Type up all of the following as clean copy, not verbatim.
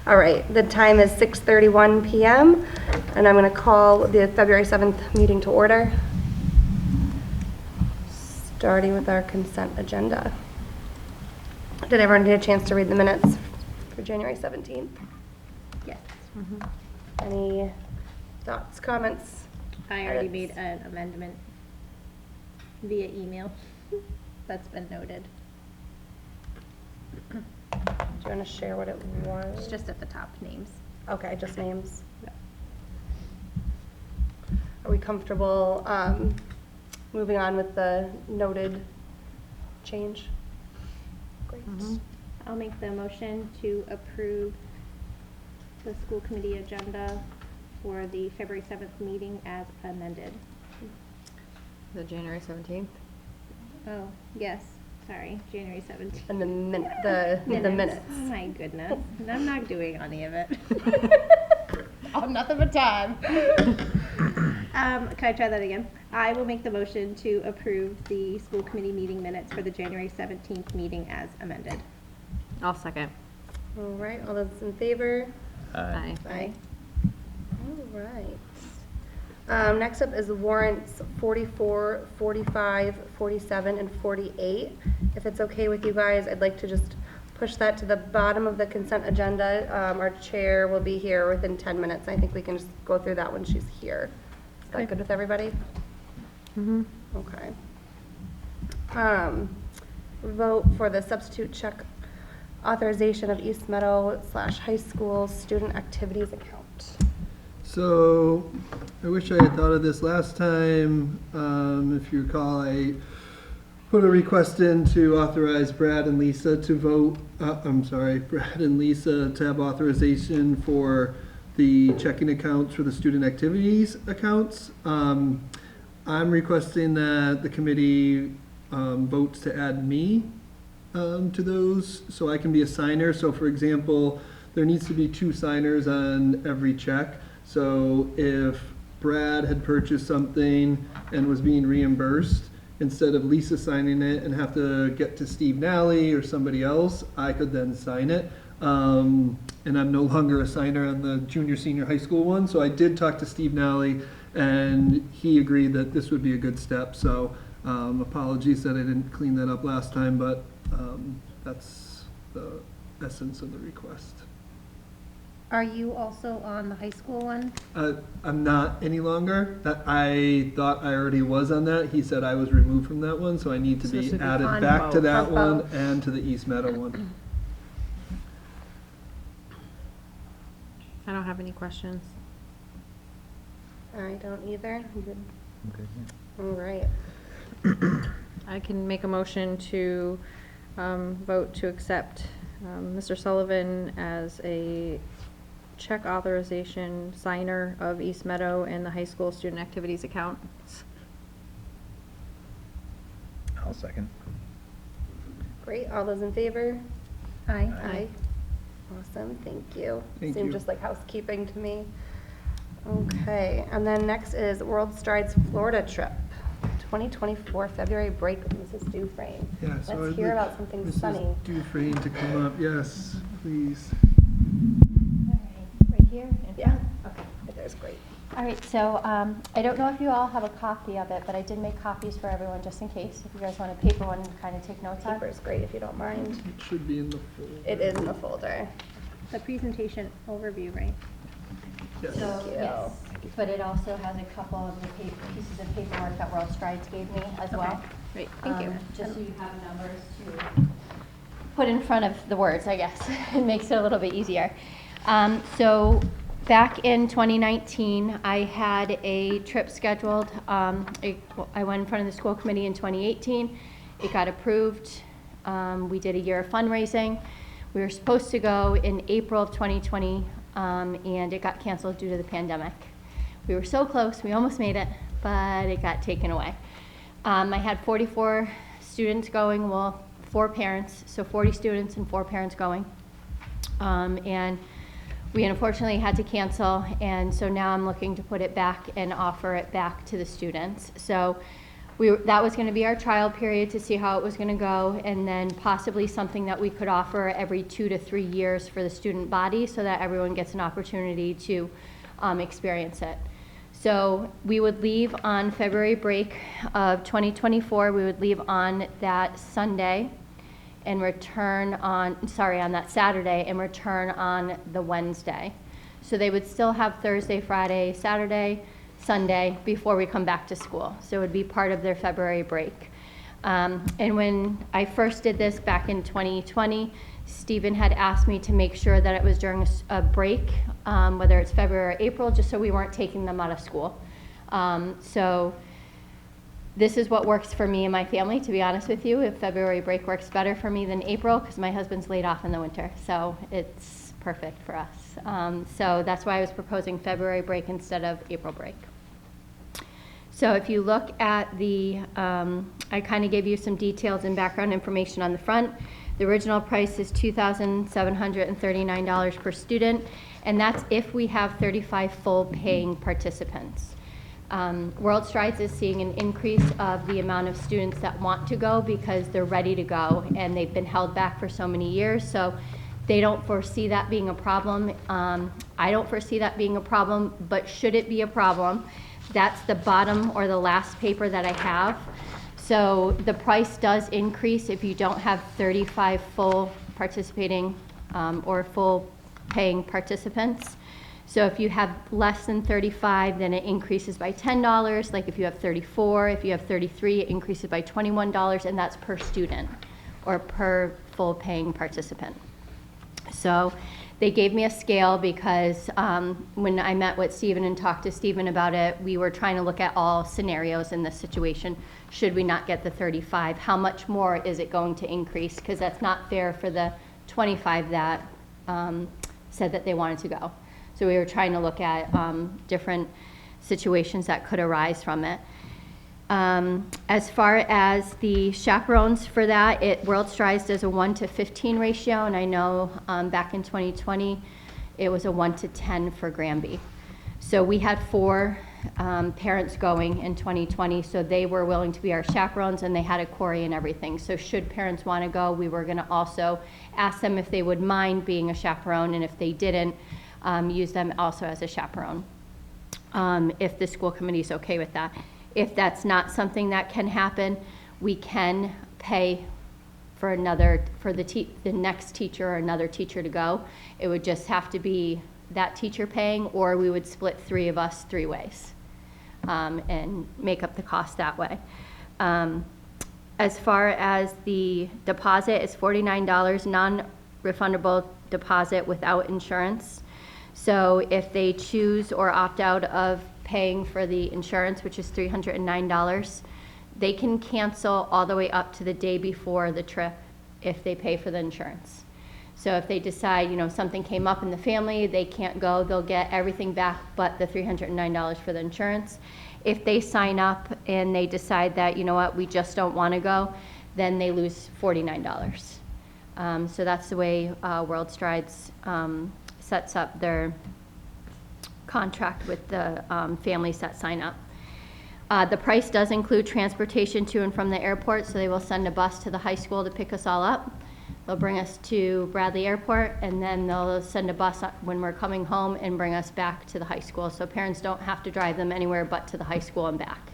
All right, the time is 6:31 p.m. and I'm going to call the February 7th meeting to order, starting with our consent agenda. Did everyone get a chance to read the minutes for January 17th? Yes. Any thoughts, comments? I already edits? made an amendment via email. That's been noted. Do you want to share what it was? It's just at the top, names. Okay, just names. Yep. Are we comfortable moving on with the noted change? Great. I'll make the motion to approve the school committee agenda for the February 7th meeting as amended. The January 17th? Oh, yes, sorry, January 17th. And the minutes. Oh my goodness, and I'm not doing any of it. Oh, nothing but time. Can I try that again? I will make the motion to approve the school committee meeting minutes for the January 17th meeting as amended. I'll second. All right, all those in favor? Aye. Aye. All right. Next up is warrants 44, 45, 47, and 48. If it's okay with you guys, I'd like to just push that to the bottom of the consent agenda. Our chair will be here within 10 minutes. I think we can just go through that when she's here. Is that good with everybody? Mm-hmm. Okay. Vote for the substitute check authorization of East Meadow / high school student activities account. So, I wish I had thought of this last time. If you recall, I put a request in to authorize Brad and Lisa to vote, Brad and Lisa to have authorization for the checking accounts for the student activities accounts. I'm requesting that the committee votes to add me to those so I can be a signer. So for example, there needs to be 2 signers on every check. So if Brad had purchased something and was being reimbursed, instead of Lisa signing it and have to get to Steve Nally or somebody else, I could then sign it. And I'm no longer a signer on the junior, senior high school one. So I did talk to Steve Nally and he agreed that this would be a good step. So apologies that I didn't clean that up last time, but that's the essence of the request. Are you also on the high school one? I'm not any longer. That I thought I already was on that. He said I was removed from that one, so I need to be added on back to both. that On one both. and to the East Meadow one. I don't have any questions. I don't either. You good? All right. I can make a motion to vote to accept Mr. Sullivan as a check authorization signer of East Meadow and the high school student activities accounts. I'll second. Great. All those in favor? Aye. Aye. Awesome. Thank you. Thank Seemed you. just like housekeeping to me. Okay. And then next is World Strides Florida trip, 2024 February break with Mrs. Dufresne. Yeah, so Let's I'd hear like about something Mrs. sunny. Dufresne to come up. Yes, please. Right here? Yeah. Okay. There's great. All right, so I don't know if you all have a copy of it, but I did make copies for everyone just in case, if you guys want a paper one to kind of take notes on. Paper's great if you don't mind. It should be in the folder. It is in the folder. The presentation overview, right? Yes. So, you. yes, but it also has a couple of the pieces of paperwork that World Strides gave me as well. Great, thank you. Just so you have numbers to put in front of the words, I guess. It makes it a little bit easier. So back in 2019, I had a trip scheduled. I went in front of the school committee in 2018. It got approved. We did a year of fundraising. We were supposed to go in April of 2020, and it got canceled due to the pandemic. We were so close, we almost made it, but it got taken away. I had 44 students going, well, 4 parents, so 40 students and 4 parents going. And we unfortunately had to cancel, and so now I'm looking to put it back and offer it back to the students. So that was going to be our trial period to see how it was going to go, and then possibly something that we could offer every 2 to 3 years for the student body so that everyone gets an opportunity to experience it. So we would leave on February break of 2024. We would leave on that Sunday and return on that Saturday and return on the Wednesday. So they would still have Thursday, Friday, Saturday, Sunday before we come back to school. So it would be part of their February break. And when I first did this back in 2020, Stephen had asked me to make sure that it was during a break, whether it's February or April, just so we weren't taking them out of school. So this is what works for me and my family, to be honest with you. If February break works better for me than April, because my husband's laid off in the winter. So it's perfect for us. So that's why I was proposing February break instead of April break. So if you look at the, I kind of gave you some details and background information on the front. The original price is $2,739 per student, and that's if we have 35 full paying participants. World Strides is seeing an increase of the amount of students that want to go because they're ready to go and they've been held back for so many years. So they don't foresee that being a problem. I don't foresee that being a problem, but should it be a problem, that's the bottom or the last paper that I have. So the price does increase if you don't have 35 full participating or full paying participants. So if you have less than 35, then it increases by $10. Like if you have 34, if you have 33, it increases by $21, and that's per student or per full paying participant. So they gave me a scale because when I met with Stephen and talked to Stephen about it, we were trying to look at all scenarios in this situation. Should we not get the 35? How much more is it going to increase? Because that's not fair for the 25 that said that they wanted to go. So we were trying to look at different situations that could arise from it. As far as the chaperones for that, World Strides does a 1-to-15 ratio, and I know back in 2020 it was a 1-to-10 for Granby. So we had 4 parents going in 2020, so they were willing to be our chaperones, and they had a query and everything. So should parents want to go, we were going to also ask them if they would mind being a chaperone, and if they didn't, use them also as a chaperone, if the school committee is okay with that. If that's not something that can happen, we can pay for the next teacher or another teacher to go. It would just have to be that teacher paying, or we would split 3 of us 3 ways and make up the cost that way. As far as the deposit, it's $49 non-refundable deposit without insurance. So if they choose or opt out of paying for the insurance, which is $309, they can cancel all the way up to the day before the trip if they pay for the insurance. So if they decide, something came up in the family, they can't go, they'll get everything back but the $309 for the insurance. If they sign up and they decide that, we just don't want to go, then they lose $49. So that's the way World Strides sets up their contract with the families that sign up. The price does include transportation to and from the airport, so they will send a bus to the high school to pick us all up. They'll bring us to Bradley Airport, and then they'll send a bus when we're coming home and bring us back to the high school, so parents don't have to drive them anywhere but to the high school and back.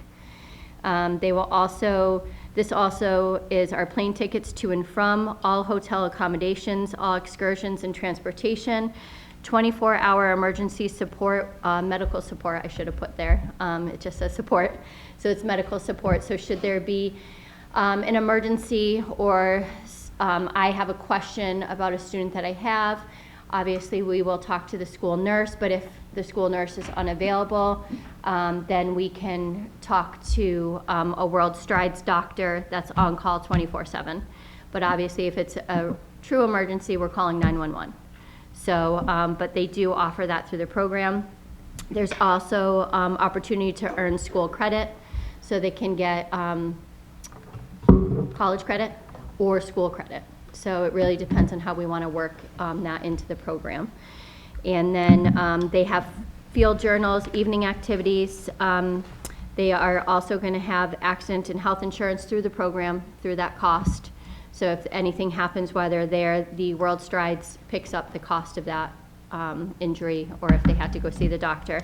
This also is our plane tickets to and from, all hotel accommodations, all excursions and transportation, 24-hour emergency support, medical support I should have put there. It just says support, so it's medical support. So should there be an emergency, or I have a question about a student that I have, obviously we will talk to the school nurse, but if the school nurse is unavailable, then we can talk to a World Strides doctor that's on call 24/7. But obviously if it's a true emergency, we're calling 911. So, but they do offer that through the program. There's also opportunity to earn school credit, so they can get college credit or school credit. So it really depends on how we want to work that into the program. And then they have field journals, evening activities. They are also going to have accident and health insurance through the program, through that cost. So if anything happens while they're there, the World Strides picks up the cost of that injury, or if they had to go see the doctor.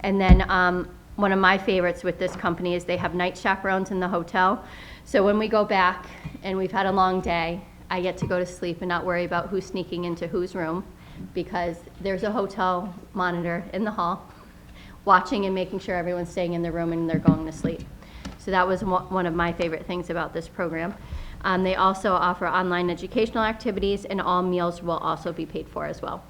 And then one of my favorites with this company is they have night chaperones in the hotel. So when we go back and we've had a long day, I get to go to sleep and not worry about who's sneaking into whose room, because there's a hotel monitor in the hall watching and making sure everyone's staying in their room and they're going to sleep. So that was one of my favorite things about this program. They also offer online educational activities, and all meals will also be paid for as well.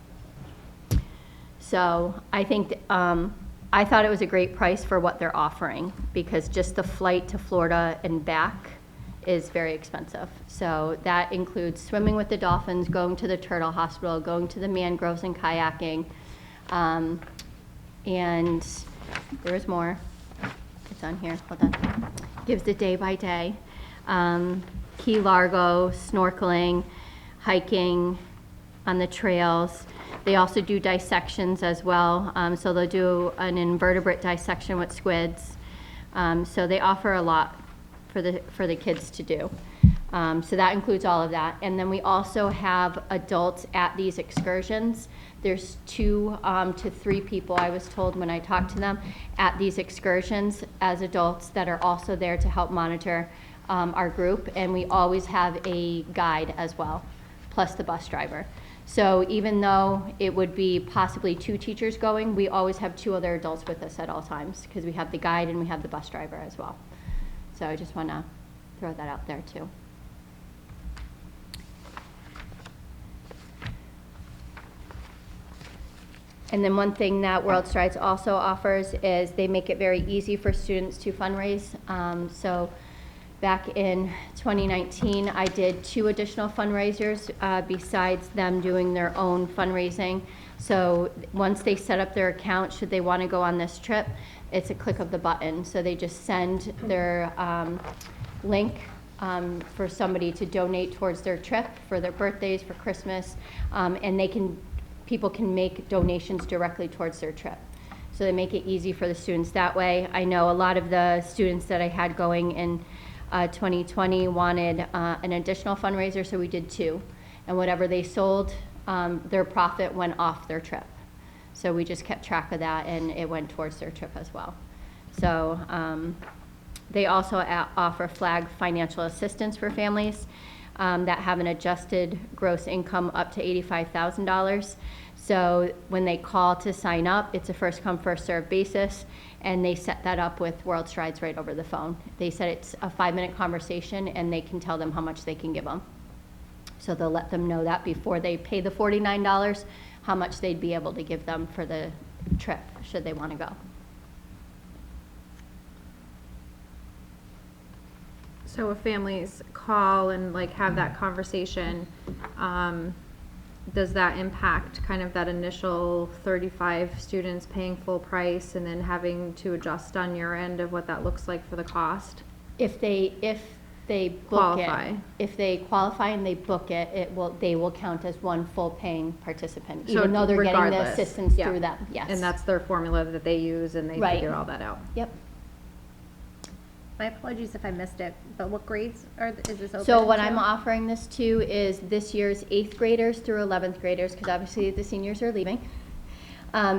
So I think, I thought it was a great price for what they're offering, because just the flight to Florida and back is very expensive. So that includes swimming with the dolphins, going to the turtle hospital, going to the mangroves and kayaking. And there is more. It's on here. Hold on. Gives the day by day. Key Largo, snorkeling, hiking on the trails. They also do dissections as well. So they'll do an invertebrate dissection with squids. So they offer a lot for the kids to do. So that includes all of that. And then we also have adults at these excursions. There's 2 to 3 people, I was told when I talked to them, at these excursions as adults that are also there to help monitor our group. And we always have a guide as well, plus the bus driver. So even though it would be possibly 2 teachers going, we always have 2 other adults with us at all times, because we have the guide and we have the bus driver as well. So I just want to throw that out there too. And then one thing that World Strides also offers is they make it very easy for students to fundraise. So back in 2019, I did 2 additional fundraisers besides them doing their own fundraising. So once they set up their account, should they want to go on this trip, it's a click of the button. So they just send their link for somebody to donate towards their trip, for their birthdays, for Christmas, and people can make donations directly towards their trip. So they make it easy for the students that way. I know a lot of the students that I had going in 2020 wanted an additional fundraiser, so we did 2. And whatever they sold, their profit went off their trip. So we just kept track of that, and it went towards their trip as well. So they also offer flag financial assistance for families that have an adjusted gross income up to $85,000. So when they call to sign up, it's a first come, first served basis, and they set that up with World Strides right over the phone. They said it's a 5-minute conversation, and they can tell them how much they can give them. So they'll let them know that before they pay the $49, how much they'd be able to give them for the trip, should they want to go. So if families call and like have that conversation, does that impact kind of that initial 35 students paying full price and then having to adjust on your end of what that looks like for the cost? If they book Qualify. it, if they qualify and they book it, they will count as one full paying participant, So even though they're getting the regardless, assistance yeah. through them. Yes. And that's their formula that they use, and they Right. figure all that out. Yep. My apologies if I missed it, but what grades is this open So what to? I'm offering this to is this year's 8th graders through 11th graders, because obviously the seniors are leaving.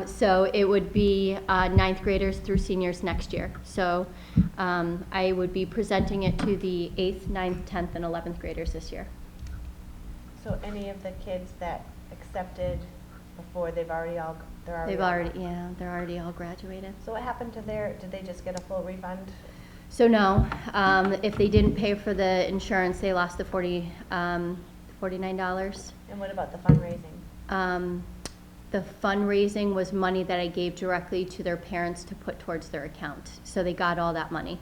So it would be 9th graders through seniors next year. So I would be presenting it to the 8th, 9th, 10th, and 11th graders this year. So any of the kids that accepted before, they're already all They're already all graduated. So what happened to did they just get a full refund? So no, if they didn't pay for the insurance, they lost the $49. And what about the fundraising? The fundraising was money that I gave directly to their parents to put towards their account. So they got all that money.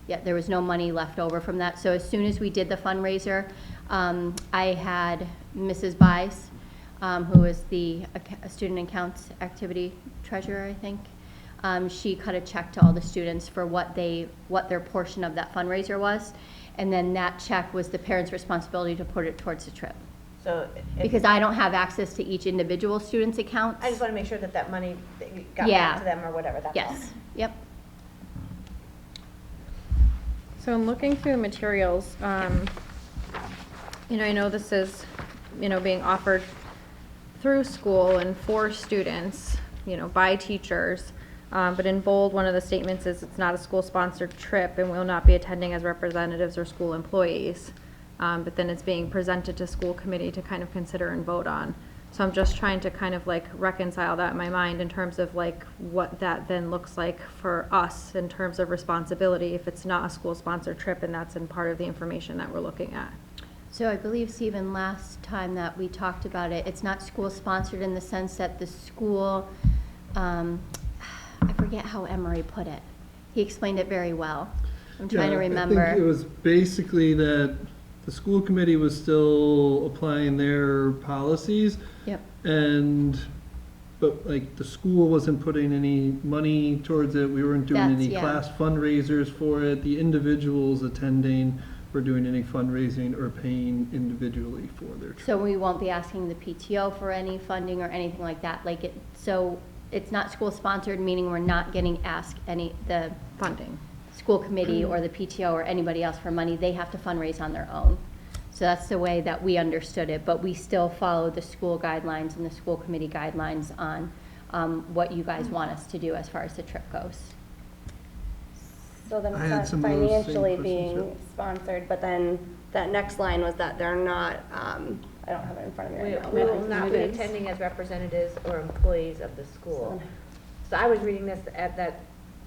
Yeah, there was no money left over from that. So as soon as we did the fundraiser, I had Mrs. Bies, who is the student accounts activity treasurer, I think. She cut a check to all the students for what their portion of that fundraiser was, and then that check was the parents' responsibility to put it towards the trip. So Because I don't have access to each individual student's accounts. I just want to make sure that money that you got Yeah. back to them or whatever. That's all. Yes, yep. So in looking through materials, you know, I know this is, you know, being offered through school and for students, you know, by teachers. But in bold, one of the statements is it's not a school-sponsored trip and will not be attending as representatives or school employees. But then it's being presented to school committee to kind of consider and vote on. So I'm just trying to kind of like reconcile that in my mind in terms of like what that then looks like for us in terms of responsibility if it's not a school-sponsored trip and that's in part of the information that we're looking at. So I believe, Stephen, last time that we talked about it, it's not school-sponsored in the sense that the school, I forget how Emery put it. He explained it very well. I'm trying to remember. I think it was basically that the school committee was still applying their policies. Yep. But like the school wasn't putting any money towards it. We weren't doing any Yeah. class fundraisers for it. The individuals attending were doing any fundraising or paying individually for their trip. So we won't be asking the PTO for any funding or anything like that. Like it, so it's not school-sponsored, meaning we're not getting asked the Funding. school committee or the PTO or anybody else for money. They have to fundraise on their own. So that's the way that we understood it, but we still follow the school guidelines and the school committee guidelines on what you guys want us to do as far as the trip goes. So then I it's had not some of those same financially questions, being yep. sponsored, but then that next line was that they're not, I don't have it in front of me right now. We will but- not be attending as representatives or employees of the school. So I was reading this at that,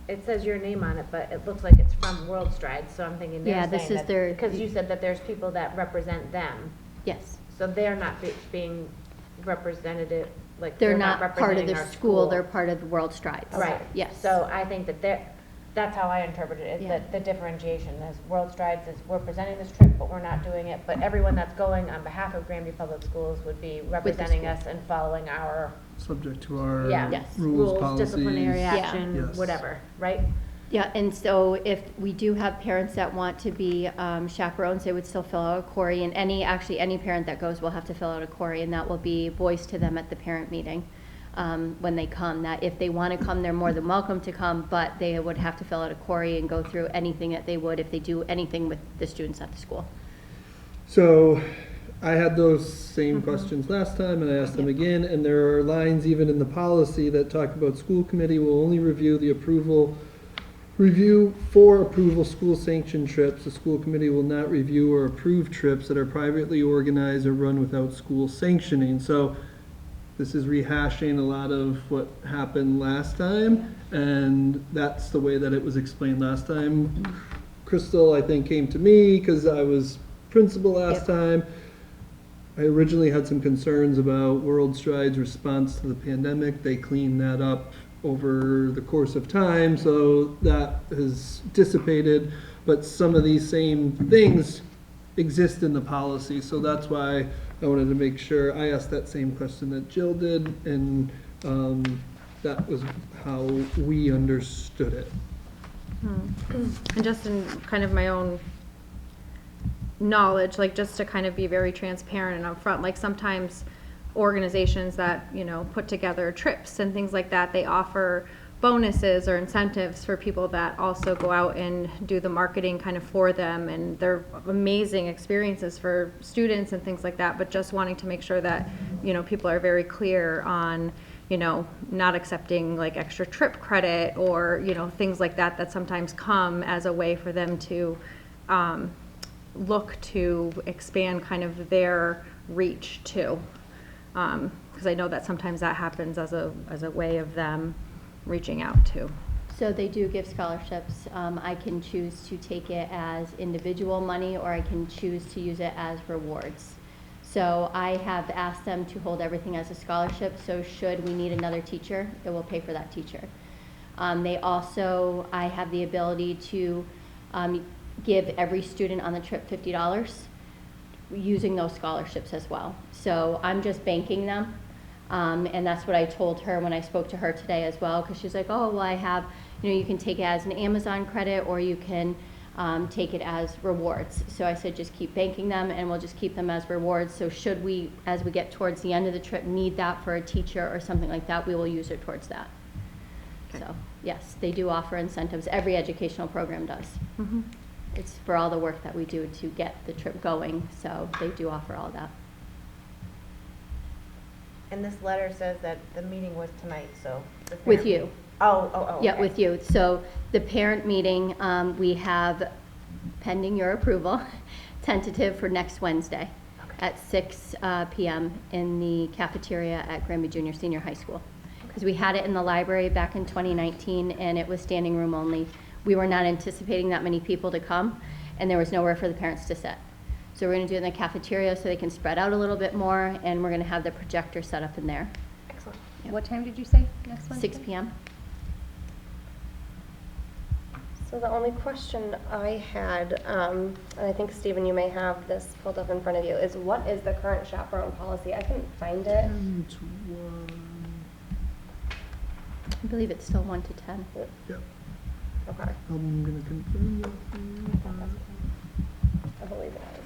it says your name on it, but it looks like it's from World Strides, so I'm thinking Yeah, they're this saying is that, their- because you said that there's people that represent them, Yes. so they're not being representative, like, They're not part of representing the our school, they're part of World Strides. Right. Yes. So I think that that's how I interpreted it, Yeah. that the differentiation is World Strides is, we're presenting this trip, but we're not doing it, but everyone that's going on behalf of Granby Public Schools would be representing school. us and following our Subject to our Yeah. Yes. rules, policies. disciplinary Yeah. action, Yes. whatever, right? Yeah, and so if we do have parents that want to be chaperones, they would still fill out a query, and any parent that goes will have to fill out a query, and that will be voiced to them at the parent meeting when they come, that if they want to come, they're more than welcome to come, but they would have to fill out a query and go through anything that they would if they do anything with the students at the school. So I had those same questions last time and I asked them again, and there are lines even in the policy that talk about school committee will only review for approval school sanctioned trips. The school committee will not review or approve trips that are privately organized or run without school sanctioning. So this is rehashing a lot of what happened last time, and that's the way that it was explained last time. Crystal, I think, came to me because I was principal last time. I originally had some concerns about World Strides' response to the pandemic. They cleaned that up over the course of time, so that has dissipated. But some of these same things exist in the policy, so that's why I wanted to make sure. I asked that same question that Jill did, and that was how we understood it. And just in kind of my own knowledge, like just to kind of be very transparent and upfront, like sometimes organizations that, you know, put together trips and things like that, they offer bonuses or incentives for people that also go out and do the marketing kind of for them, and they're amazing experiences for students and things like that, but just wanting to make sure that, you know, people are very clear on, you know, not accepting like extra trip credit or, you know, things like that that sometimes come as a way for them to look to expand kind of their reach too. Because I know that sometimes that happens as a way of them reaching out too. So they do give scholarships. I can choose to take it as individual money, or I can choose to use it as rewards. So I have asked them to hold everything as a scholarship, so should we need another teacher, it will pay for that teacher. I have the ability to give every student on the trip $50 using those scholarships as well. So I'm just banking them. And that's what I told her when I spoke to her today as well, because she's like, oh, well, I have, you know, you can take it as an Amazon credit, or you can take it as rewards. So I said, just keep banking them, and we'll just keep them as rewards. So should we, as we get towards the end of the trip, need that for a teacher or something like that, we will use it towards that. Okay. So, yes, they do offer incentives. Every educational program does. it's for all the work that we do to get the trip going, so they do offer all that. And this letter says that the meeting was tonight, so. the With parent- you. Oh. Yeah, okay. with you. So the parent meeting, we have, pending your approval, tentative for next Wednesday at 6 PM in the cafeteria at Granby Junior Senior High School. Because we had it in the library back in 2019, and it was standing room only. We were not anticipating that many people to come, and there was nowhere for the parents to sit. So we're going to do it in the cafeteria so they can spread out a little bit more, and we're going to have the projector set up in there. Excellent. What time did you say next Wednesday? 6 PM. So the only question I had, and I think Stephen, you may have this pulled up in front of you, is what is the current chaperone policy? I couldn't find it. I believe it's still 1 to 10. Yep, Okay, I'm gonna confirm that for you. I believe it is.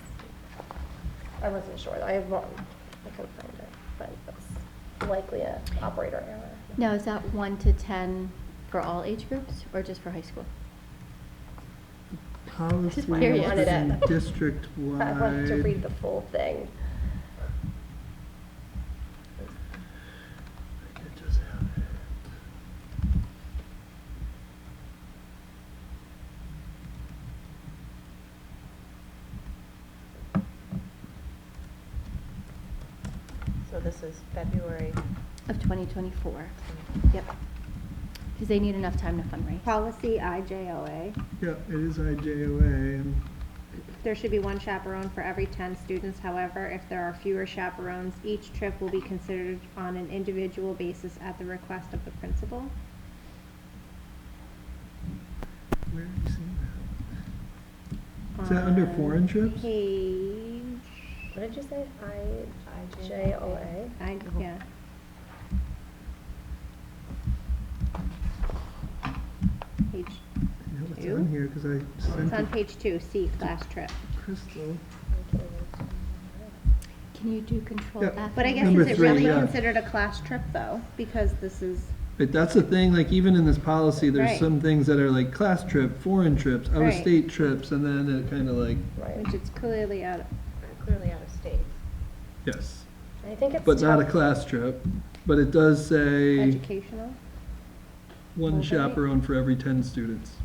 I wasn't sure. I couldn't find it, but that's likely a operator error. Now, is that 1 to 10 for all age groups or just for high school? Policy curious. Wanted it. district-wide. I wanted to read the full thing. I just have it. So this is February. Of 2024. Yep. Because they need enough time to fundraise. Policy IJOA. Yeah, it is IJOA, and There should be one chaperone for every 10 students. However, if there are fewer chaperones, each trip will be considered on an individual basis at the request of the principal. where have you seen that? Is that under foreign trips? Page, What did you say? IJOA? yeah. Page, I know it's Two? on here, because I it's sent on it page 2, C, class trip. to Crystal. Can you do control Yeah. F? But I guess Number is it three, really yeah. considered a class trip though? Because this is, But that's the thing, like even in this policy, there's Right. some things that are like class trip, foreign trips, Right. out-of-state trips, and then it kind of like, Right. which it's clearly out of, Clearly out of state. yes, I think it's but not a tough. class trip. But it does say educational. one Okay. chaperone for every 10 students.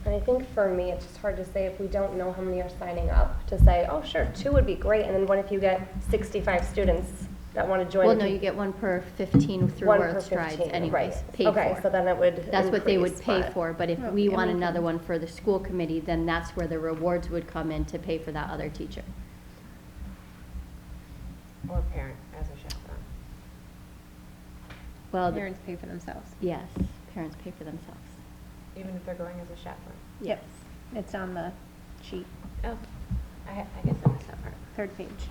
And I think for me, it's just hard to say if we don't know how many are signing up, to say, oh, sure, 2 would be great, and then what if you get 65 students that want to join? Well, the no, com- you get 1 per 15 through One World per Strides 15, anyways, right. paid Okay, for. so then it would That's what they would increase, pay but- for, but if Well, we yeah, want we can- another one for the school committee, then that's where the rewards would come in to pay for that other teacher. Or parent as a chaperone. Well, Parents pay for themselves. yes, parents pay for themselves. Even if they're going as a chaperone. Yep. It's on the sheet, Oh, I guess I missed that part. 3rd page.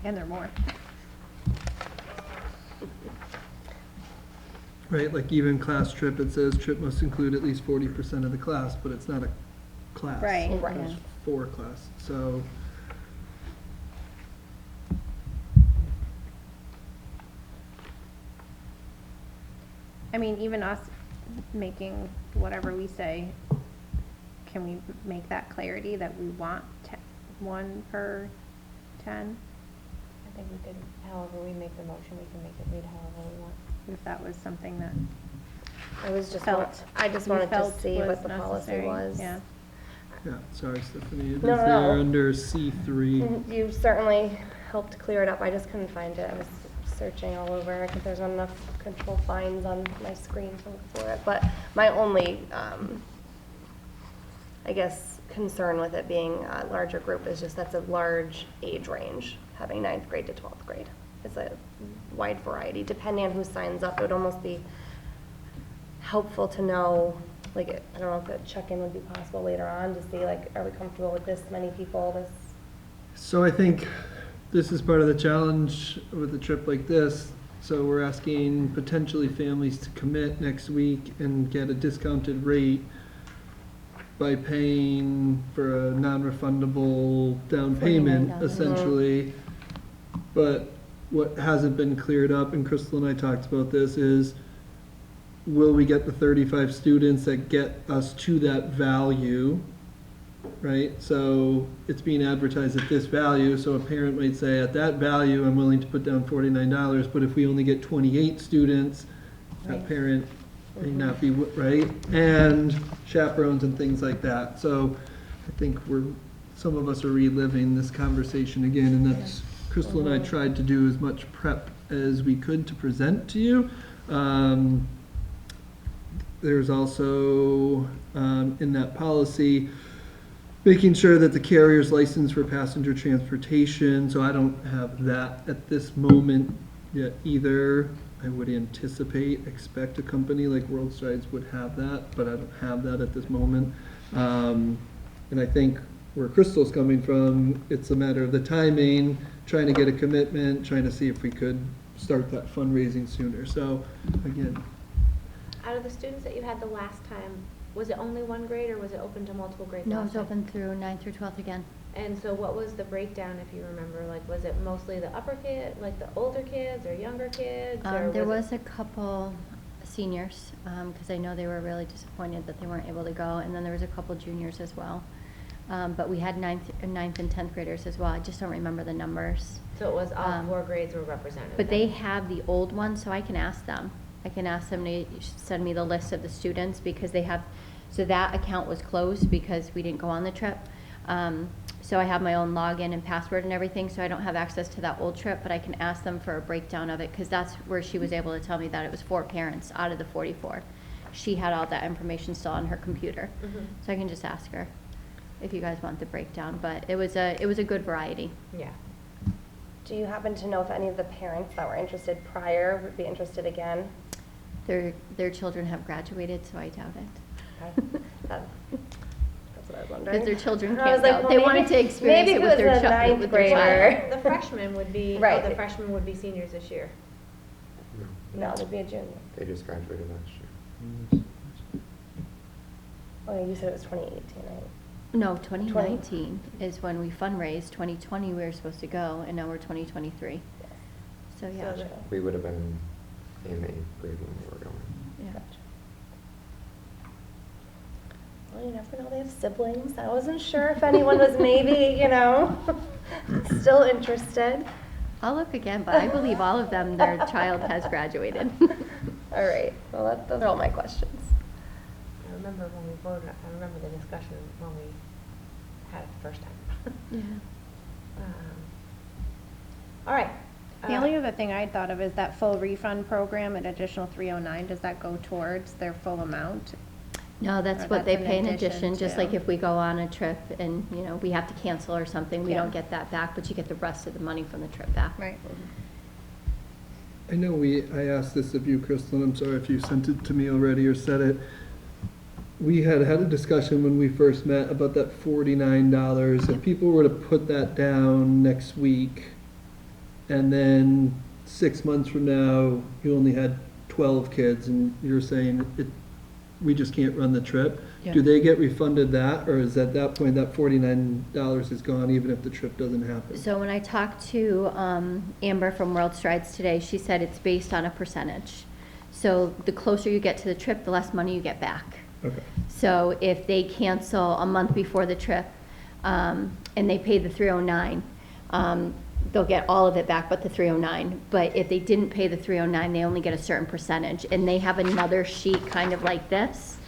And there are more. Right, like even class trip, it says trip must include at least 40% of the class, but it's not a class. Right. Right. It's for class, so. I mean, even us making whatever we say, can we make that clarity that we want 1 per 10? I think we could, however we make the motion, we can make it read however we want. If that was something that I was just, felt. I just you wanted to felt see was what the policy necessary. was. Yeah. Yeah, sorry, Stephanie, it is No, no, there no. under C3. You certainly helped clear it up. I just couldn't find it. I was searching all over because there's not enough control finds on my screen to look for it. But my only, I guess, concern with it being a larger group is just that's a large age range, having 9th grade to 12th grade. It's a wide variety. Depending on who signs up, it would almost be helpful to know, like, I don't know if a check-in would be possible later on to see, like, are we comfortable with this many people, this? So I think this is part of the challenge with a trip like this. So we're asking potentially families to commit next week and get a discounted rate by paying for a non-refundable down payment, $49. essentially. But what hasn't been cleared up, and Crystal and I talked about this, is will we get the 35 students that get us to that value, right? So it's being advertised at this value, so a parent might say, at that value, I'm willing to put down $49, but if we only get 28 students, that Right. parent may not be, right? And chaperones and things like that. So I think some of us are reliving this conversation again, and that's, Crystal and I tried to do as much prep as we could to present to you. There's also, in that policy, making sure that the carrier's licensed for passenger transportation, so I don't have that at this moment yet either. I would expect a company like World Strides would have that, but I don't have that at this moment. And I think where Crystal's coming from, it's a matter of the timing, trying to get a commitment, trying to see if we could start that fundraising sooner. So again, Out of the students that you had the last time, was it only one grade or was it open to multiple grades? No, last it's time? open through 9th through 12th again. And so what was the breakdown, if you remember? Like, was it mostly the upper kid, like the older kids or younger kids? Or There it- was a couple seniors, because I know they were really disappointed that they weren't able to go, and then there was a couple juniors as well. But we had 9th and 10th graders as well. I just don't remember the numbers. So it was all Um, 4 grades were represented? But then? they have the old ones, so I can ask them. I can ask them to send me the list of the students, because they have, so that account was closed because we didn't go on the trip. So I have my own login and password and everything, so I don't have access to that old trip, but I can ask them for a breakdown of it, because that's where she was able to tell me that it was 4 parents out of the 44. She had all that information still on her computer. Mhm. So I can just ask her if you guys want the breakdown, but it was a good variety. Yeah. Do you happen to know if any of the parents that were interested prior would be interested again? Their children have graduated, so I doubt it. Okay. That's what I was wondering. Because their children I was can't like, go. well, They wanted maybe- to experience maybe it if with it their was a child. ninth grader. The freshmen would be, Right. the freshmen would be seniors this year. No, it'd be a junior. They just graduated last year. Oh, you said it was 2018, right? No, 2019 is when we fundraised. 2020 we were supposed to go, and now we're 2023. So, yeah. So We would have been in 8th grade when we were going. Yeah. Gotcha. Well, you never know, they have siblings. I wasn't sure if anyone was maybe, still interested. I'll look again, but I believe all of them, their child has graduated. All right, well, those are all my questions. I remember when we voted, I remember the discussion when we had it the first time. Yeah. All right. The only other thing I thought of is that full refund program, an additional 309, does that go towards their full amount? No, that's Or what they that's in pay in addition addition, just to- like if we go on a trip and, we have to cancel or something, we Yeah. don't get that back, but you get the rest of the money from the trip back. Right. I know I asked this of you, Crystal, and I'm sorry if you sent it to me already or said it. We had a discussion when we first met about that $49. If people were to put that down next week, and then 6 months from now, you only had 12 kids, and you're saying we just can't run the trip, Yeah. do they get refunded that, or is at that point that $49 is gone even if the trip doesn't happen? So when I talked to Amber from World Strides today, she said it's based on a percentage. So the closer you get to the trip, the less money you get back. Okay. So if they cancel a month before the trip, and they pay the 309, they'll get all of it back but the 309. But if they didn't pay the 309, they only get a certain percentage. And they have another sheet kind of like this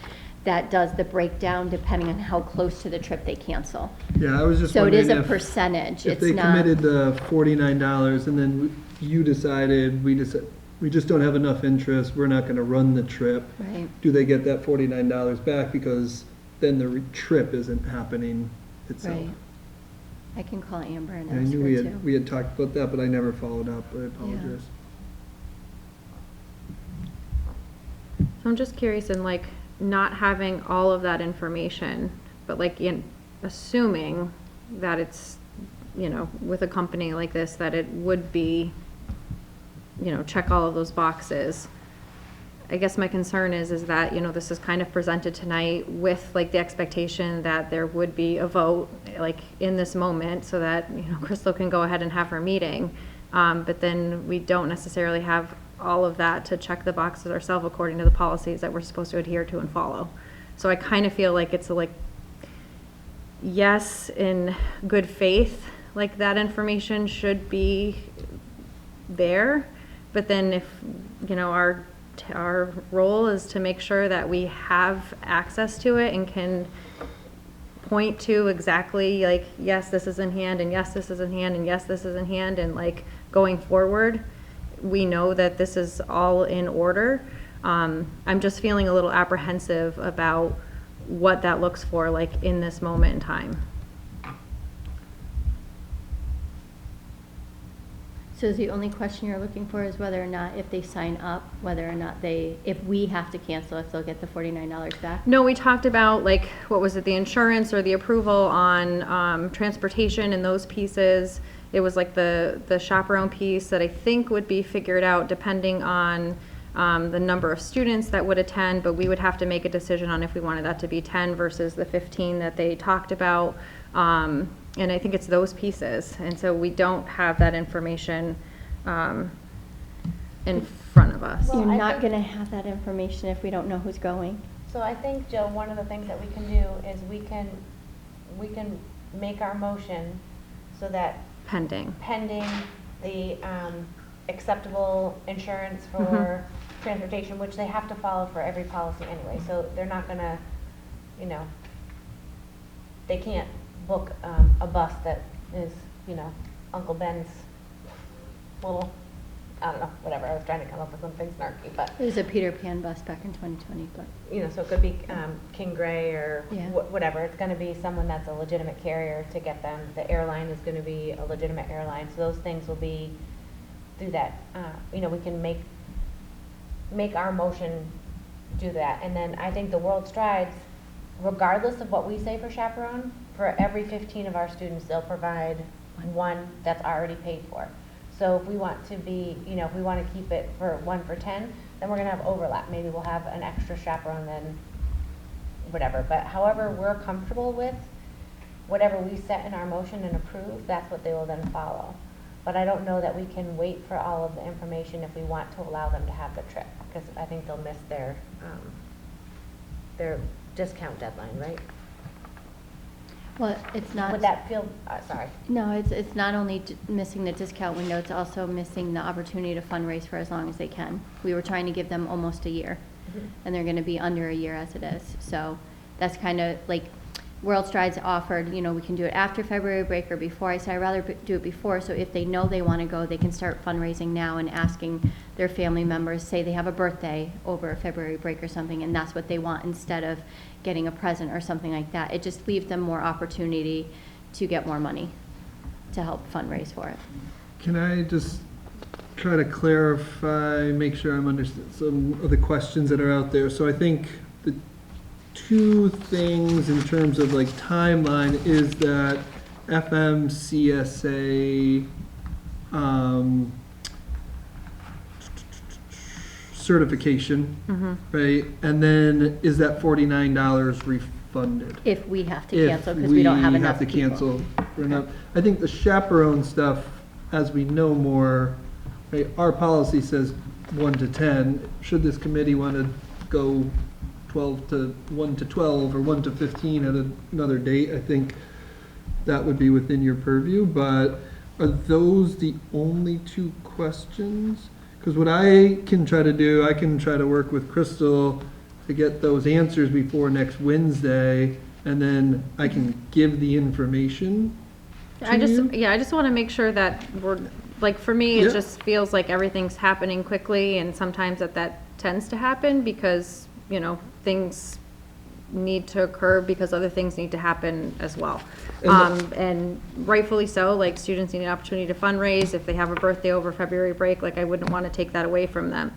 that does the breakdown depending on how close to the trip they cancel. Yeah, I was just So it wondering is a if- percentage, If it's they not. committed the $49 and then you decided, we just don't have enough interest, we're not gonna run the trip, Right. do they get that $49 back because then the trip isn't happening itself? Right. I can call Amber and And I ask knew her too. we had talked about that, but I never followed up, I apologize. So I'm just curious in like not having all of that information, but like in assuming that it's, with a company like this, that it would be, check all of those boxes. I guess my concern is that, this is kind of presented tonight with like the expectation that there would be a vote like in this moment so that, Crystal can go ahead and have her meeting. But then we don't necessarily have all of that to check the boxes ourselves according to the policies that we're supposed to adhere to and follow. So I kind of feel like it's like, yes, in good faith, like that information should be there, but then if, you know, our role is to make sure that we have access to it and can point to exactly like, yes, this is in hand, and yes, this is in hand, and yes, this is in hand, and like going forward, we know that this is all in order. I'm just feeling a little apprehensive about what that looks for like in this moment in time. So the only question you're looking for is whether or not if they sign up, whether or not if we have to cancel, if they'll get the $49 back? No, we talked about like, what was it, the insurance or the approval on transportation and those pieces. It was like the chaperone piece that I think would be figured out depending on the number of students that would attend, but we would have to make a decision on if we wanted that to be 10 versus the 15 that they talked about. And I think it's those pieces. And so we don't have that information in front of us. Well, You're I not think- gonna have that information if we don't know who's going. So I think, Jill, one of the things that we can do is we can make our motion so that Pending. pending the acceptable insurance for transportation, which they have to follow for every policy anyway, so they're not gonna, you know, they can't book a bus that is, you know, Uncle Ben's little, I don't know, whatever, I was trying to come up with something snarky, but, It was a Peter Pan bus back in 2020, but. you know, so it could be King Gray or Yeah. whatever. It's gonna be someone that's a legitimate carrier to get them. The airline is gonna be a legitimate airline, so those things will be through that. You know, we can make our motion do that. And then I think the World Strides, regardless of what we say for chaperone, for every 15 of our students, they'll provide one that's already paid for. So if we want to be, you know, if we want to keep it for 1 for 10, then we're going to have overlap. Maybe we'll have an extra chaperone than whatever. But however we're comfortable with, whatever we set in our motion and approve, that's what they will then follow. But I don't know that we can wait for all of the information if we want to allow them to have the trip, because I think they'll miss their discount deadline, right? Well, it's not. Would that feel, sorry. No, it's not only missing the discount window, it's also missing the opportunity to fundraise for as long as they can. We were trying to give them almost a year, and they're gonna be under a year as it is. So that's kind of like, World Strides offered, you know, we can do it after February break or before. I said I'd rather do it before, so if they know they wanna go, they can start fundraising now and asking their family members, say they have a birthday over February break or something, and that's what they want instead of getting a present or something like that. It just leaves them more opportunity to get more money to help fundraise for it. Can I just try to clarify, make sure I'm understanding some of the questions that are out there? So I think the two things in terms of like timeline is that FMCSA certification, right? And then is that $49 refunded? If we have to If cancel, because we don't have enough to people. cancel for enough. I think the chaperone stuff, as we know more, right, our policy says 1 to 10. Should this committee want to go 1 to 12 or 1 to 15 at another date, I think that would be within your purview. But are those the only two questions? Because what I can try to do, I can try to work with Crystal to get those answers before next Wednesday, and then I can give the information to I just you. want to make sure that we're, like, for me, it Yeah. just feels like everything's happening quickly, and sometimes that tends to happen because, you know, things need to occur because other things need to happen as well. And rightfully so, like, students need an opportunity to fundraise. If they have a birthday over February break, like, I wouldn't want to take that away from them.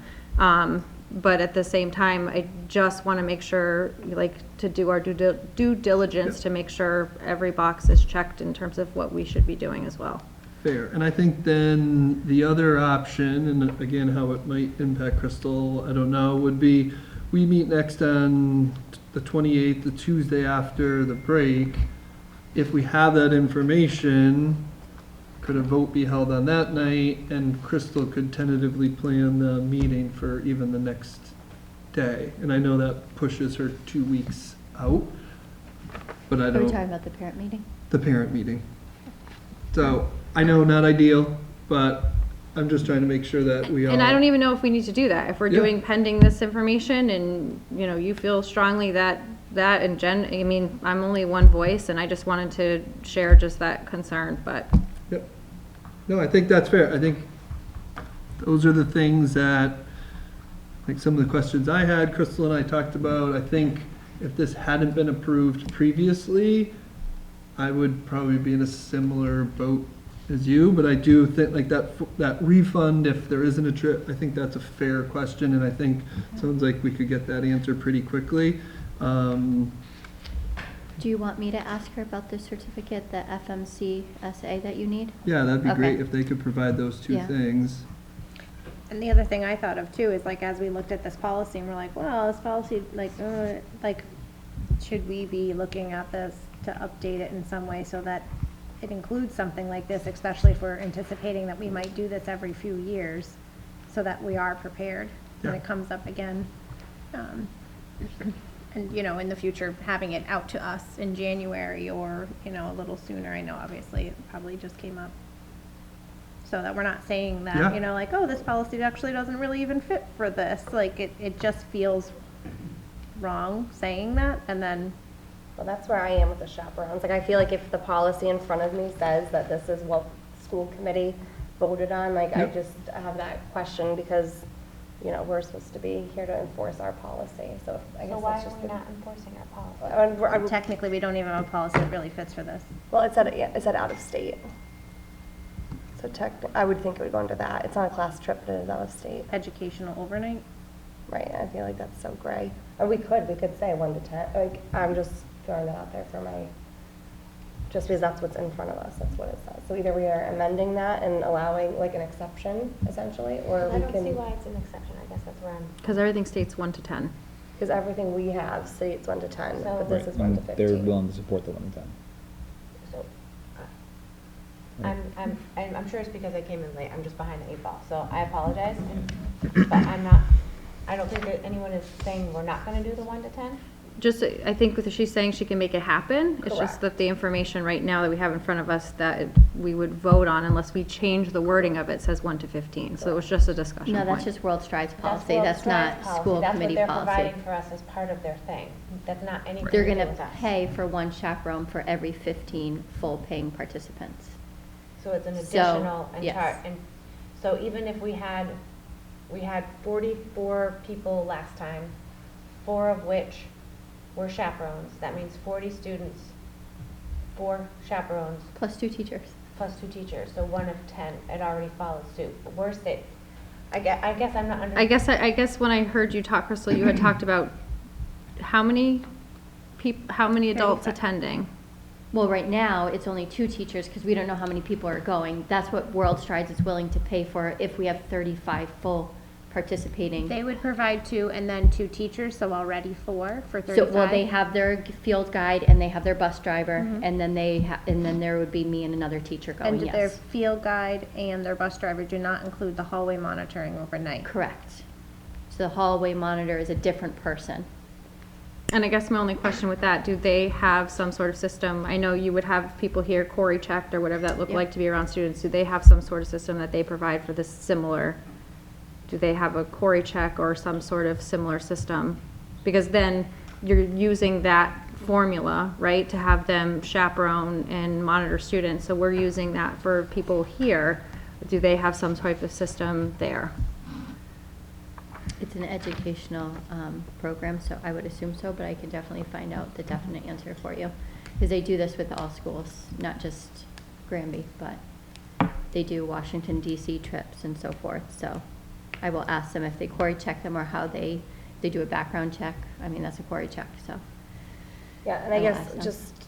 But at the same time, I just want to make sure, like, to do our due diligence to make sure every box is checked in terms of what we should be doing as well. Fair. And I think then the other option, and again, how it might impact Crystal, I don't know, would be we meet next on the 28th, the Tuesday after the break. If we have that information, could a vote be held on that night, and Crystal could tentatively plan the meeting for even the next day? And I know that pushes her 2 weeks out, but I Are we don't, talking about the parent meeting? the parent meeting. So, I know not ideal, but I'm just trying to make sure that we all. And I don't even know if we need to do that. If we're Yeah. doing pending this information and, you know, you feel strongly that and Jen, I mean, I'm only one voice and I just wanted to share just that concern, but. Yep. No, I think that's fair. I think those are the things that, like some of the questions I had, Crystal and I talked about. I think if this hadn't been approved previously, I would probably be in a similar boat as you, but I do think like that refund, if there isn't a trip, I think that's a fair question, and I think it sounds like we could get that answer pretty quickly. Do you want me to ask her about the certificate, the FMCSA that you need? Yeah, that'd be Okay. great if they could provide those two Yeah. things. And the other thing I thought of too is like, as we looked at this policy and we're like, well, this policy, like, should we be looking at this to update it in some way so that it includes something like this, especially if we're anticipating that we might do this every few years, so that we are prepared when Yeah. it comes up again. And, you know, in the future, having it out to us in January or, you know, a little sooner. I know obviously it probably just came up. So that we're not saying Yeah. that, you know, like, oh, this policy actually doesn't really even fit for this. Like, it just feels wrong saying that, and then, Well, that's where I am with the chaperones. Like, I feel like if the policy in front of me says that this is what the school committee voted on, like, I Yep. just have that question because, you know, we're supposed to be here to enforce our policy, so I guess So why that's are just we the. not enforcing our policy? technically, we don't even have a policy that really fits for this. Well, it said out of state. So I would think it would go into that. It's not a class trip, but it is out of state. Educational overnight? Right, I feel like that's so gray. Or we could say 1 to 10, like, I'm just throwing that out there for just because that's what's in front of us, that's what it says. So either we are amending that and allowing like an exception essentially, or I we don't see can, why it's an exception, I guess that's where I'm. Because everything states 1 to 10. because everything we have states 1 to 10, So- but this Right, is 1 to and they're 15. willing to support the 1 to 10. So, Right. I'm sure it's because I came in late, I'm just behind the 8 ball, so I apologize, but I don't think that anyone is saying we're not gonna do the 1 to 10. Just, I think what she's saying, she can make it happen. It's Correct. just that the information right now that we have in front of us that we would vote on unless we change the wording of it says 1 to 15. So it was just a discussion No, point. that's just World Strides policy. World That's Strides not policy. school committee That's what they're policy. providing for us as part of their thing. That's not anything to They're do gonna with us. pay for one chaperone for every 15 full paying participants. So it's an So, additional and yes. and so even if we had 44 people last time, 4 of which were chaperones, that means 40 students, 4 chaperones, Plus 2 teachers. plus 2 teachers, so 1 of 10, it already follows suit. But we're safe. I guess I'm not under. I guess when I heard you talk, Crystal, you had talked about how many adults 35. attending? Well, right now, it's only 2 teachers because we don't know how many people are going. That's what World Strides is willing to pay for if we have 35 full participating. They would provide 2 and then 2 teachers, so already 4 for So, 35. well, they have their field guide and they have their bus driver, Mhm. and then and then there would be me and another teacher going, And their yes. field guide and their bus driver do not include the hallway monitoring overnight. Correct. So the hallway monitor is a different person. And I guess my only question with that, do they have some sort of system? I know you would have people here Corey checked or whatever that looked Yeah. like to be around students. Do they have some sort of system that they provide for this similar? Do they have a Corey check or some sort of similar system? Because then you're using that formula, right, to have them chaperone and monitor students. So we're using that for people here. Do they have some type of system there? It's an educational program, so I would assume so, but I can definitely find out the definite answer for you. Because they do this with all schools, not just Granby, but they do Washington DC trips and so forth. So I will ask them if they Corey check them or how they do a background check. I mean, that's a Corey check, so. Yeah, and I I'll guess ask them. just,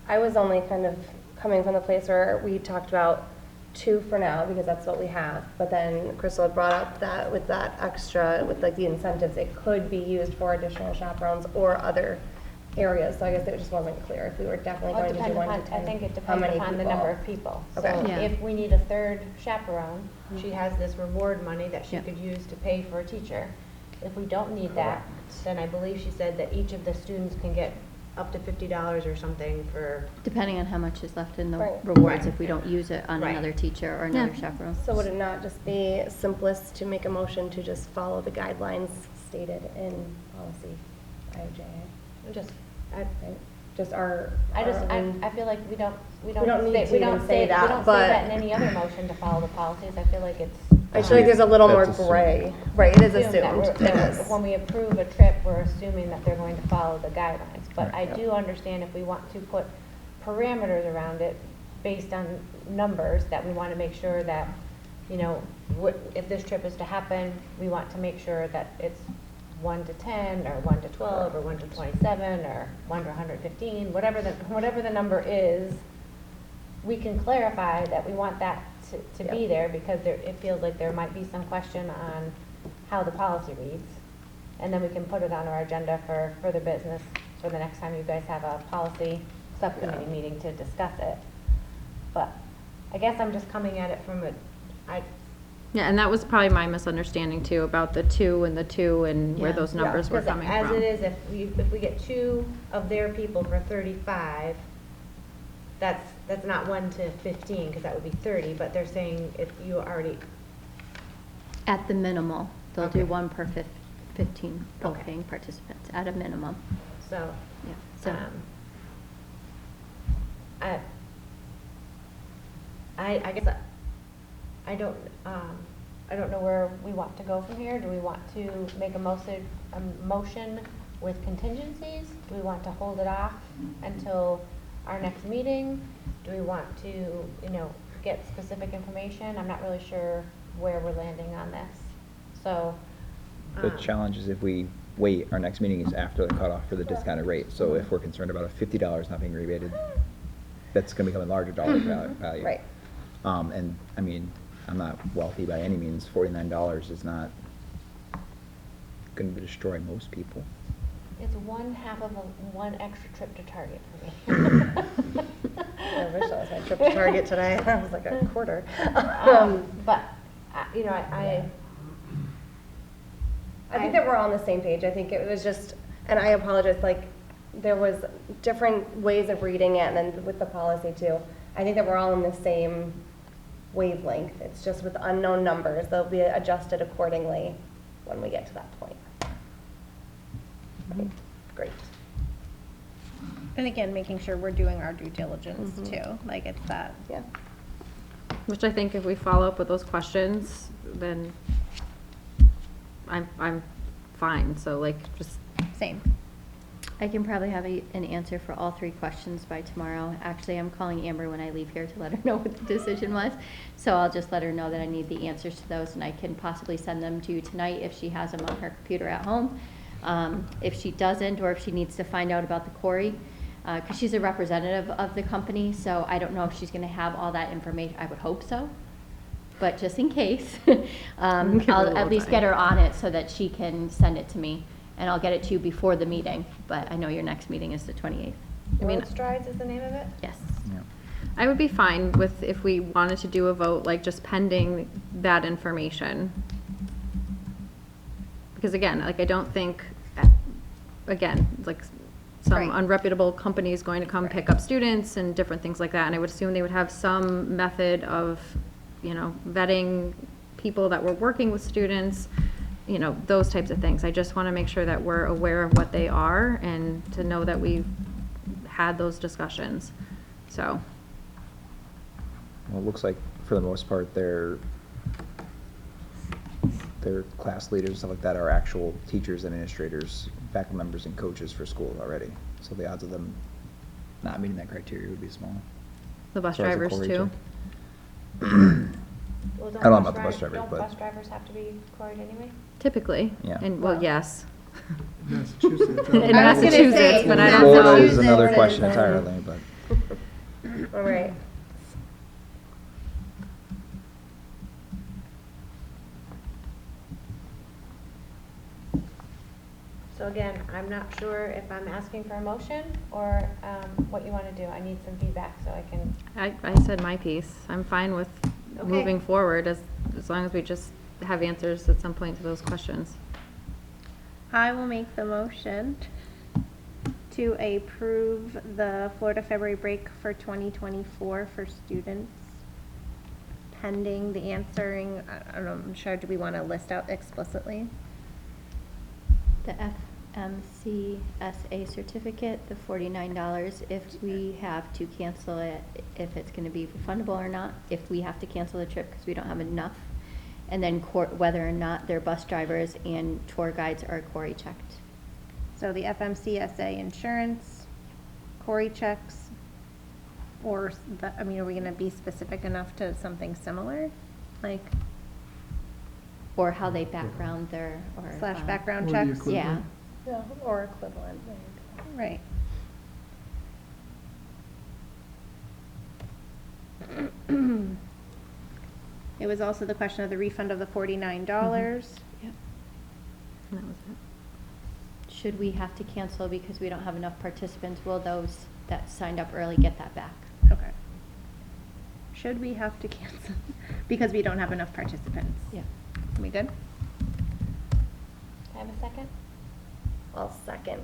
I was only kind of coming from the place where we talked about 2 for now, because that's what we have. But then Crystal had brought up that with that extra, with like the incentives, it could be used for additional chaperones or other areas, so I guess it just wasn't clear if we were definitely Well, it going to do depends 1 upon, to 10. I think it how depends many upon the people. number of people. Okay. So Yeah. if we need a third chaperone, she has this reward money that she Yeah. could use to pay for a teacher. If we don't need that, then I believe she said that each of the students can get up to $50 or something for, Depending on how much is left in the Right. rewards, Right. if we don't use it on Right. another teacher or another chaperone. So would it not just be simplest to make a motion to just follow the guidelines stated in policy IOJA? just, Right? Just our. I own- feel like we don't don't need to we even don't say we that, don't say but- that in any other motion to follow the policies. I feel like it's. I feel like there's a little more That's assumed. gray. Right, it is assumed that assumed. we're- It that is. When we approve a trip, we're assuming that they're going to follow the guidelines. But I Right. do understand if we want to put parameters around it based on numbers, that we want to make sure that, you know, if this trip is to happen, we want to make sure that it's 1 to 10, or 1 to 12, or 1 to 27, or 1 to 115, whatever the number is, we can clarify that we want that to be Yep. there, because it feels like there might be some question on how the policy reads. And then we can put it on our agenda for further business for the next time you guys have a policy subcommittee Yeah. meeting to discuss it. But I guess I'm just coming at it from Yeah, and that was probably my misunderstanding too, about the 2 and the 2 and where Yeah. those numbers were because coming as from. it is, if we get 2 of their people for 35, that's not 1 to 15, because that would be 30, but they're saying if you already, At the minimal, they'll do Okay. 1 per 15 full Okay. paying participants, at a minimum. so, Yeah, so, I guess I don't know where we want to go from here. Do we want to make a motion with contingencies? Do we want to hold it off until our next meeting? Do we want to, you know, get specific information? I'm not really sure where we're landing on this. So. The challenge is if we wait, our next meeting is after the cutoff for the discounted rate. So if we're concerned about a $50 not being rebated, that's gonna become a larger dollar value. Right. And, I mean, I'm not wealthy by any means. $49 is not gonna destroy most people. It's 1/2 of one extra trip to Target for me. I wish that was my trip to Target today. I was like a quarter. But, you know, I think that we're all on the same page. I think it was just, and I apologize, like, there was different ways of reading it, and then with the policy too. I think that we're all in the same wavelength. It's just with unknown numbers. They'll be adjusted accordingly when we get to that point. Right. Great. And again, making sure we're doing our due diligence Mhm. too, like it's that. Yeah. Which I think if we follow up with those questions, then I'm fine, so like, just, Same. I can probably have an answer for all 3 questions by tomorrow. Actually, I'm calling Amber when I leave here to let her know what the decision was. So I'll just let her know that I need the answers to those, and I can possibly send them to you tonight if she has them on her computer at home. If she doesn't, or if she needs to find out about the quarry, because she's a representative of the company, so I don't know if she's gonna have all that information. I would hope so. But just in case, Give her a I'll little at least time. get her on it so that she can send it to me. And I'll get it to you before the meeting, but I know your next meeting is the 28th. I mean, Road Strides is the name of it? Yes. Yeah. I would be fine with, if we wanted to do a vote, like just pending that information. Because again, like I don't think, again, like some Right. unreputable company is going to come pick up students and different things like that. And I would assume they would have some method of, you know, vetting people that were working with students, you know, those types of things. I just want to make sure that we're aware of what they are and to know that we've had those discussions. So, Well, it looks like for the most part, their class leaders and stuff like that are actual teachers, administrators, faculty members, and coaches for school already. So the odds of them not meeting that criteria would be small. the bus As far as the drivers core too. rating. Well, I don't know about the bus drivers, Don't but- bus drivers have to be quarried anyway? Typically. Yeah. And, well, Well. yes. Massachusetts. In I was gonna Massachusetts, say, but I don't Florida know. Florida is another Florida question is, entirely, but. All right. So So again, I'm not sure if I'm asking for a motion or what you want to do. I need some feedback so I can. I said my piece. I'm fine with Okay. moving forward as long as we just have answers at some point to those questions. I will make the motion to approve the Florida February break for 2024 for students pending the answering. I don't know, I'm sure, do we want to list out explicitly? The FMCSA certificate, the $49, if we have to cancel it, if it's going to be refundable or not, if we have to cancel the trip because we don't have enough, and then whether or not their bus drivers and tour guides are Corey checked. So the FMCSA insurance, Corey checks, or, I mean, are we going to be specific enough to something similar? Like, Or how they background their, or. slash background Or the checks? Yeah. equivalent. Or equivalent. Right. It was also the question of the refund of the $49. Yep. And that was it. Should we have to cancel because we don't have enough participants, will those that signed up early get that back? Okay. Should we have to cancel because we don't have enough participants? Yeah. We good? Can I have a second? I'll second.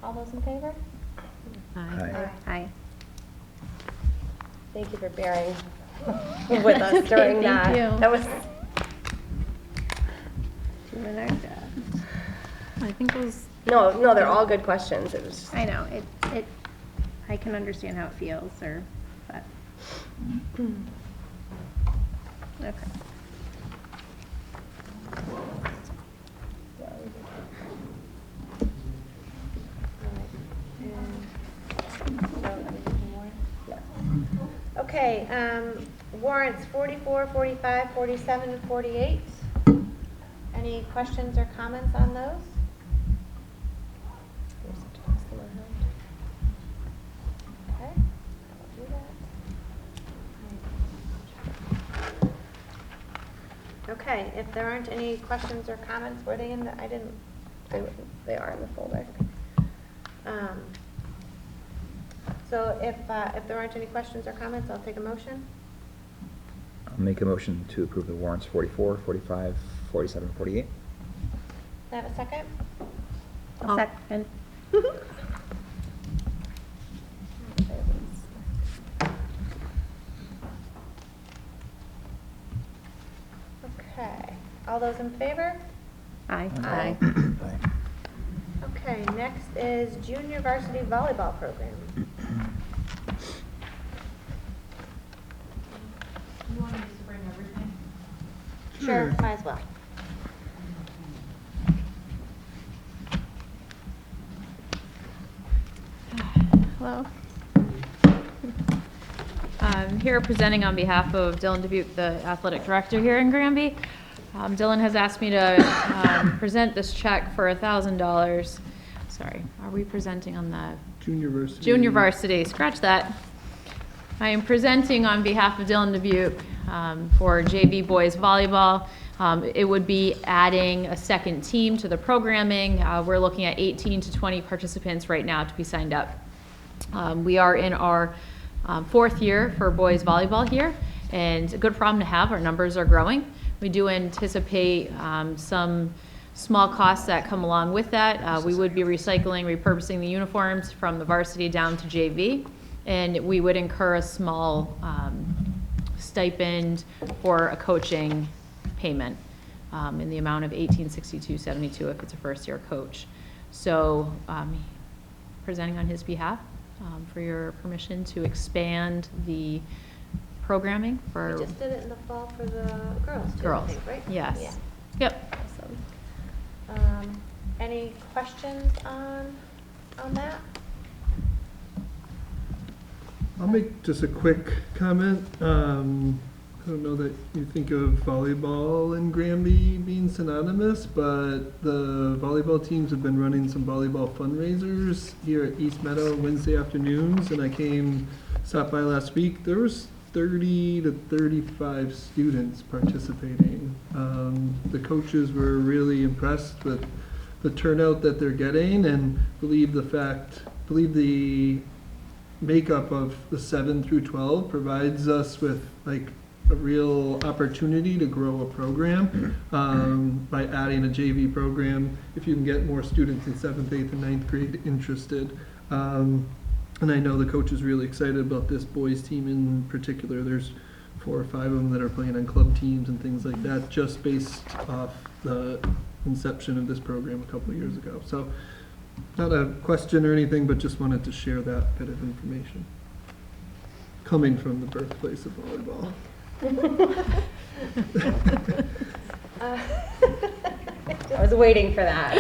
All those in favor? Aye. Aye. Thank you for bearing with us Okay, during thank that. you. That was, Doing our job. I think those, no, they're all good questions. It was just, I know, I can understand how it feels, but. Okay. Okay, warrants 44, 45, 47, and 48. Any questions or comments on those? Okay, I will do that. Okay, if there aren't any questions or comments, were they in the, they are in the folder. So if there aren't any questions or comments, I'll take a motion. I'll make a motion to approve the warrants 44, 45, 47, 48. Can I have a second? I'll second. Okay, all those in favor? Aye. Aye. Aye. Okay, next is junior varsity volleyball program. You want me to bring everything? Sure, might as well. hello. I'm here presenting on behalf of Dylan Dubuque, the athletic director here in Granby. Dylan has asked me to present this check for $1,000. Sorry, are we presenting on the Junior varsity. junior varsity? Scratch that. I am presenting on behalf of Dylan Dubuque for JV boys volleyball. It would be adding a second team to the programming. We're looking at 18 to 20 participants right now to be signed up. We are in our fourth year for boys volleyball here, and a good problem to have. Our numbers are growing. We do anticipate some small costs that come along with that. We would be recycling, repurposing the uniforms from the varsity down to JV, and we would incur a small stipend for a coaching payment in the amount of $1862.72 if it's a first-year coach. So presenting on his behalf for your permission to expand the programming for We just did it in the fall for the girls too, I girls. think, right? Yes. Yeah. Yep. Any questions on that? I'll make just a quick comment. I don't know that you think of volleyball in Granby being synonymous, but the volleyball teams have been running some volleyball fundraisers here at East Meadow Wednesday afternoons, and I stopped by last week. There was 30 to 35 students participating. The coaches were really impressed with the turnout that they're getting, and believe the makeup of the 7 through 12 provides us with like a real opportunity to grow a program by adding a JV program if you can get more students in 7th, 8th, and 9th grade interested. And I know the coach is really excited about this boys team in particular. There's 4 or 5 of them that are playing on club teams and things like that, just based off the inception of this program a couple of years ago. So not a question or anything, but just wanted to share that bit of information coming from the birthplace of volleyball. I was waiting for that.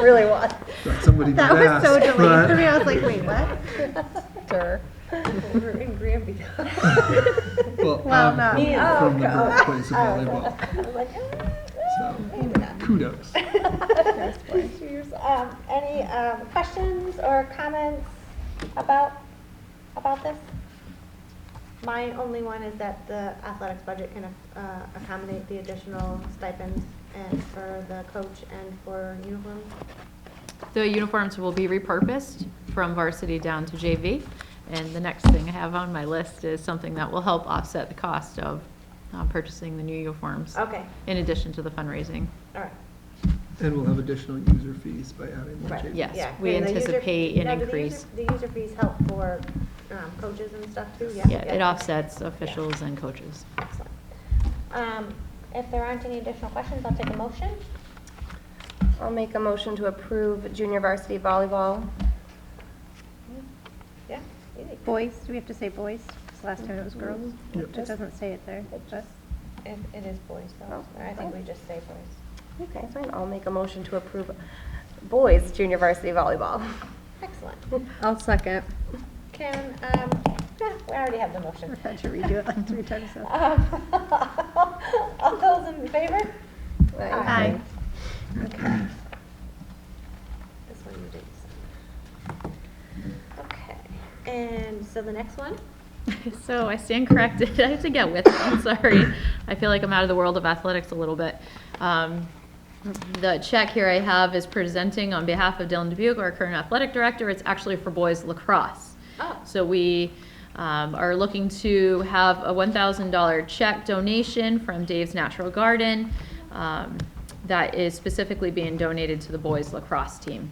Really was. Thought somebody did That was ask, so delayed but- for me. I was like, wait, what? Sure. We're in Granby. Well, Well, I'm no. from the birthplace of volleyball, I'm like, so kudos. Any questions or comments about this? My only one is that the athletics budget can accommodate the additional stipends and for the coach and for uniforms. The uniforms will be repurposed from varsity down to JV. And the next thing I have on my list is something that will help offset the cost of purchasing the new uniforms. Okay, In addition to the fundraising. all right. And we'll have additional user fees by adding the Right. JV. Yes, Yeah. we And the user- anticipate an now, do the increase. The user fees help for coaches and stuff too? Yeah, it offsets officials and coaches. Excellent. If there aren't any additional questions, I'll take a motion. I'll make a motion to approve junior varsity volleyball. Yeah, easy. Boys, do we have to say boys? 'Cause last time it was girls. Yep. It doesn't say it there. But It is boys, though. Oh, I think we just say boys. Okay, fine. I'll make a motion to approve boys junior varsity volleyball. Excellent. I'll second. Can, we already have the I motion. had to redo it like 3 times. So. All those in favor? Aye. Okay. This one you did. Okay, and so the next one? So I stand corrected. I have to get with it. I'm sorry. I feel like I'm out of the world of athletics a little bit. The check here I have is presenting on behalf of Dylan Dubuque, our current athletic director. It's actually for boys lacrosse. Oh. So we are looking to have a $1,000 check donation from Dave's Natural Garden that is specifically being donated to the boys lacrosse team.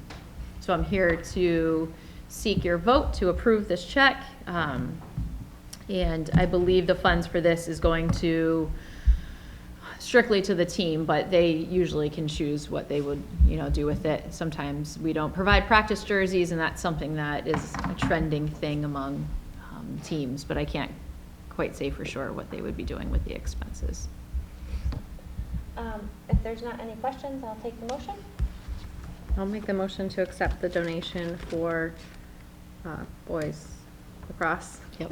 So I'm here to seek your vote to approve this check. And I believe the funds for this is going to strictly to the team, but they usually can choose what they would, do with it. Sometimes we don't provide practice jerseys, and that's something that is a trending thing among teams, but I can't quite say for sure what they would be doing with the expenses. If there's not any questions, I'll take the motion. I'll make the motion to accept the donation for boys lacrosse. Yep.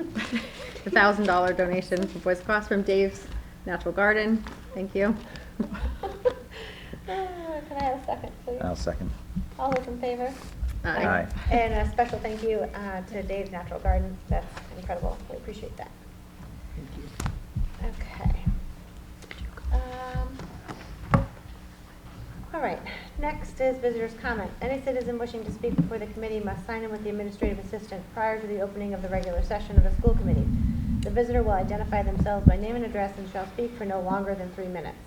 The $1,000 donation for boys lacrosse from Dave's Natural Garden. Thank you. Can I have a second, please? I'll second. All those in favor? Aye. And a special thank you to Dave's Natural Garden. That's incredible. We appreciate that. Thank you. Okay. All right, next is visitors' comment. Any citizen wishing to speak before the committee must sign in with the administrative assistant prior to the opening of the regular session of the school committee. The visitor will identify themselves by name and address and shall speak for no longer than 3 minutes.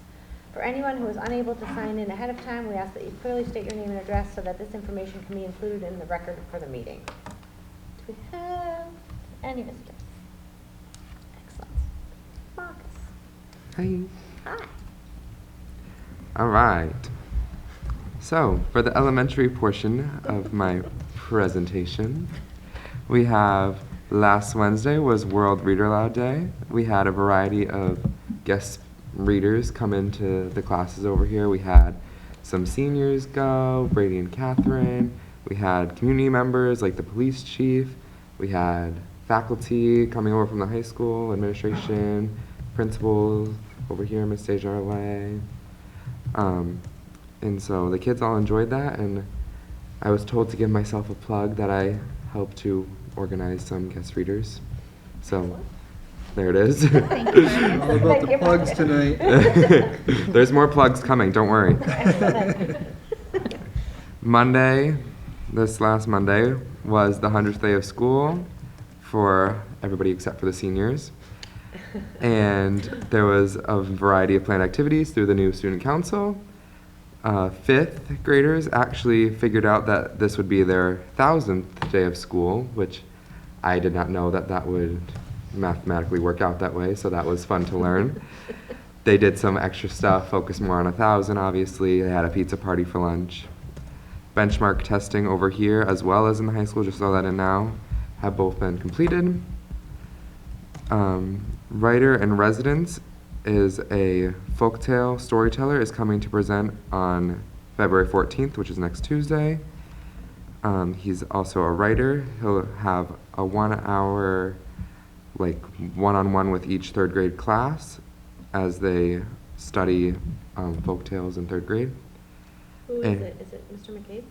For anyone who is unable to sign in ahead of time, we ask that you clearly state your name and address so that this information can be included in the record for the meeting. Do we have any visitors? Excellent. Marcus. Hi. Hi. All right. So, for the elementary portion of my presentation, we have last Wednesday was World Read Aloud Day. We had a variety of guest readers come into the classes over here. We had some seniors go, Brady and Catherine. We had community members like the police chief. We had faculty coming over from the high school, administration, principals over here, Miss Desjardins. And so the kids all enjoyed that, and I was told to give myself a plug that I helped to organize some guest readers. So there it is. All about the plugs tonight. There's more plugs coming, don't worry. Excellent. Monday, this last Monday, was the 100th day of school for everybody except for the seniors. And there was a variety of planned activities through the new student council. Fifth graders actually figured out that this would be their 1000th day of school, which I did not know that that would mathematically work out that way, so that was fun to learn. They did some extra stuff, focused more on 1,000, obviously. They had a pizza party for lunch. Benchmark testing over here, as well as in the high school, just so that in now, have both been completed. Writer in Residence is a folktale storyteller, is coming to present on February 14th, which is next Tuesday. He's also a writer. He'll have a 1 hour, like, one-on-one with each third grade class as they study folktales in third grade. Who is And- it? Is it Mr. McCabe?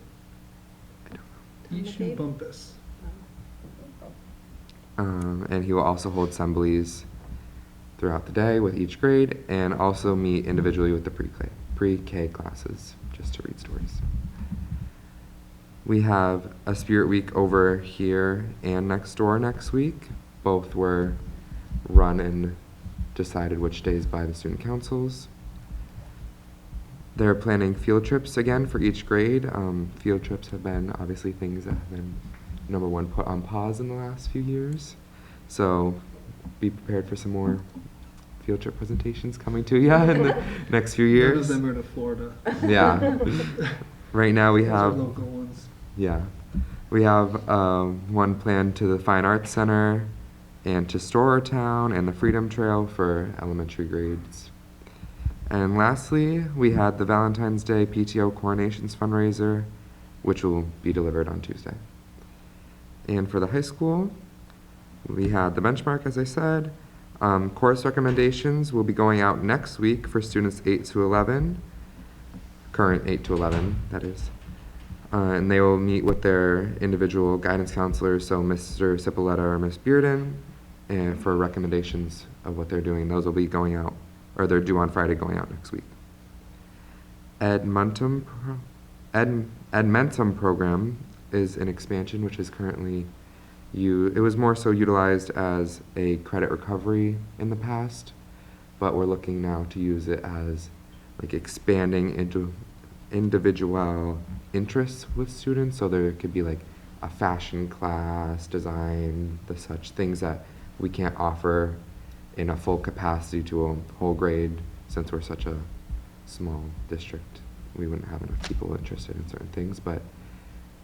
Ishu Bumpus. And he will also hold assemblies throughout the day with each grade, and also meet individually with the pre-K classes, just to read stories. We have a Spirit Week over here and next door next week. Both were run and decided which days by the student councils. They're planning field trips again for each grade. Field trips have been obviously things that have been number one put on pause in the last few years. So be prepared for some more field trip presentations coming to you in the next few None years. of them are to Florida. Yeah. Right now we Those are have, local ones. yeah, we have one planned to the Fine Arts Center and to Storertown and the Freedom Trail for elementary grades. And lastly, we had the Valentine's Day PTO Coronations fundraiser, which will be delivered on Tuesday. And for the high school, we had the benchmark, as I said. Course recommendations will be going out next week for students 8 to 11, current 8 to 11, that is. And they will meet with their individual guidance counselors, so Mr. Cipolletta or Ms. Bearden, and for recommendations of what they're doing. Those will be going out, or they're due on Friday, going out next week. Edmentum program is an expansion, which is currently it was more so utilized as a credit recovery in the past, but we're looking now to use it as like expanding into individual interests with students. So there could be like a fashion class, design, the such things that we can't offer in a full capacity to a whole grade, since we're such a small district. We wouldn't have enough people interested in certain things, but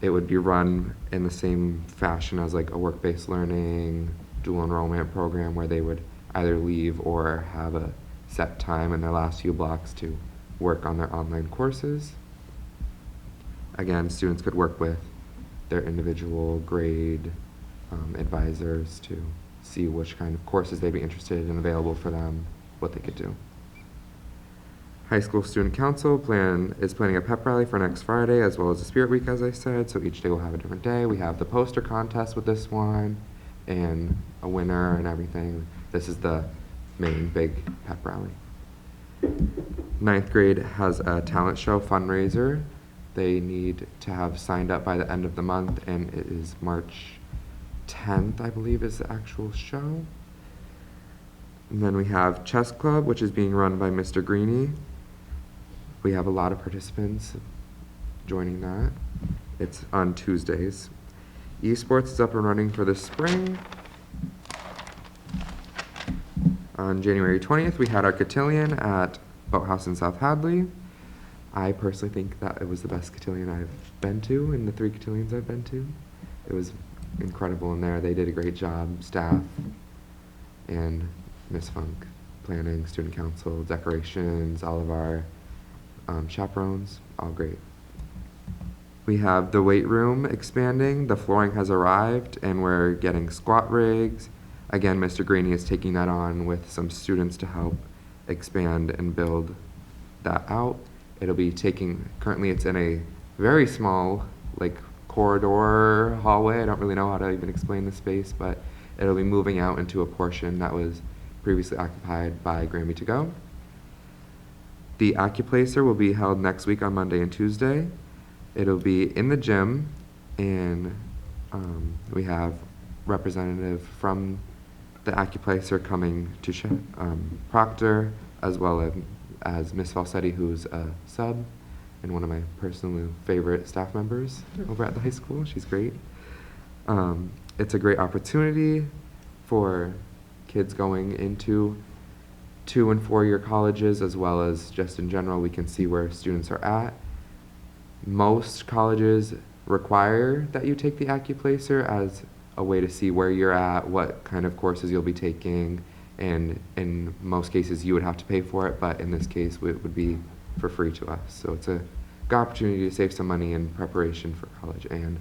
it would be run in the same fashion as like a work-based learning, dual enrollment program, where they would either leave or have a set time in their last few blocks to work on their online courses. Again, students could work with their individual grade advisors to see which kind of courses they'd be interested in, available for them, what they could do. High School Student Council is planning a pep rally for next Friday, as well as a Spirit Week, as I said, so each day will have a different day. We have the poster contest with this one, and a winner and everything. This is the main big pep rally. 9th grade has a talent show fundraiser. They need to have signed up by the end of the month, and it is March 10th, I believe, is the actual show. And then we have Chess Club, which is being run by Mr. Greeny. We have a lot of participants joining that. It's on Tuesdays. Esports is up and running for the spring. On January 20th, we had our cotillion at Boathouse in South Hadley. I personally think that it was the best cotillion I've been to in the 3 cotillions I've been to. It was incredible in there. They did a great job, staff and Miss Funk, planning, student council, decorations, all of our chaperones, all great. We have the weight room expanding. The flooring has arrived and we're getting squat rigs. Again, Mr. Greeny is taking that on with some students to help expand and build that out. It'll be currently it's in a very small like corridor hallway. I don't really know how to even explain the space, but it'll be moving out into a portion that was previously occupied by Granby to Go. The Accuplacer will be held next week on Monday and Tuesday. It'll be in the gym, and we have representative from the Acuplacer coming to Proctor, as well as Miss Falsetti, who's a sub and one of my personal favorite staff members over at the high school. She's great. It's a great opportunity for kids going into 2- and 4-year colleges, as well as just in general, we can see where students are at. Most colleges require that you take the Acuplacer as a way to see where you're at, what kind of courses you'll be taking, and in most cases you would have to pay for it, but in this case it would be for free to us. So it's a good opportunity to save some money in preparation for college, and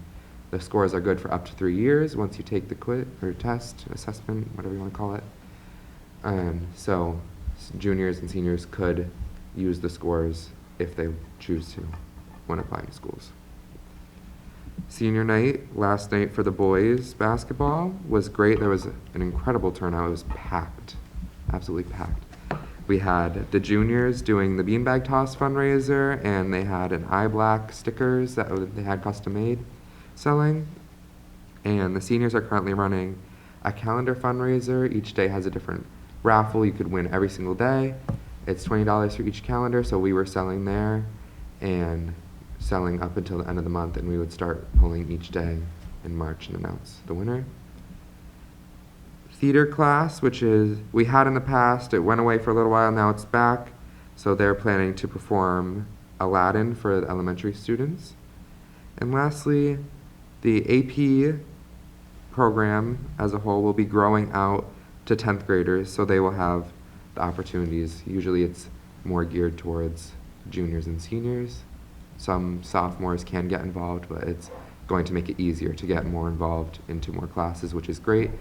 the scores are good for up to 3 years once you take the quiz or test, assessment, whatever you want to call it. So juniors and seniors could use the scores if they choose to when applying to schools. Senior night, last night for the boys basketball, was great. There was an incredible turnout. It was packed, absolutely packed. We had the juniors doing the beanbag toss fundraiser, and they had an eye black stickers that they had custom made selling. And the seniors are currently running a calendar fundraiser. Each day has a different raffle you could win every single day. It's $20 for each calendar, so we were selling there and selling up until the end of the month, and we would start pulling each day in March and announce the winner. Theater class, which is we had in the past, it went away for a little while, now it's back, so they're planning to perform Aladdin for the elementary students. And lastly, the AP program as a whole will be growing out to 10th graders, so they will have the opportunities. Usually it's more geared towards juniors and seniors. Some sophomores can get involved, but it's going to make it easier to get more involved into more classes, which is great.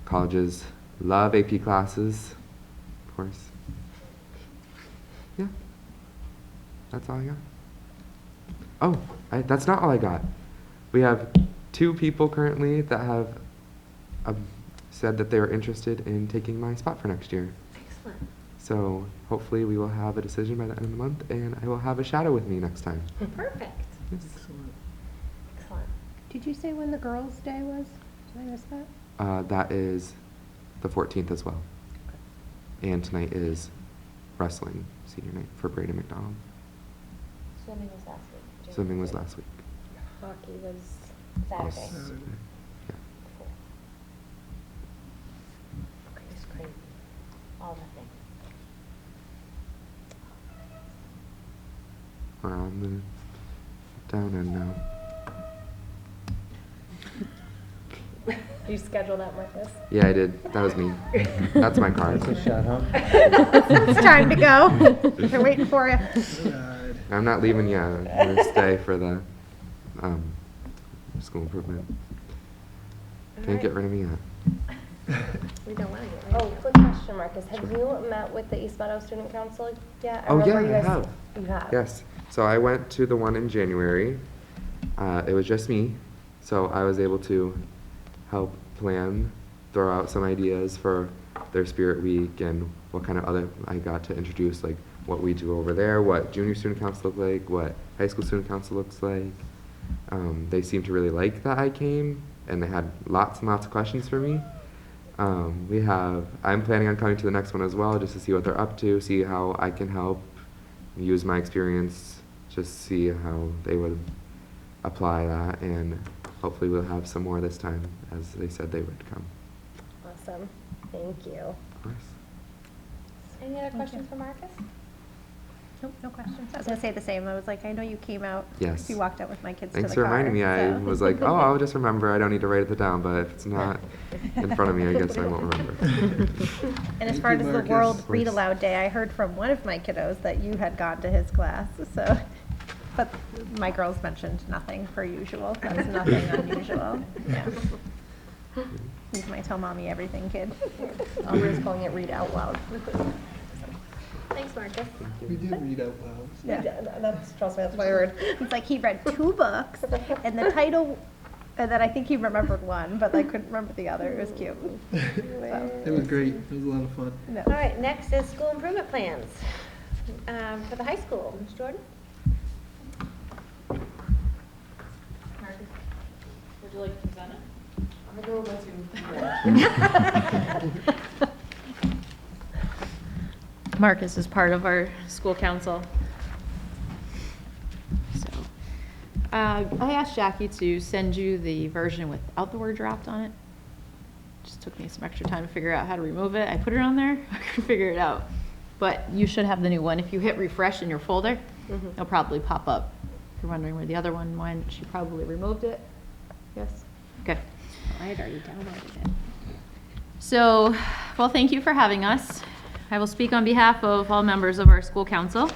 Colleges love AP classes, of course. Yeah, that's all I got. Oh, that's not all I got. We have 2 people currently that have said that they were interested in taking my spot for next year. Excellent. So hopefully we will have a decision by the end of the month, and I will have a shadow with me next time. Perfect. Yes. Excellent. Did you say when the girls' day was? Did I miss that? That is the 14th as well. And tonight is wrestling senior night for Braden McDonald. Swimming was last week. Swimming was last week. Hockey was Saturday. Yeah. Before. It's crazy. All the things. We're on the down end now. You scheduled that, Marcus? Yeah, I did. That was me. That's my card. That's a shot, huh? It's time to go. They're waiting for you. God. I'm not leaving yet. I'm gonna stay for the school improvement. Can't get rid of me yet. We don't want to get rid of Oh, you. quick question, Marcus. Have you met with the East Meadow Student Council yet? Oh, yeah, remember you I guys- have. You have? Yes. So I went to the one in January. It was just me, so I was able to help plan, throw out some ideas for their Spirit Week and what kind of other, I got to introduce like what we do over there, what junior student council look like, what high school student council looks like. They seemed to really like that I came, and they had lots and lots of questions for me. I'm planning on coming to the next one as well, just to see what they're up to, see how I can help, use my experience, just see how they would apply that, and hopefully we'll have some more this time, as they said they would come. Awesome. Thank you. Of course. Any other questions for Marcus? Nope, no questions. I was gonna say the same. I was like, I know you came out. Yes. You walked out with my kids Thanks to for the car. reminding me. I so. was like, oh, I'll just remember. I don't need to write it down, but if it's not in front of me, I guess I won't remember. And as Thank far you, as the Marcus. World Of Read course. Aloud Day, I heard from one of my kiddos that you had gone to his class, so. But my girls mentioned nothing per usual. That's nothing unusual. Yeah. He's my tell mommy everything kid. Aubrey's calling it read out loud. Thanks, Marcus. We do read out loud. Yeah. That's, trust me, that's my word. It's like he read 2 books, and the title, and then I think he remembered one, but I couldn't remember the other. It was cute. So, It was great. It was a lot of fun. no. All right, next is school improvement plans for the high school. Ms. Jordan? Would you like to present it? I'm gonna go with my two. Marcus is part of our school council. So, I asked Jackie to send you the version without the word draft on it. Just took me some extra time to figure out how to remove it. I put it on there, I couldn't figure it out. But you should have the new one. If you hit refresh in your folder, it'll probably pop up. If you're wondering where the other one went, she probably removed it. Yes? Okay. I had already downloaded it. So, well, thank you for having us. I will speak on behalf of all members of our school council.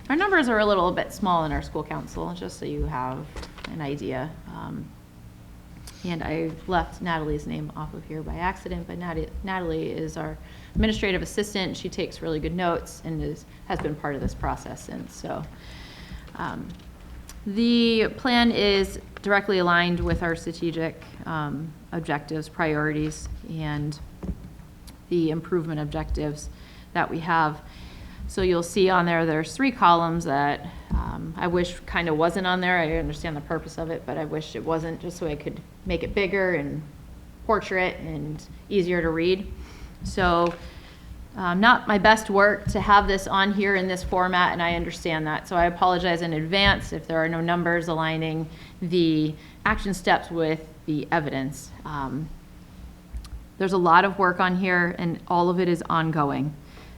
Our numbers are a little bit small in our school council, just so you have an idea. And I left Natalie's name off of here by accident, but Natalie is our administrative assistant. She takes really good notes and has been part of this process since. So the plan is directly aligned with our strategic objectives, priorities, and the improvement objectives that we have. So you'll see on there, there's 3 columns that I wish kind of wasn't on there. I understand the purpose of it, but I wish it wasn't, just so I could make it bigger and portrait and easier to read. So not my best work to have this on here in this format, and I understand that. So I apologize in advance if there are no numbers aligning the action steps with the evidence. There's a lot of work on here, and all of it is ongoing.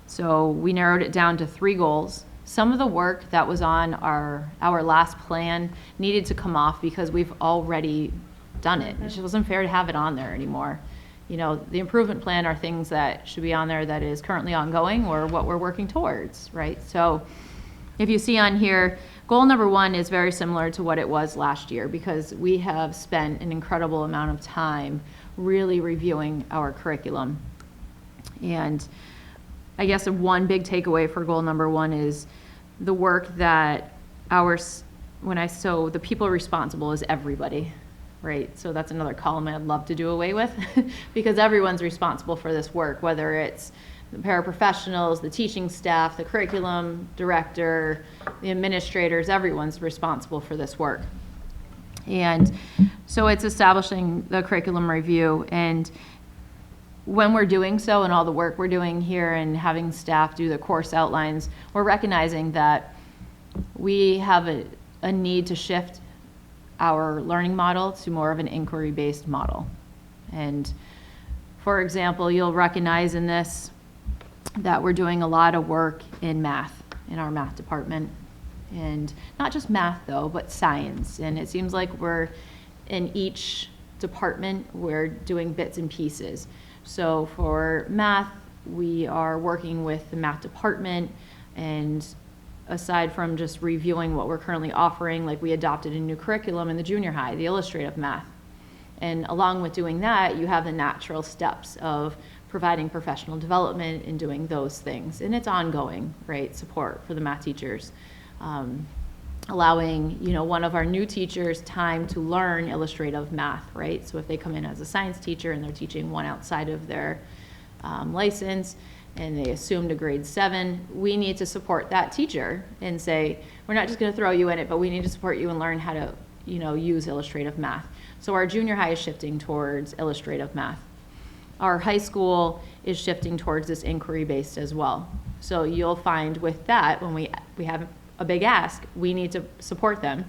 So we narrowed it down to 3 goals. Some of the work that was on our last plan needed to come off because we've already done it. It just wasn't fair to have it on there anymore. You know, the improvement plan are things that should be on there that is currently ongoing or what we're working towards, right? So if you see on here, goal number 1 is very similar to what it was last year because we have spent an incredible amount of time really reviewing our curriculum. And I guess one big takeaway for goal number 1 is the work that the people responsible is everybody, right? So that's another column I'd love to do away with because everyone's responsible for this work, whether it's the paraprofessionals, the teaching staff, the curriculum director, the administrators, everyone's responsible for this work. And so it's establishing the curriculum review, and when we're doing so and all the work we're doing here and having staff do the course outlines, we're recognizing that we have a need to shift our learning model to more of an inquiry-based model. And for example, you'll recognize in this that we're doing a lot of work in math, in our math department. And not just math though, but science. And it seems like we're in each department, we're doing bits and pieces. So for math, we are working with the math department, and aside from just reviewing what we're currently offering, like we adopted a new curriculum in the junior high, the illustrative math. And along with doing that, you have the natural steps of providing professional development and doing those things. And it's ongoing, right, support for the math teachers. Allowing, one of our new teachers time to learn illustrative math, right? So if they come in as a science teacher and they're teaching one outside of their license and they assumed a grade 7, we need to support that teacher and say, we're not just going to throw you in it, but we need to support you and learn how to, use illustrative math. So our junior high is shifting towards illustrative math. Our high school is shifting towards this inquiry-based as well. So you'll find with that, when we have a big ask, we need to support them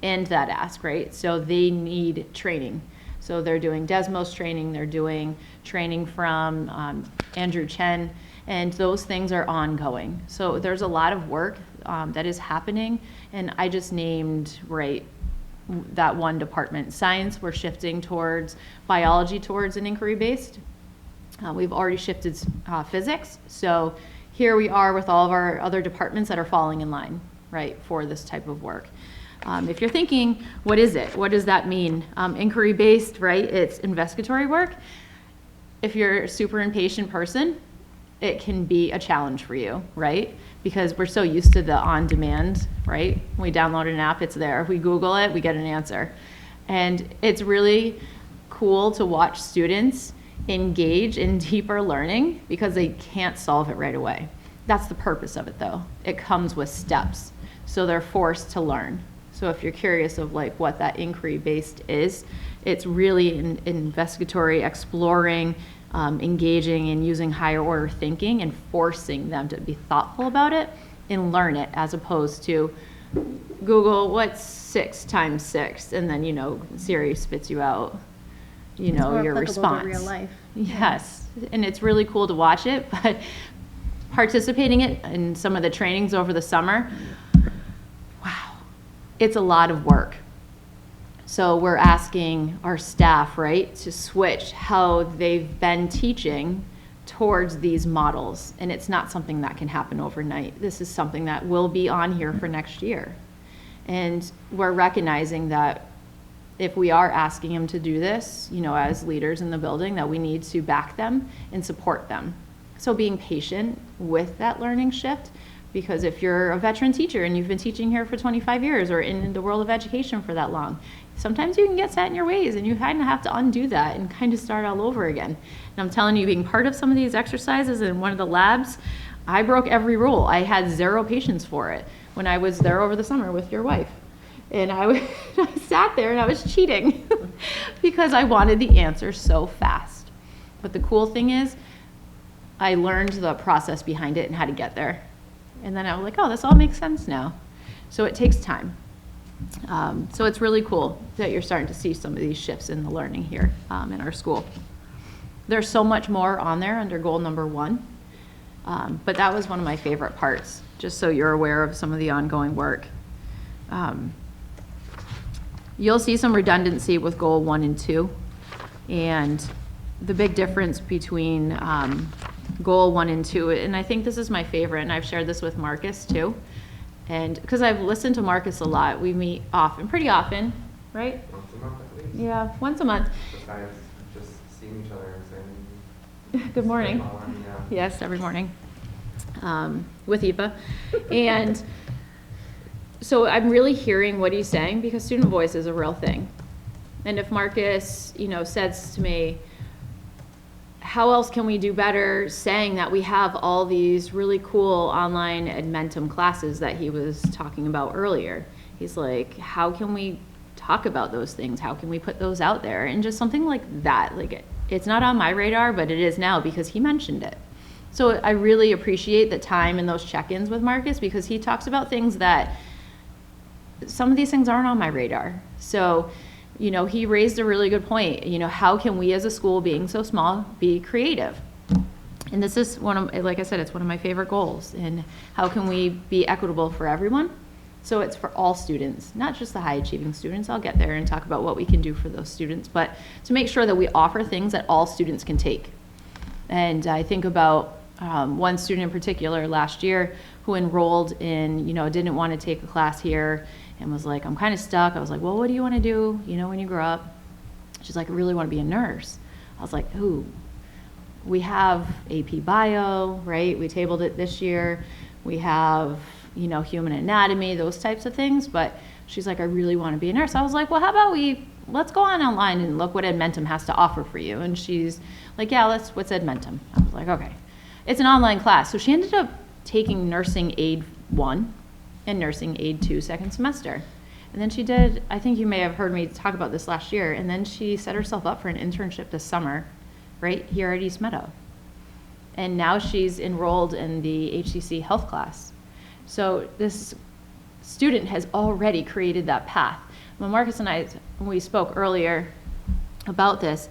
in that ask, right? So they need training. So they're doing Desmos training, they're doing training from Andrew Chen, and those things are ongoing. So there's a lot of work that is happening, and I just named, that one department. Science, we're shifting towards biology, towards an inquiry-based. We've already shifted physics, so here we are with all of our other departments that are falling in line, right, for this type of work. If you're thinking, what is it? What does that mean? Inquiry-based, right, it's investigatory work. If you're a super impatient person, it can be a challenge for you, right? Because we're so used to the on-demand, right? When we download an app, it's there. If we Google it, we get an answer. And it's really cool to watch students engage in deeper learning because they can't solve it right away. That's the purpose of it though. It comes with steps. So they're forced to learn. So if you're curious of like what that inquiry based is, it's really investigatory, exploring, engaging and using higher order thinking and forcing them to be thoughtful about it and learn it, as opposed to Google what's 6 times 6 and then, you know, Siri spits you out, you It's know, more your applicable to response. real life. Yes, and it's really cool to watch it, but participating in some of the trainings over the summer, wow, it's a lot of work. So we're asking our staff, right, to switch how they've been teaching towards these models. And it's not something that can happen overnight. This is something that will be on here for next year. And we're recognizing that if we are asking them to do this, you know, as leaders in the building, that we need to back them and support them. So being patient with that learning shift, because if you're a veteran teacher and you've been teaching here for 25 years or in the world of education for that long, sometimes you can get set in your ways and you kind of have to undo that and kind of start all over again. And I'm telling you, being part of some of these exercises in one of the labs, I broke every rule. I had zero patience for it when I was there over the summer with your wife. And I sat there and I was cheating because I wanted the answer so fast. But the cool thing is, I learned the process behind it and how to get there. And then I was like, oh, this all makes sense now. So it takes time. So it's really cool that you're starting to see some of these shifts in the learning here in our school. There's so much more on there under goal number 1. But that was one of my favorite parts, just so you're aware of some of the ongoing work. You'll see some redundancy with goal 1 and 2. And the big difference between goal 1 and 2, and I think this is my favorite, and I've shared this with Marcus too, and because I've listened to Marcus a lot, we meet often, pretty often, right? Once a month at least. Yeah, once a month. Besides just seeing each other and saying. Good morning. Yeah. Yes, every morning with Eva. And so I'm really hearing what he's saying, because student voice is a real thing. And if Marcus, you know, says to me, how else can we do better, saying that we have all these really cool online Edmentum classes that he was talking about earlier. He's like, how can we talk about those things? How can we put those out there? And just something like that. Like, it's not on my radar, but it is now because he mentioned it. So I really appreciate the time and those check-ins with Marcus, because he talks about things that some of these things aren't on my radar. So, you know, he raised a really good point. You know, how can we as a school, being so small, be creative? And this is one of, like I said, it's one of my favorite goals. And how can we be equitable for everyone? So it's for all students, not just the high achieving students. I'll get there and talk about what we can do for those students, but to make sure that we offer things that all students can take. And I think about one student in particular last year who enrolled in, you know, didn't want to take a class here and was like, I'm kind of stuck. I was like, well, what do you want to do, you know, when you grow up? She's like, I really want to be a nurse. I was like, ooh, we have AP Bio, right? We tabled it this year. We have, you know, human anatomy, those types of things. But she's like, I really want to be a nurse. I was like, well, how about let's go online and look what Edmentum has to offer for you. And she's like, yeah, what's Edmentum? I was like, okay. It's an online class. So she ended up taking Nursing Aid 1 and Nursing Aid 2 second semester. And then she did, I think you may have heard me talk about this last year, and then she set herself up for an internship this summer, right here at East Meadow. And now she's enrolled in the HCC health class. So this student has already created that path. When Marcus and I, when we spoke earlier about this,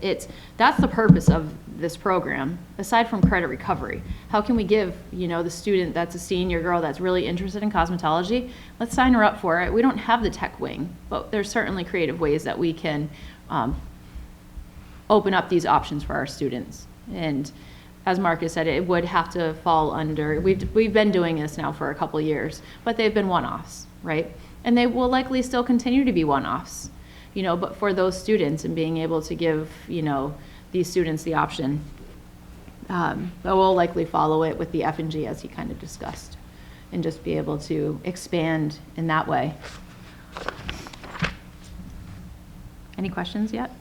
that's the purpose of this program, aside from credit recovery. How can we give, you know, the student that's a senior girl that's really interested in cosmetology, let's sign her up for it. We don't have the tech wing, but there's certainly creative ways that we can open up these options for our students. And as Marcus said, it would have to fall under, we've been doing this now for a couple years, but they've been one-offs, right? And they will likely still continue to be one-offs, you know, but for those students and being able to give, you know, these students the option, but we'll likely follow it with the F&G as he kind of discussed, and just be able to expand in that way. Any questions yet?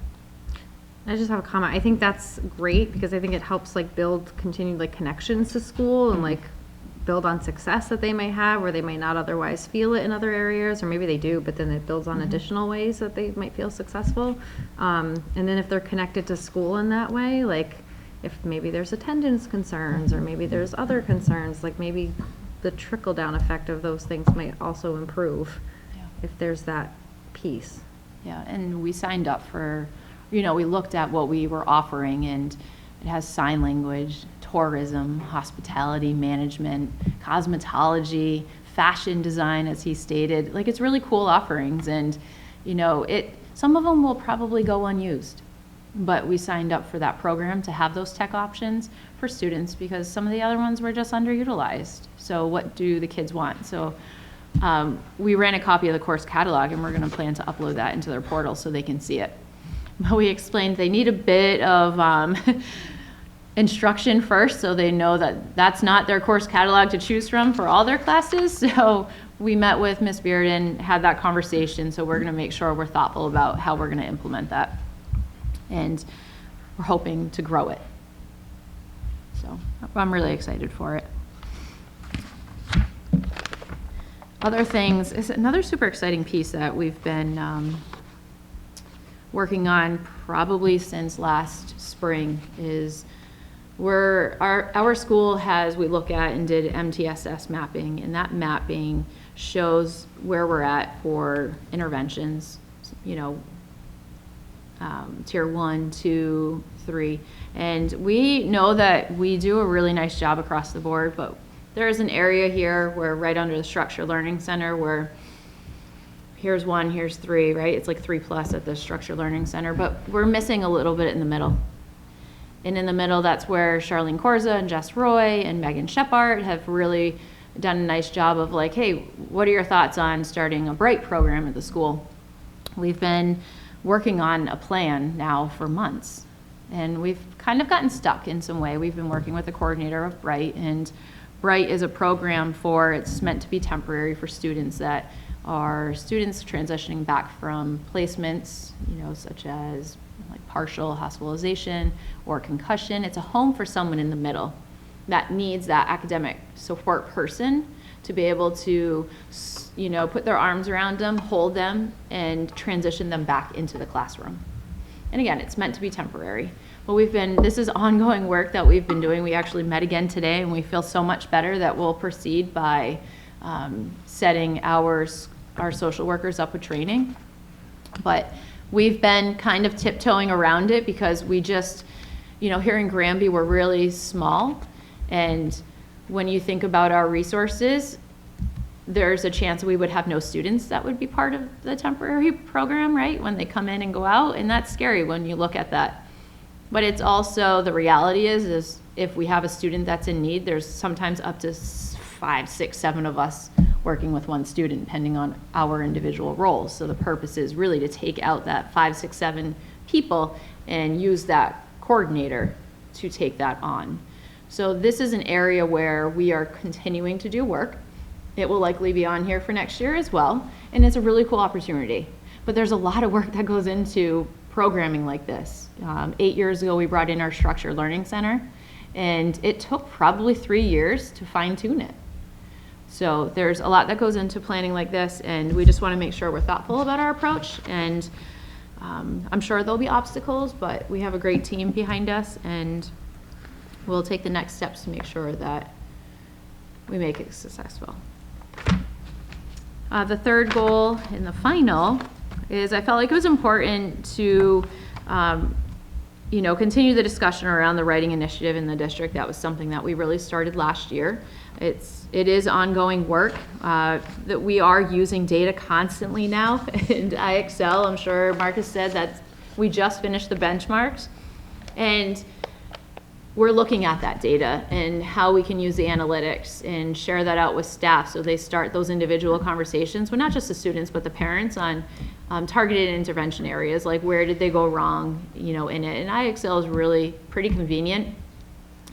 I just have a comment. I think that's great because I think it helps like build continued like connections to school and like build on success that they may have, where they might not otherwise feel it in other areas, or maybe they do, but then it builds on additional ways that they might feel successful. And then if they're connected to school in that way, like if maybe there's attendance concerns, or maybe there's other concerns, like maybe the trickle-down effect of those things might also improve if there's that piece. Yeah, and we signed up for, we looked at what we were offering, and it has sign language, tourism, hospitality management, cosmetology, fashion design, as he stated. Like, it's really cool offerings, and, some of them will probably go unused. But we signed up for that program to have those tech options for students, because some of the other ones were just underutilized. So what do the kids want? So we ran a copy of the course catalog, and we're going to plan to upload that into their portal so they can see it. But we explained they need a bit of instruction first, so they know that that's not their course catalog to choose from for all their classes. So we met with Ms. Bearden, had that conversation, so we're going to make sure we're thoughtful about how we're going to implement that. And we're hoping to grow it. So I'm really excited for it. Other things, is another super exciting piece that we've been working on probably since last spring is our school we look at and did MTSS mapping, and that mapping shows where we're at for interventions, tier 1, 2, 3. And we know that we do a really nice job across the board, but there's an area here where right under the Structured Learning Center where here's 1, here's 3, right? It's like 3+ at the Structured Learning Center, but we're missing a little bit in the middle. And in the middle, that's where Charlene Corza and Jess Roy and Megan Shepard have really done a nice job of like, hey, what are your thoughts on starting a Bright program at the school? We've been working on a plan now for months, and we've kind of gotten stuck in some way. We've been working with the coordinator of Bright, and Bright is a program it's meant to be temporary for students that are students transitioning back from placements, such as like partial hospitalization or concussion. It's a home for someone in the middle that needs that academic support person to be able to, put their arms around them, hold them, and transition them back into the classroom. And again, it's meant to be temporary. But this is ongoing work that we've been doing. We actually met again today, and we feel so much better that we'll proceed by setting our social workers up with training. But we've been kind of tiptoeing around it because we just, here in Granby, we're really small. And when you think about our resources, there's a chance we would have no students that would be part of the temporary program, right? When they come in and go out, and that's scary when you look at that. But it's also, the reality is if we have a student that's in need, there's sometimes up to 5, 6, 7 of us working with one student, depending on our individual roles. So the purpose is really to take out that 5, 6, 7 people and use that coordinator to take that on. So this is an area where we are continuing to do work. It will likely be on here for next year as well, and it's a really cool opportunity. But there's a lot of work that goes into programming like this. 8 years ago, we brought in our Structured Learning Center, and it took probably 3 years to fine-tune it. So there's a lot that goes into planning like this, and we just want to make sure we're thoughtful about our approach. And I'm sure there'll be obstacles, but we have a great team behind us, and we'll take the next steps to make sure that we make it successful. The third goal and the final is I felt like it was important to continue the discussion around the writing initiative in the district. That was something that we really started last year. It is ongoing work that we are using data constantly now, and IXL, I'm sure Marcus said that we just finished the benchmarks, and we're looking at that data and how we can use the analytics and share that out with staff so they start those individual conversations with not just the students but the parents on targeted intervention areas, like where did they go wrong, in it. And IXL is really pretty convenient.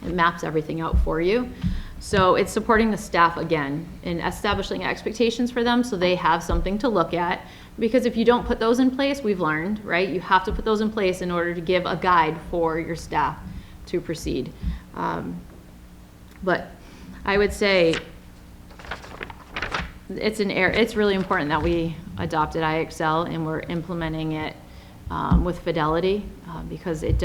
It maps everything out for you. So it's supporting the staff again in establishing expectations for them so they have something to look at. Because if you don't put those in place, we've learned, right? You have to put those in place in order to give a guide for your staff to proceed. But I would say it's really important that we adopted IXL and we're implementing it with fidelity, because it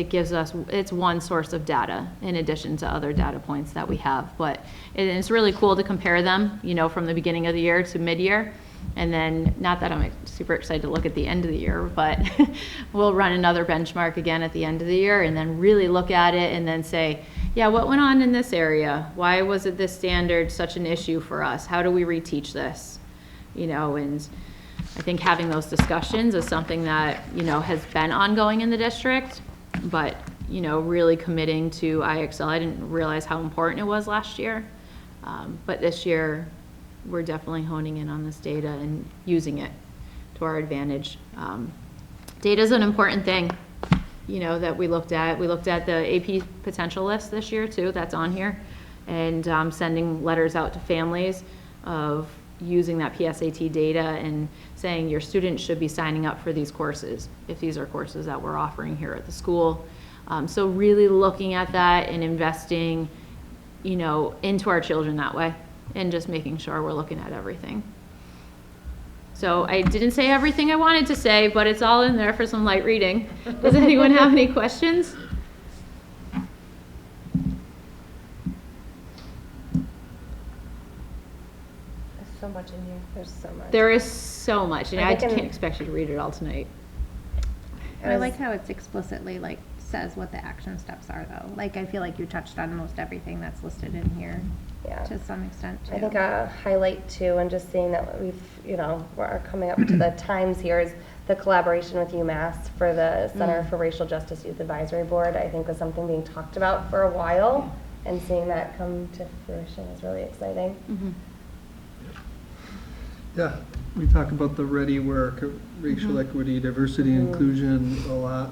gives us, it's one source of data in addition to other data points that we have. But it's really cool to compare them, you know, from the beginning of the year to mid-year. And then, not that I'm super excited to look at the end of the year, but we'll run another benchmark again at the end of the year and then really look at it and then say, yeah, what went on in this area? Why was it this standard such an issue for us? How do we reteach this? You know, and I think having those discussions is something that, you know, has been ongoing in the district, but, you know, really committing to IXL. I didn't realize how important it was last year, but this year we're definitely honing in on this data and using it to our advantage. Data is an important thing, you know, that we looked at. We looked at the AP potential list this year too, that's on here, and sending letters out to families of using that PSAT data and saying your students should be signing up for these courses if these are courses that we're offering here at the school. So really looking at that and investing, you know, into our children that way, and just making sure we're looking at everything. So I didn't say everything I wanted to say, but it's all in there for some light reading. Does anyone have any questions? There's so much in here. There's so much. There is so much, and I I think can't expect you to read it all tonight. I like how it's explicitly like says what the action steps are though. Like I feel like you touched on most everything that's listed in here Yeah. to some extent too. I think a highlight too, and just seeing that we've, you know, we're coming up to the times here, is the collaboration with UMass for the Center for Racial Justice Youth Advisory Board. I think was something being talked about for a while, and seeing that come to fruition is really exciting. Mm-hmm. Yeah, we talk about the ready work, racial equity, diversity, inclusion a lot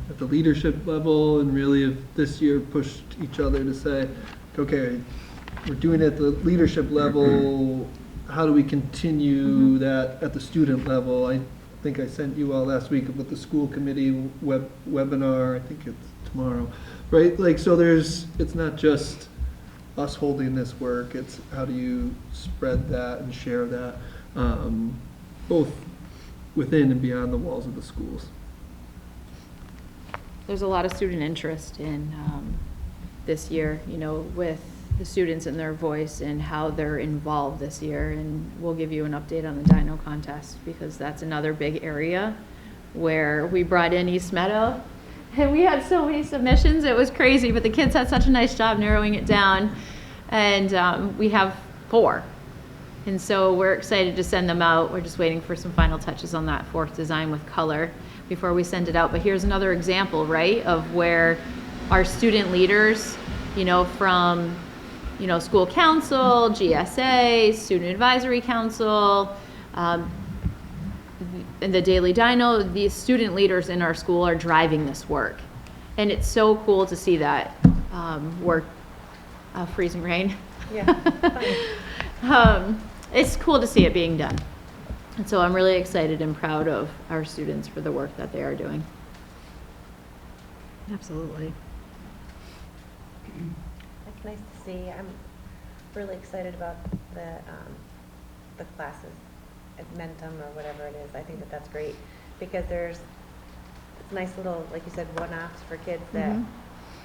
at the leadership level, and really have this year pushed each other to say, okay, we're doing it at the leadership level, how do we continue that at the student level? I think I sent you all last week about the school committee webinar, I think it's tomorrow, right? Like, so it's not just us holding this work, it's how do you spread that and share that, both within and beyond the walls of the schools. There's a lot of student interest in this year, you know, with the students and their voice and how they're involved this year. And we'll give you an update on the Dino contest, because that's another big area where we brought in East Meadow. And we had so many submissions, it was crazy, but the kids had such a nice job narrowing it down. And we have 4. And so we're excited to send them out. We're just waiting for some final touches on that 4th design with color before we send it out. But here's another example, right, of where our student leaders, you know, from, you know, school council, GSA, student advisory council, and the Daily Dino, the student leaders in our school are driving this work. And it's so cool to see that work. Freezing rain. Yeah. It's cool to see it being done. And so I'm really excited and proud of our students for the work that they are doing. Absolutely. It's nice to see. I'm really excited about the classes, Mentum or whatever it is. I think that that's great, because it's nice little, like you said, one-offs for kids that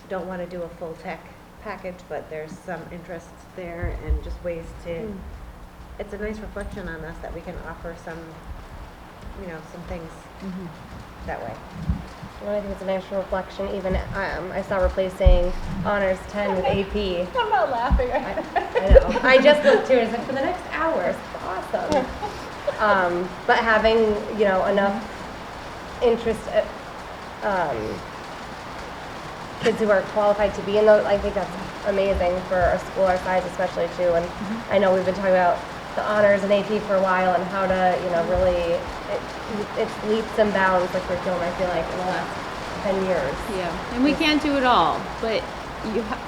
don't want to do a full tech package, but there's some interest there, and just ways to, it's a nice reflection on us that we can offer some, you know, some things that way. Well, I think it's a nice reflection. Even I saw replacing Honors 10 with AP. I'm not laughing. I know. I just looked too. It's like, for the next hour. It's awesome. But having, you know, enough interest, kids who are qualified to be in those, I think that's amazing for a school our size, especially too. And I know we've been talking about the honors and AP for a while, and how to, you know, really, it's leaps and bounds the curriculum, I feel like, in the last 10 years. Yeah, and we can't do it all, but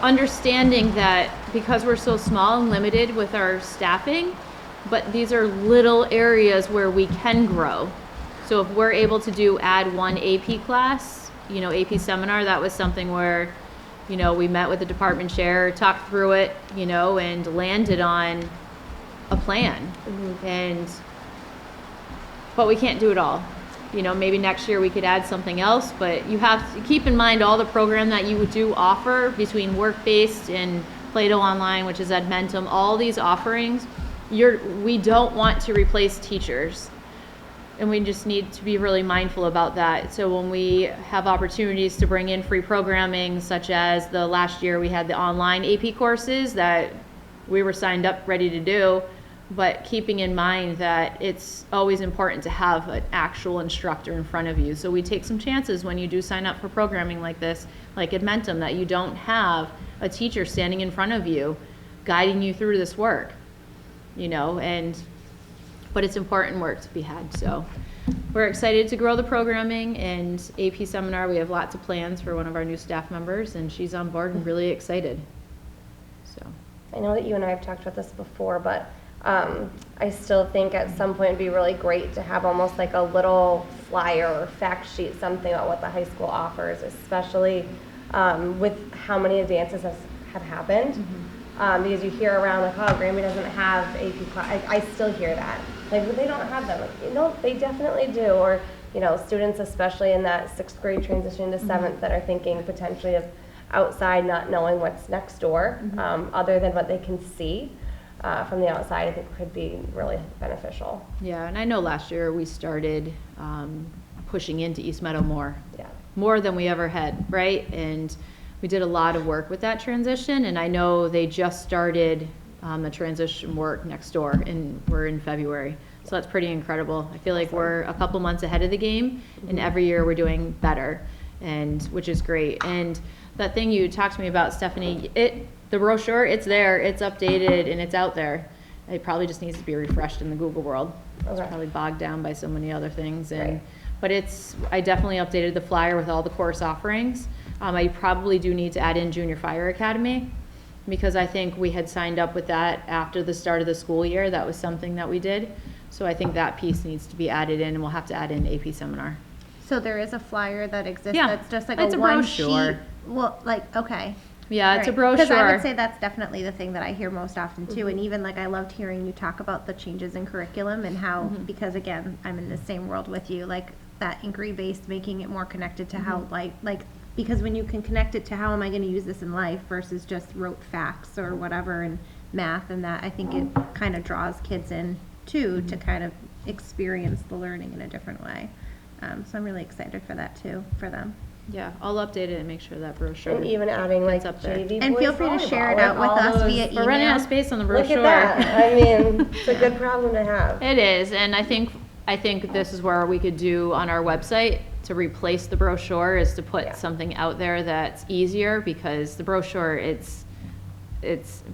understanding that because we're so small and limited with our staffing, but these are little areas where we can grow. So if we're able to add one AP class, you know, AP seminar, that was something where, you know, we met with the department chair, talked through it, you know, and landed on a plan. But we can't do it all. You know, maybe next year we could add something else, but you have to keep in mind all the program that you do offer between work-based and Plato Online, which is Edmentum, all these offerings. We don't want to replace teachers. And we just need to be really mindful about that. So when we have opportunities to bring in free programming, such as the last year we had the online AP courses that we were signed up ready to do, but keeping in mind that it's always important to have an actual instructor in front of you. So we take some chances when you do sign up for programming like this, like Edmentum, that you don't have a teacher standing in front of you guiding you through this work, you know, but it's important work to be had. So we're excited to grow the programming, and AP seminar, we have lots of plans for one of our new staff members, and she's on board and really excited. So I know that you and I have talked about this before, but I still think at some point it'd be really great to have almost like a little flyer or fact sheet, something about what the high school offers, especially with how many advances have happened. Because you hear around like, oh, Granby doesn't have AP class. I still hear that. Like, well, they don't have them. Like, you know, they definitely do. Or, you know, students, especially in that 6th grade transition to 7th, that are thinking potentially of outside, not knowing what's next door, other than what they can see from the outside, I think could be really beneficial. yeah, and I know last year we started pushing into East Meadow Yeah. more than we ever had, right? And we did a lot of work with that transition, and I know they just started the transition work next door, and we're in February. So that's pretty incredible. I feel like we're a couple months ahead of the game, and every year we're doing better, and which is great. And that thing you talked to me about, Stephanie, the brochure, it's there, it's updated, and it's out there. It probably just needs to be refreshed in the Google world. It's Okay. probably bogged down by so many other things, and Right. but I definitely updated the flyer with all the course offerings. I probably do need to add in Junior Fire Academy, because I think we had signed up with that after the start of the school year. That was something that we did. So I think that piece needs to be added in, and we'll have to add in AP seminar. So there is a flyer that exists Yeah, that's just like it's a a one brochure. sheet. Well, like, okay. Yeah, it's a Because I brochure. would say that's definitely the thing that I hear most often too. And even like I loved hearing you talk about the changes in curriculum and how, because again, I'm in the same world with you, like that inquiry based, making it more connected to how like, because when you can connect it to how am I going to use this in life versus just rote facts or whatever and math and that, I think it kind of draws kids in too to kind of experience the learning in a different way. So I'm really excited for that too, for them. Yeah, I'll update it and make sure that brochure. And even adding like It's up there. JV And boys feel free to volleyball, share it like out with all us those- via We're running out of email. space on the Look brochure. at that. I mean, it's a good problem to have. It is, and I think this is where we could do on our website to replace the brochure, is to put Yeah. something out there that's easier, because the brochure,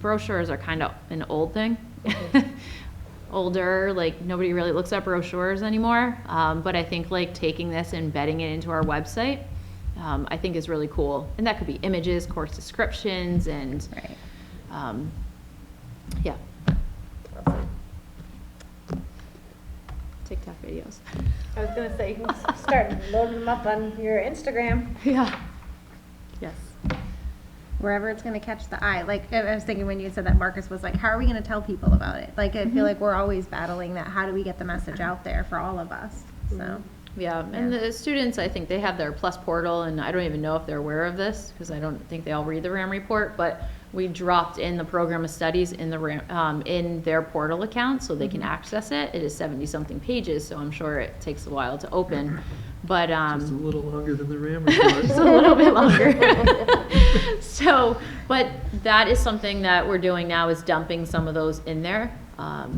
brochures are kind of an old thing. Older, like nobody really looks at brochures anymore. But I think like taking this and embedding it into our website, I think is really cool. And that could be images, course descriptions, and Right. yeah, Awesome. TikTok videos. I was gonna say, you can start loading them up on your Instagram. Yeah. Yes. Wherever it's going to catch the eye. Like, I was thinking when you said that, Marcus was like, how are we going to tell people about it? Like, I feel like we're always battling that. How do we get the message out there for all of us? So, Yeah, and the students, I think they have their Plus portal, and I don't even know if they're aware of this, because I don't think they all read the RAM report, but we dropped in the program of studies in the in their portal account, so they can access it. It is 70-something pages, so I'm sure it takes a while to open, but Just a little longer than the RAM report. just a little bit longer. So, but that is something that we're doing now, is dumping some of those in there,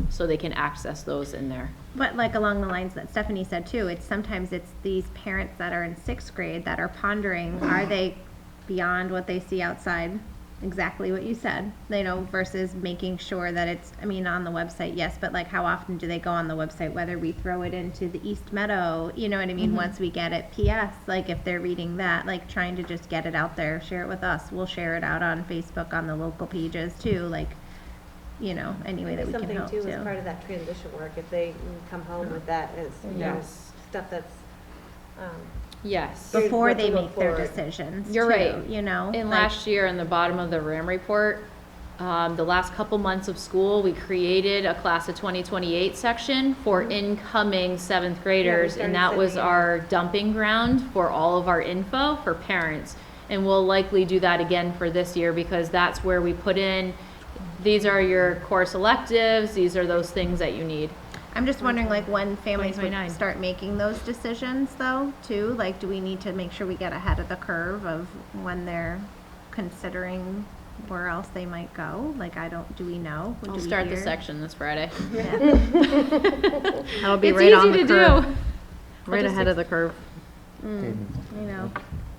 so they can access those in there. but like along the lines that Stephanie said too, sometimes it's these parents that are in 6th grade that are pondering, are they beyond what they see outside? Exactly what you said, versus making sure that it's, I mean, on the website, yes, but like how often do they go on the website, whether we throw it into the East Meadow, you know what I mean? Once we get it, PS, like if they're reading that, like trying to just get it out there, share it with us. We'll share it out on Facebook, on the local pages too, like, any way that we can Something help too, too. as part of that transition work, if they come home with that as, Yes. stuff that's, Yes. before what to they look make their for. decisions. You're too, right. You know? And like- last year, in the bottom of the RAM report, the last couple months of school, we created a class of 2028 section for incoming seventh graders, started and that was sending in. our dumping ground for all of our info for parents. And we'll likely do that again for this year, because that's where we put in, these are your course electives, these are those things that you need. I'm just wondering, like, when families would 2029. start making those decisions, though, too? Like, do we need to make sure we get ahead of the curve of when they're considering where else they might go? Like, do we know? I'll Do we start the hear? section this Friday. Yeah. That'll be It's right on easy the to curve. do. Right ahead of the curve. I know.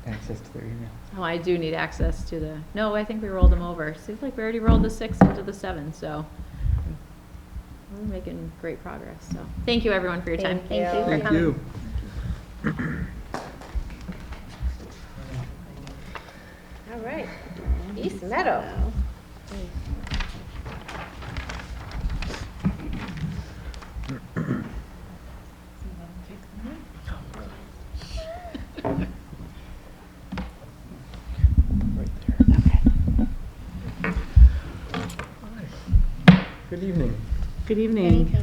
Access to their email. Oh, I do need access to the, no, I think we rolled them over. Seems like we already rolled the 6 into the 7, so we're making great progress, so. Thank you, everyone, for your time. Thank Thank you for Thank coming. you. All right, East Meadow. Good evening. Good evening.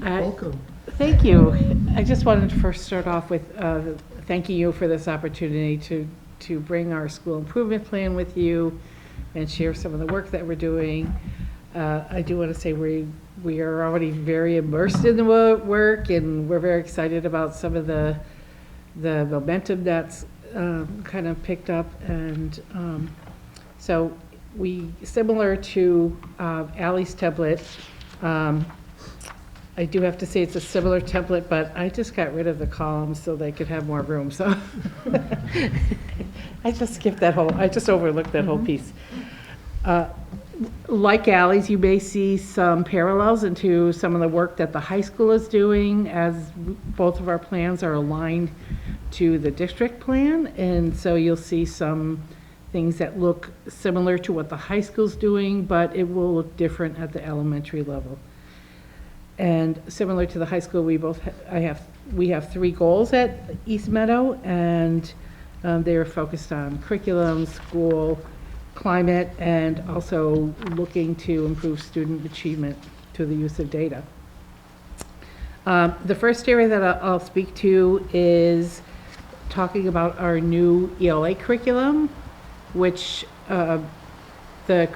Welcome. Thank you. I just wanted to first start off with thanking you for this opportunity to bring our school improvement plan with you and share some of the work that we're doing. I do want to say we are already very immersed in the work, and we're very excited about some of the momentum that's kind of picked up. And so similar to Ally's template, I do have to say it's a similar template, but I just got rid of the columns so they could have more room, so. I just overlooked that whole piece. Like Ally's, you may see some parallels into some of the work that the high school is doing, as both of our plans are aligned to the district plan, and so you'll see some things that look similar to what the high school's doing, but it will look different at the elementary level. And similar to the high school, we have 3 goals at East Meadow, and they are focused on curriculum, school, climate, and also looking to improve student achievement through the use of data. The first area that I'll speak to is talking about our new ELA curriculum, which the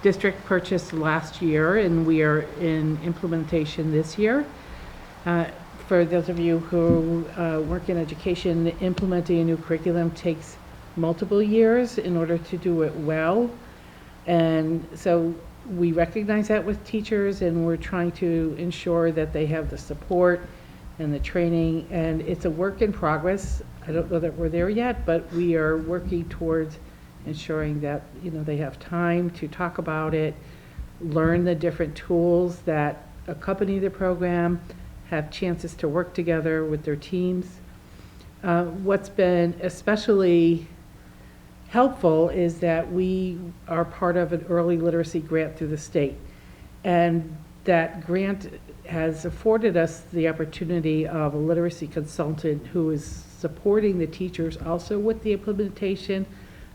district purchased last year, and we are in implementation this year. For those of you who work in education, implementing a new curriculum takes multiple years in order to do it well. And so we recognize that with teachers, and we're trying to ensure that they have the support and the training, and it's a work in progress. I don't know that we're there yet, but we are working towards ensuring that, they have time to talk about it, learn the different tools that accompany the program, have chances to work together with their teams. What's been especially helpful is that we are part of an early literacy grant through the state. And that grant has afforded us the opportunity of a literacy consultant who is supporting the teachers also with the implementation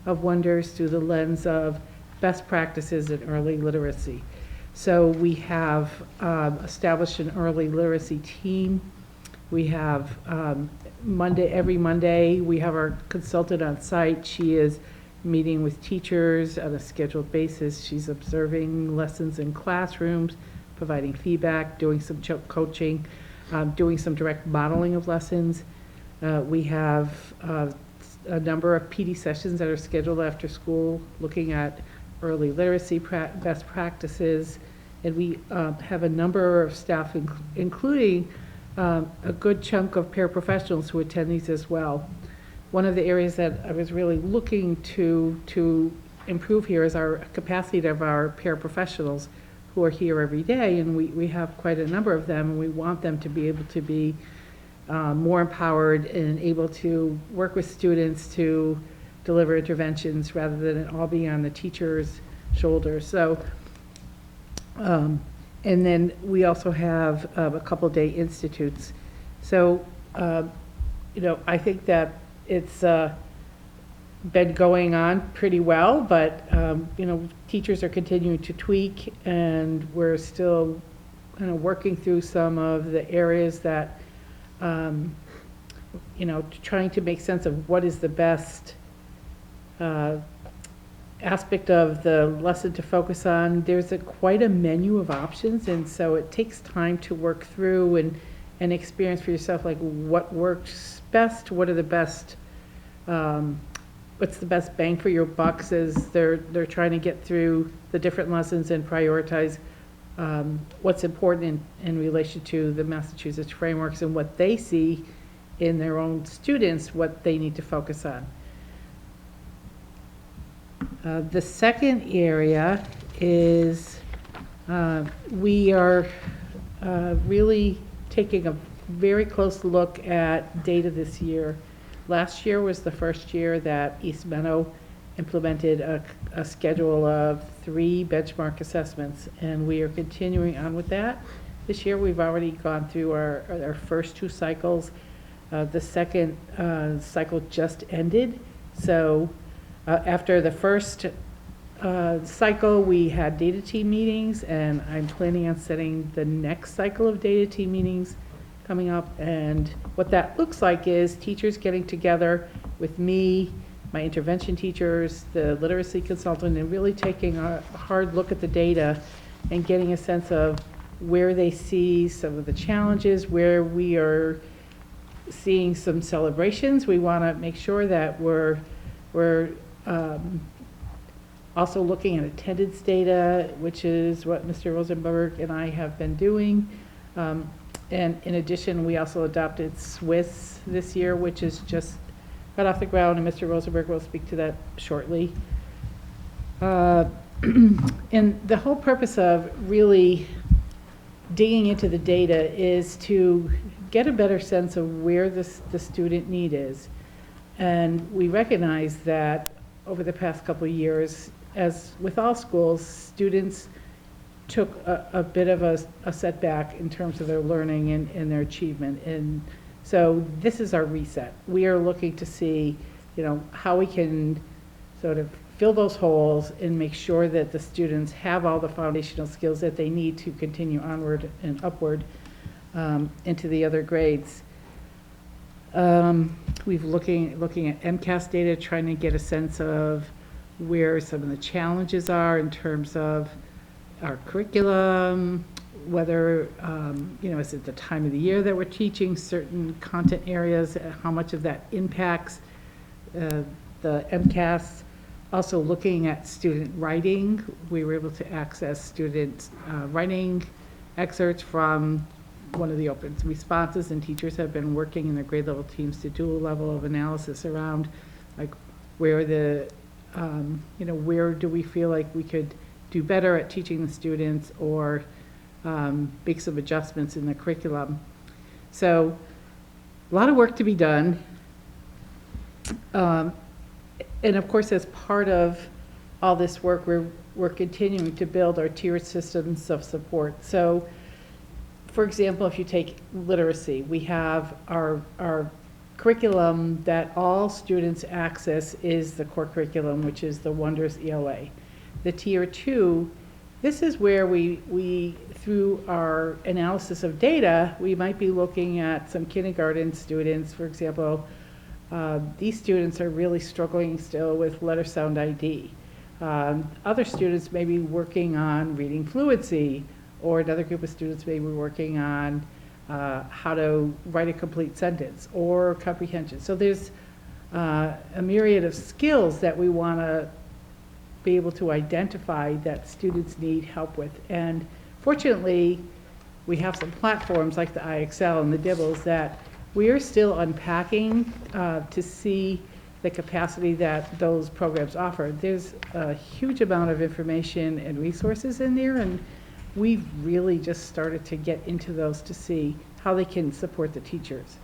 of Wonders through the lens of best practices in early literacy. So we have established an early literacy team. We have every Monday, we have our consultant on site. She is meeting with teachers on a scheduled basis. She's observing lessons in classrooms, providing feedback, doing some coaching, doing some direct modeling of lessons. We have a number of PD sessions that are scheduled after school, looking at early literacy best practices. And we have a number of staff, including a good chunk of paraprofessionals who attend these as well. One of the areas that I was really looking to improve here is our capacity of our paraprofessionals who are here every day, and we have quite a number of them, and we want them to be able to be more empowered and able to work with students to deliver interventions rather than it all being on the teacher's shoulders. So, and then we also have a couple day institutes. So I think that it's been going on pretty well, but, teachers are continuing to tweak, and we're still kind of working through some of the areas that, trying to make sense of what is the best aspect of the lesson to focus on. There's quite a menu of options, and so it takes time to work through and experience for yourself, like what works best, what are the best, what's the best bang for your bucks as they're trying to get through the different lessons and prioritize what's important in relation to the Massachusetts frameworks and what they see in their own students, what they need to focus on. The second area is we are really taking a very close look at data this year. Last year was the first year that East Meadow implemented a schedule of 3 benchmark assessments, and we are continuing on with that. This year we've already gone through our first 2 cycles. The second cycle just ended, so after the first cycle, we had data team meetings, and I'm planning on setting the next cycle of data team meetings coming up. And what that looks like is teachers getting together with me, my intervention teachers, the literacy consultant, and really taking a hard look at the data and getting a sense of where they see some of the challenges, where we are seeing some celebrations. We want to make sure that we're also looking at attendance data, which is what Mr. Rosenberg and I have been doing. And in addition, we also adopted Swiss this year, which is just got off the ground, and Mr. Rosenberg will speak to that shortly. And the whole purpose of really digging into the data is to get a better sense of where the student need is. And we recognize that over the past couple of years, as with all schools, students took a bit of a setback in terms of their learning and their achievement. And so this is our reset. We are looking to see, how we can sort of fill those holes and make sure that the students have all the foundational skills that they need to continue onward and upward into the other grades. We've looking at MCAS data, trying to get a sense of where some of the challenges are in terms of our curriculum, whether, is it the time of the year that we're teaching certain content areas, how much of that impacts the MCAS. Also looking at student writing, we were able to access student writing excerpts from one of the open responses, and teachers have been working in their grade level teams to do a level of analysis around like where where do we feel like we could do better at teaching the students, or make some adjustments in the curriculum. So a lot of work to be done. And of course, as part of all this work, we're continuing to build our tiered systems of support. So, for example, if you take literacy, we have our curriculum that all students access is the core curriculum, which is the Wonders ELA. The tier 2, this is where we through our analysis of data, we might be looking at some kindergarten students, for example. These students are really struggling still with letter sound ID. Other students may be working on reading fluency, or another group of students may be working on how to write a complete sentence or comprehension. So there's a myriad of skills that we want to be able to identify that students need help with. And fortunately, we have some platforms like the IXL and the DIBBLES that we are still unpacking to see the capacity that those programs offer. There's a huge amount of information and resources in there, and we've really just started to get into those to see how they can support the teachers.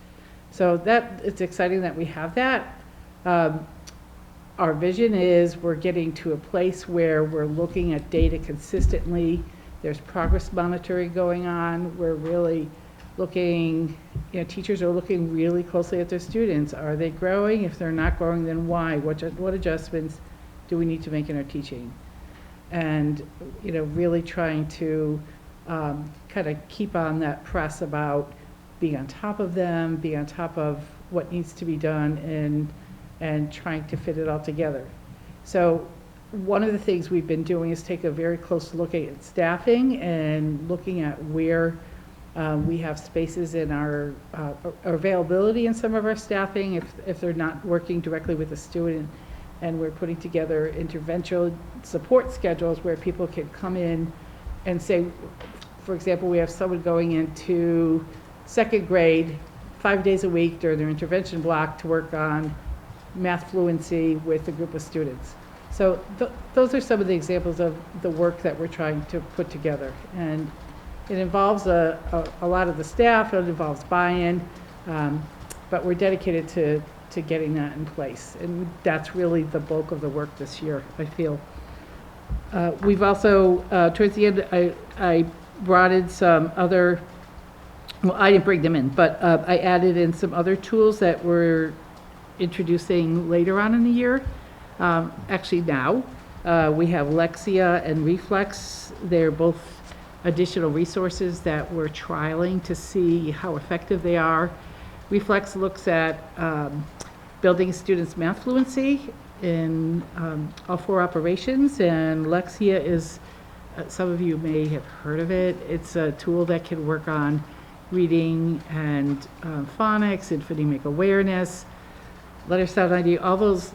So it's exciting that we have that. Our vision is we're getting to a place where we're looking at data consistently. There's progress monitoring going on. We're really looking, teachers are looking really closely at their students. Are they growing? If they're not growing, then why? What adjustments do we need to make in our teaching? And, really trying to kind of keep on that press about being on top of them, being on top of what needs to be done, and trying to fit it all together. So one of the things we've been doing is take a very close look at staffing and looking at where we have spaces in our availability in some of our staffing if they're not working directly with a student. And we're putting together intervention support schedules where people can come in and say, for example, we have someone going into second grade 5 days a week during their intervention block to work on math fluency with a group of students. So those are some of the examples of the work that we're trying to put together. And it involves a lot of the staff, it involves buy-in, but we're dedicated to getting that in place. And that's really the bulk of the work this year, I feel. We've also, towards the end, I brought in some other, well, I didn't bring them in, but I added in some other tools that we're introducing later on in the year. Actually now, we have Lexia and Reflex. They're both additional resources that we're trialing to see how effective they are. Reflex looks at building students' math fluency in all 4 operations, and Lexia is, some of you may have heard of it. It's a tool that can work on reading and phonics and phonemic awareness, letter sound ID, all those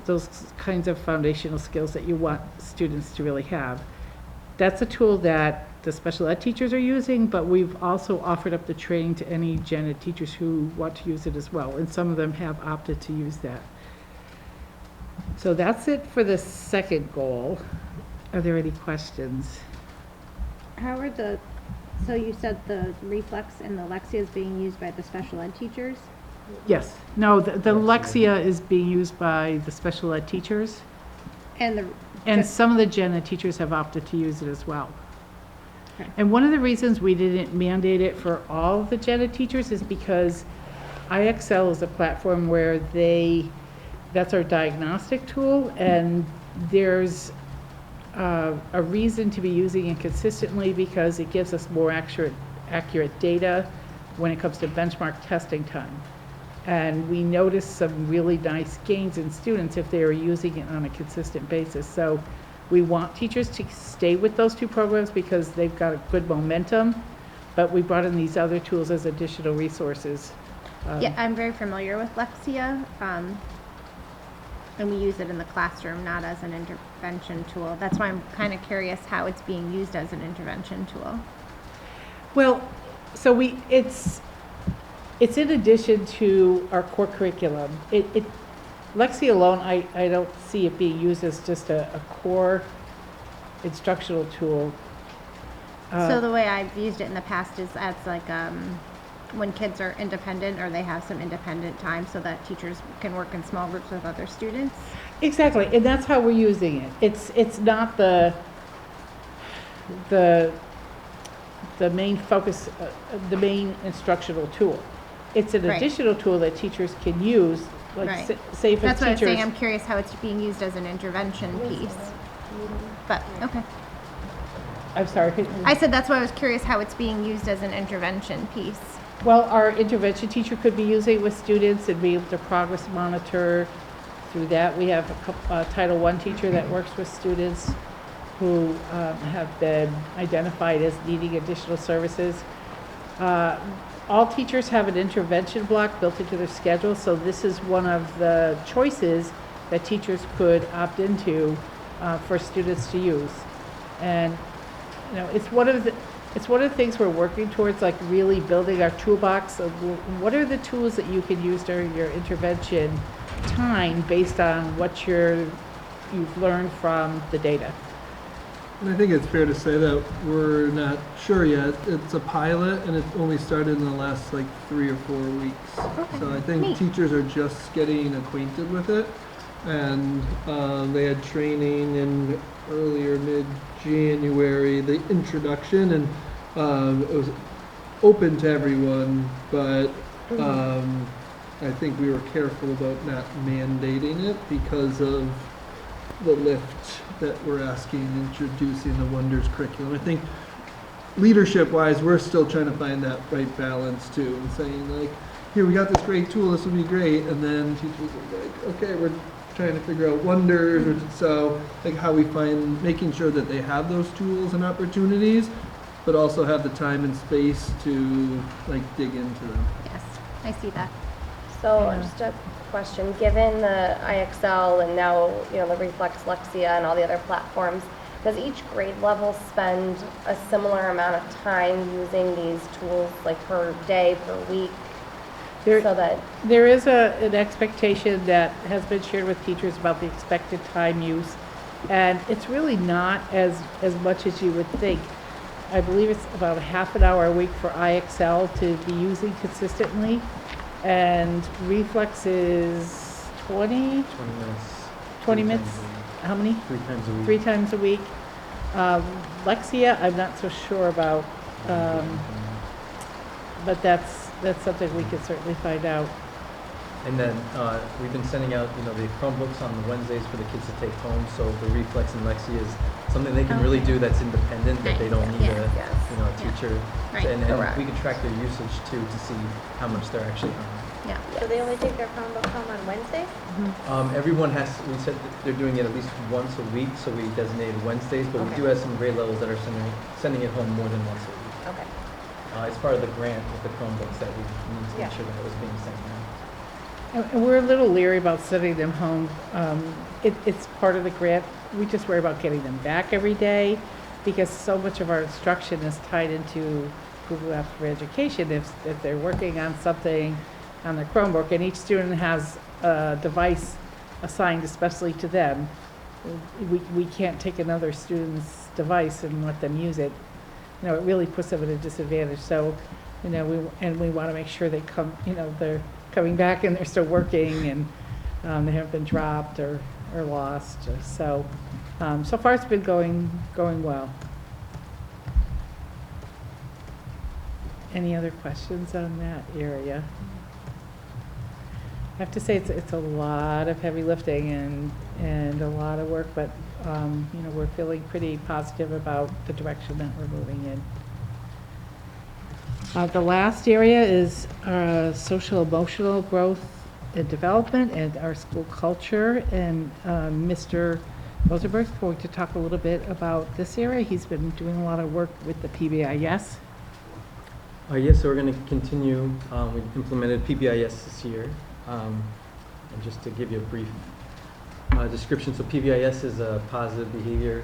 kinds of foundational skills that you want students to really have. That's a tool that the special ed teachers are using, but we've also offered up the training to any gen ed teachers who want to use it as well, and some of them have opted to use that. So that's it for the second goal. Are there any questions? How are so you said the Reflex and the Lexia is being used by the special ed teachers? Yes. No, the Lexia is being used by the special ed teachers, and some of the gen ed teachers have opted to use it as well. Okay. And one of the reasons we didn't mandate it for all of the gen ed teachers is because IXL is a platform where that's our diagnostic tool, and there's a reason to be using it consistently because it gives us more accurate data when it comes to benchmark testing time. And we noticed some really nice gains in students if they are using it on a consistent basis. So we want teachers to stay with those 2 programs because they've got a good momentum, but we brought in these other tools as additional resources. Yeah, I'm very familiar with Lexia, and we use it in the classroom, not as an intervention tool. That's why I'm kind of curious how it's being used as an intervention tool. Well, so it's in addition to our core curriculum. Lexia alone, I don't see it being used as just a core instructional tool. So the way I've used it in the past is as like when kids are independent or they have some independent time so that teachers can work in small groups with other students. Exactly, and that's how we're using it. It's not the main focus, the main instructional tool. It's an Right. additional tool that teachers can use, like Right. say if a That's what I was saying. teacher's. I'm curious how it's being used as an intervention piece. But, okay. I'm sorry. I said that's why I was curious how it's being used as an intervention piece. Well, our intervention teacher could be using it with students and be able to progress monitor through that. We have a Title I teacher that works with students who have been identified as needing additional services. All teachers have an intervention block built into their schedule, so this is one of the choices that teachers could opt into for students to use. And it's one of the things we're working towards, like really building our toolbox of what are the tools that you can use during your intervention time based on what you've learned from the data. And I think it's fair to say that we're not sure yet. It's a pilot, and it only started in the last 3 or 4 weeks. Okay. So I think Neat. teachers are just getting acquainted with it, and they had training in earlier mid-January, the introduction, and it was open to everyone, but I think we were careful about not mandating it because of the lift that we're asking, introducing the Wonders curriculum. I think leadership-wise, we're still trying to find that right balance too, and saying like, here, we got this great tool, this will be great, and then teachers are like, okay, we're trying to figure out Wonders, or so, like how we find, making sure that they have those tools and opportunities, but also have the time and space to like dig into them. Yes, I see that. So Yeah. just a question, given the IXL and now, the Reflex Lexia and all the other platforms, does each grade level spend a similar amount of time using these tools, like per day, per week? There- So that, There is an expectation that has been shared with teachers about the expected time use, and it's really not as much as you would think. I believe it's about a half an hour a week for IXL to be using consistently, and Reflex is 20 20 minutes. 20 minutes, how many? 3 times a week. 3 times a week. Lexia, I'm not so sure about, but that's something we could certainly find out. And then we've been sending out, the Chromebooks on the Wednesdays for the kids to take home. So the Reflex and Lexi is something they can really do that's independent, that they don't need a, Yes. a teacher. Right. And Correct. we can track their usage too to see how much they're actually on. Yeah. So they only take their Chromebook home on Wednesdays? Everyone has, we said that they're doing it at least once a week, so we designated Wednesdays, but we do have some grade levels that are sending it home more than once a week. okay. It's part of the grant with the Chromebooks that we need to Yeah. make sure that it was being sent out. And we're a little leery about sending them home. It's part of the grant. We just worry about getting them back every day because so much of our instruction is tied into Google Apps for Education. If they're working on something on their Chromebook and each student has a device assigned especially to them, we can't take another student's device and let them use it. It really puts them at a disadvantage. So, we want to make sure they come, they're coming back and they're still working and they haven't been dropped or lost. So far it's been going well. Any other questions on that area? I have to say it's a lot of heavy lifting and a lot of work, but we're feeling pretty positive about the direction that we're moving in. The last area is social emotional growth and development and our school culture. And Mr. Rosenberg is going to talk a little bit about this area. He's been doing a lot of work with the PBIS. Yes, so we're going to continue. We implemented PBIS this year. And just to give you a brief description, so PBIS is a positive behavior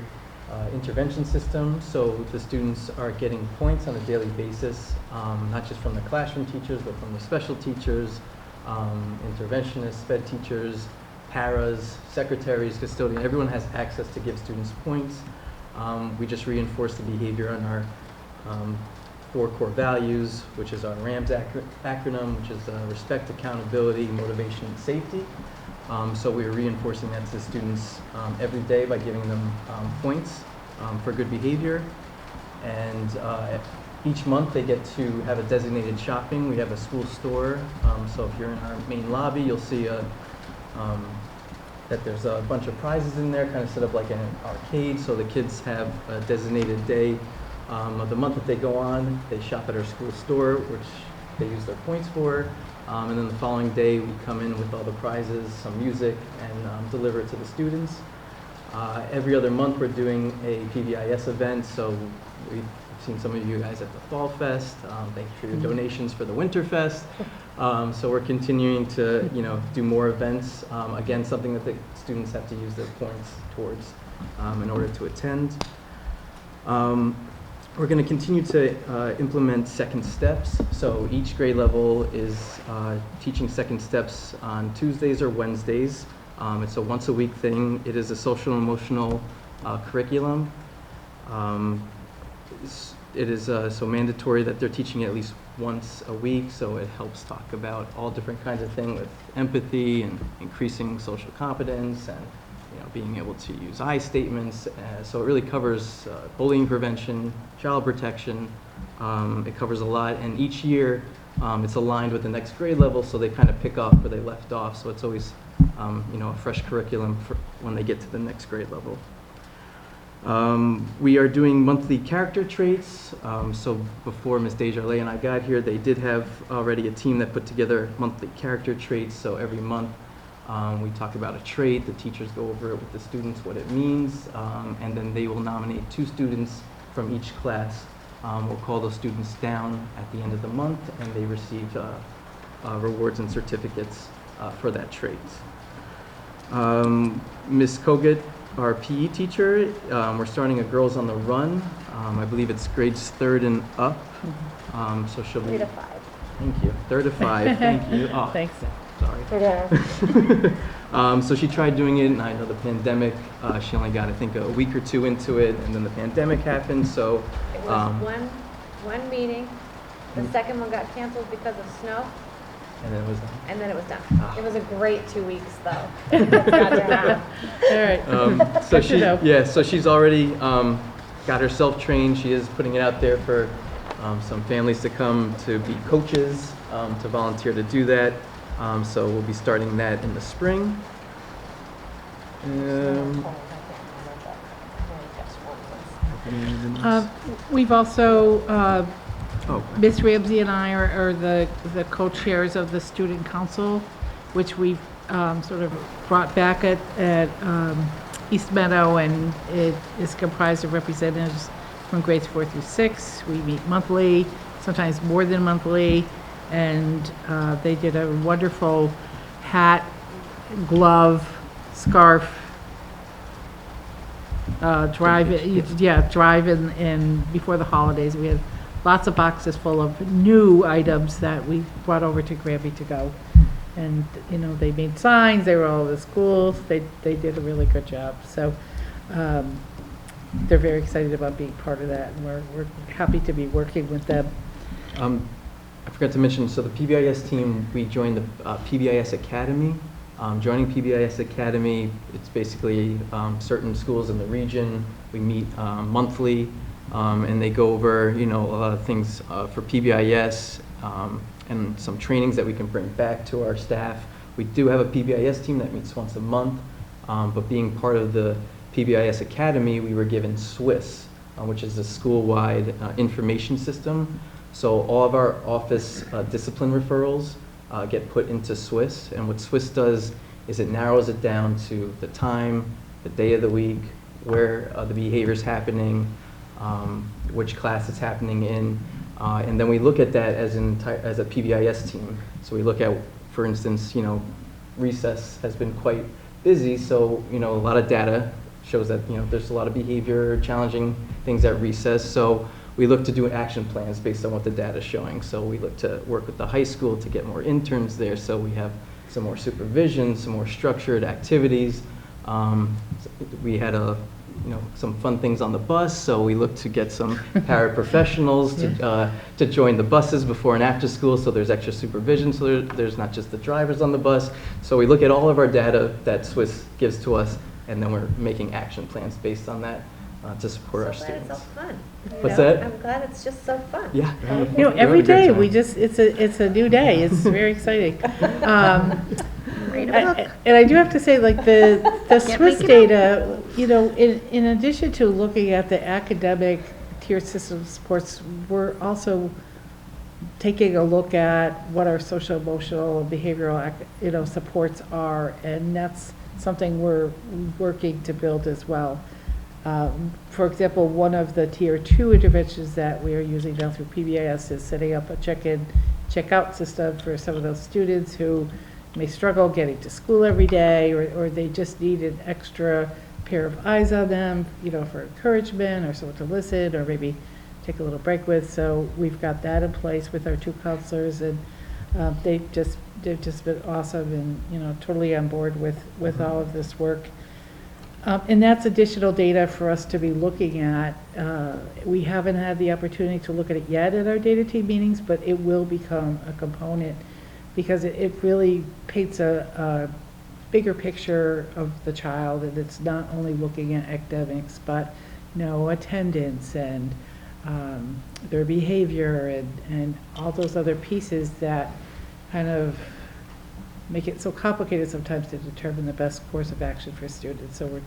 intervention system. So the students are getting points on a daily basis, not just from the classroom teachers, but from the special teachers, interventionists, sped teachers, paras, secretaries, custodians. Everyone has access to give students points. We just reinforce the behavior on our 4 core values, which is our RAMS acronym, which is respect, accountability, motivation, and safety. So we're reinforcing that to students every day by giving them points for good behavior. And each month they get to have a designated shopping. We have a school store. So if you're in our main lobby, you'll see that there's a bunch of prizes in there, kind of set up like an arcade. So the kids have a designated day of the month that they go on. They shop at our school store, which they use their points for. And then the following day, we come in with all the prizes, some music, and deliver it to the students. Every other month, we're doing a PBIS event. So we've seen some of you guys at the Fall Fest. Thank you for your donations for the Winter Fest. So we're continuing to, do more events. Again, something that the students have to use their points towards in order to attend. We're going to continue to implement second steps. So each grade level is teaching second steps on Tuesdays or Wednesdays. It's a once a week thing. It is a social and emotional curriculum. It is so mandatory that they're teaching it at least once a week. So it helps talk about all different kinds of things with empathy and increasing social competence and being able to use I statements. So it really covers bullying prevention, child protection. It covers a lot, and each year it's aligned with the next grade level, so they kind of pick up where they left off. So it's always a fresh curriculum for when they get to the next grade level. We are doing monthly character traits. So before Ms. Desjardins and I got here, they did have already a team that put together monthly character traits. So every month we talk about a trait, the teachers go over it with the students, what it means, and then they will nominate 2 students from each class. We'll call those students down at the end of the month, and they receive rewards and certificates for that trait. Ms. Kogut, our PE teacher, we're starting a Girls on the Run. I believe it's grades 3rd and up. So she'll be 3 to 5. Thank you. 3rd to 5. Thank you. Oh, Thanks. sorry. So she tried doing it, and I know the pandemic. She only got, I think, a week or 2 into it, and then the pandemic happened. So It was one meeting, the second one got canceled because of snow, and then it was. and then it was done. Ah. It was a great 2 weeks, though. It's got to happen. All right. So Good to know. so she's already got herself trained. She is putting it out there for some families to come to be coaches, to volunteer to do that. So we'll be starting that in the spring. We've also, Oh, Ms. Ramsey and I are the co-chairs of the student council, which we've sort of brought back at East Meadow, and it is comprised of representatives from grades 4 through 6. We meet monthly, sometimes more than monthly, and they did a wonderful hat, glove, scarf, drive in before the holidays. We had lots of boxes full of new items that we brought over to Granby to go. And, they made signs, they were all over the schools, they did a really good job. So they're very excited about being part of that, and we're happy to be working with them. I forgot to mention, so the PBIS team, we joined the PBIS Academy. Joining PBIS Academy, it's basically certain schools in the region. We meet monthly, and they go over, a lot of things for PBIS, and some trainings that we can bring back to our staff. We do have a PBIS team that meets once a month, but being part of the PBIS Academy, we were given SWIS, which is a school-wide information system. So all of our office discipline referrals get put into SWIS, and what SWIS does is it narrows it down to the time, the day of the week, where the behavior is happening, which class it's happening in, and then we look at that as a PBIS team. So we look at, for instance, recess has been quite busy, so a lot of data shows that there's a lot of behavior, challenging things at recess. So we look to do action plans based on what the data is showing. So we look to work with the high school to get more interns there, so we have some more supervision, some more structured activities. We had some fun things on the bus, so we look to get some paraprofessionals to join the buses before and after school, so there's extra supervision, so there's not just the drivers on the bus. So we look at all of our data that SWIS gives to us, and then we're making action plans based on that to support our students. I'm glad it's so fun. What's that? I'm glad it's just so fun. Yeah. Every day it's a new day. It's very exciting. And I do have to say, like the Swiss data, in addition to looking at the academic tier system supports, we're also taking a look at what our social, emotional, and behavioral, supports are, and that's something we're working to build as well. For example, one of the tier 2 interventions that we are using now through PBIS is setting up a check-in, check-out system for some of those students who may struggle getting to school every day, or they just need an extra pair of eyes on them, for encouragement or someone to listen or maybe take a little break with. So we've got that in place with our 2 counselors, and they've just been awesome and, totally on board with all of this work. And that's additional data for us to be looking at. We haven't had the opportunity to look at it yet at our data team meetings, but it will become a component because it really paints a bigger picture of the child, and it's not only looking at academics, but, attendance and their behavior and all those other pieces that kind of make it so complicated sometimes to determine the best course of action for students. So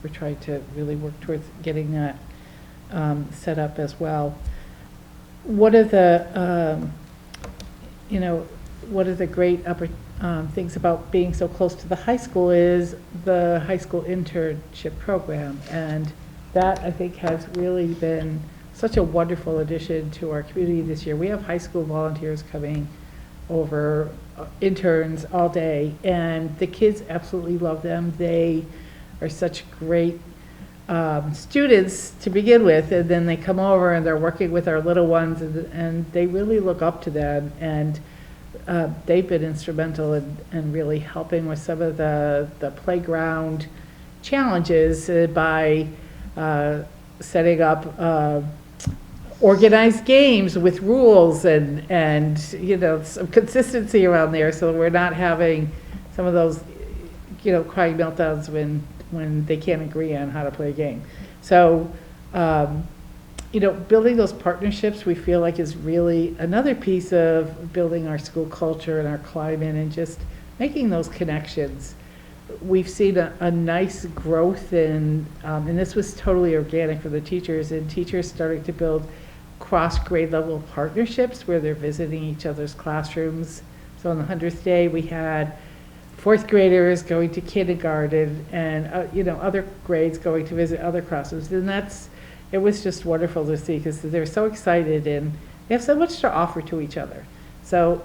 we're trying to really work towards getting that set up as well. One of the, one of the great things about being so close to the high school is the high school internship program. And that, I think, has really been such a wonderful addition to our community this year. We have high school volunteers coming over, interns all day, and the kids absolutely love them. They are such great students to begin with, and then they come over and they're working with our little ones, and they really look up to them, and they've been instrumental in really helping with some of the playground challenges by setting up organized games with rules and some consistency around there, so we're not having some of those crying meltdowns when they can't agree on how to play a game. So building those partnerships, we feel like, is really another piece of building our school culture and our climate and just making those connections. We've seen a nice growth in, and this was totally organic for the teachers, and teachers starting to build cross-grade level partnerships where they're visiting each other's classrooms. So on the 100th day, we had 4th graders going to kindergarten and, other grades going to visit other classrooms. And it was just wonderful to see, because they're so excited and they have so much to offer to each other. So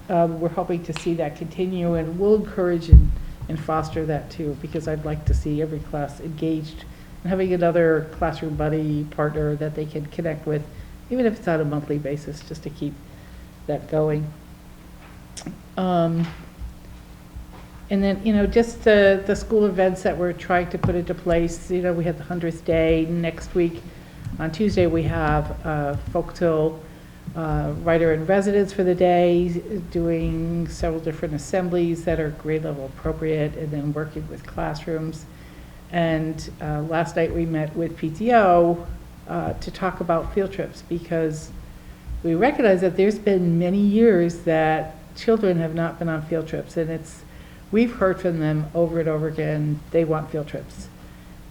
we're hoping to see that continue, and we'll encourage and foster that too, because I'd like to see every class engaged and having another classroom buddy partner that they can connect with, even if it's on a monthly basis, just to keep that going. And then, just the school events that we're trying to put into place. We had the 100th day. Next week, on Tuesday, we have Folkville writer in residence for the day, doing several different assemblies that are grade level appropriate, and then working with classrooms. And last night we met with PTO to talk about field trips, because we recognize that there's been many years that children have not been on field trips, and we've heard from them over and over again, they want field trips.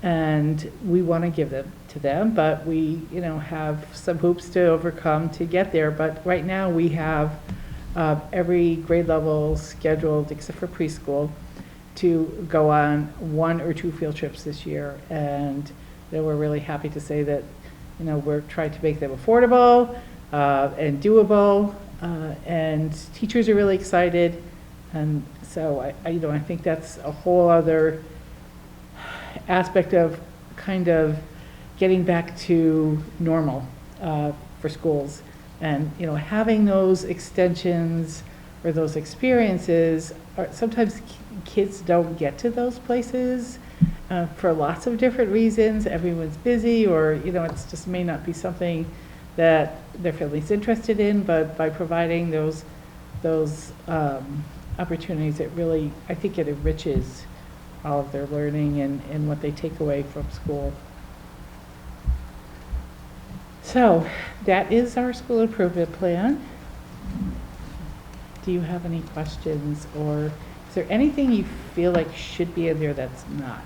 And we want to give them to them, but we, have some hoops to overcome to get there. But right now we have every grade level scheduled, except for preschool, to go on 1 or 2 field trips this year. And we're really happy to say that, we're trying to make them affordable and doable, and teachers are really excited. And so I think that's a whole other aspect of kind of getting back to normal for schools. And having those extensions or those experiences, sometimes kids don't get to those places for lots of different reasons. Everyone's busy, or it's just may not be something that their family's interested in. But by providing those opportunities, it really, I think it enriches all of their learning and what they take away from school. So that is our school improvement plan. Do you have any questions, or is there anything you feel like should be in there that's not?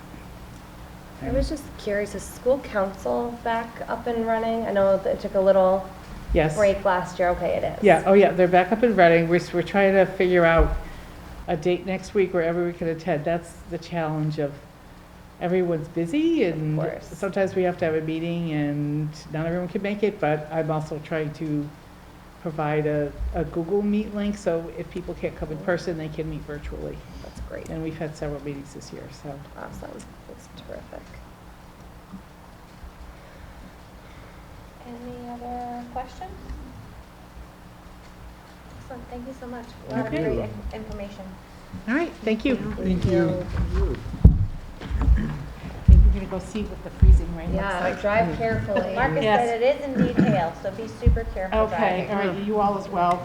I was just curious, is school council back up and running? I know that it took a little Yes. break last year. Okay, it is. Yeah, oh yeah, they're back up and running. We're trying to figure out a date next week where everyone can attend. That's the challenge of everyone's busy, and Of course. sometimes we have to have a meeting and not everyone can make it, but I'm also trying to provide a Google Meet link, so if people can't come in person, they can meet virtually. That's great. And we've had several meetings this year, so. Awesome. That's terrific. Any other questions? Excellent, thank you so much. A lot of Okay. great information. All right, thank you. Thank you. I think we're gonna go see what the freezing rain looks Yeah, like. drive carefully. Marcus Yes. said it is in detail, so be super careful Okay, driving. all right, you all as well.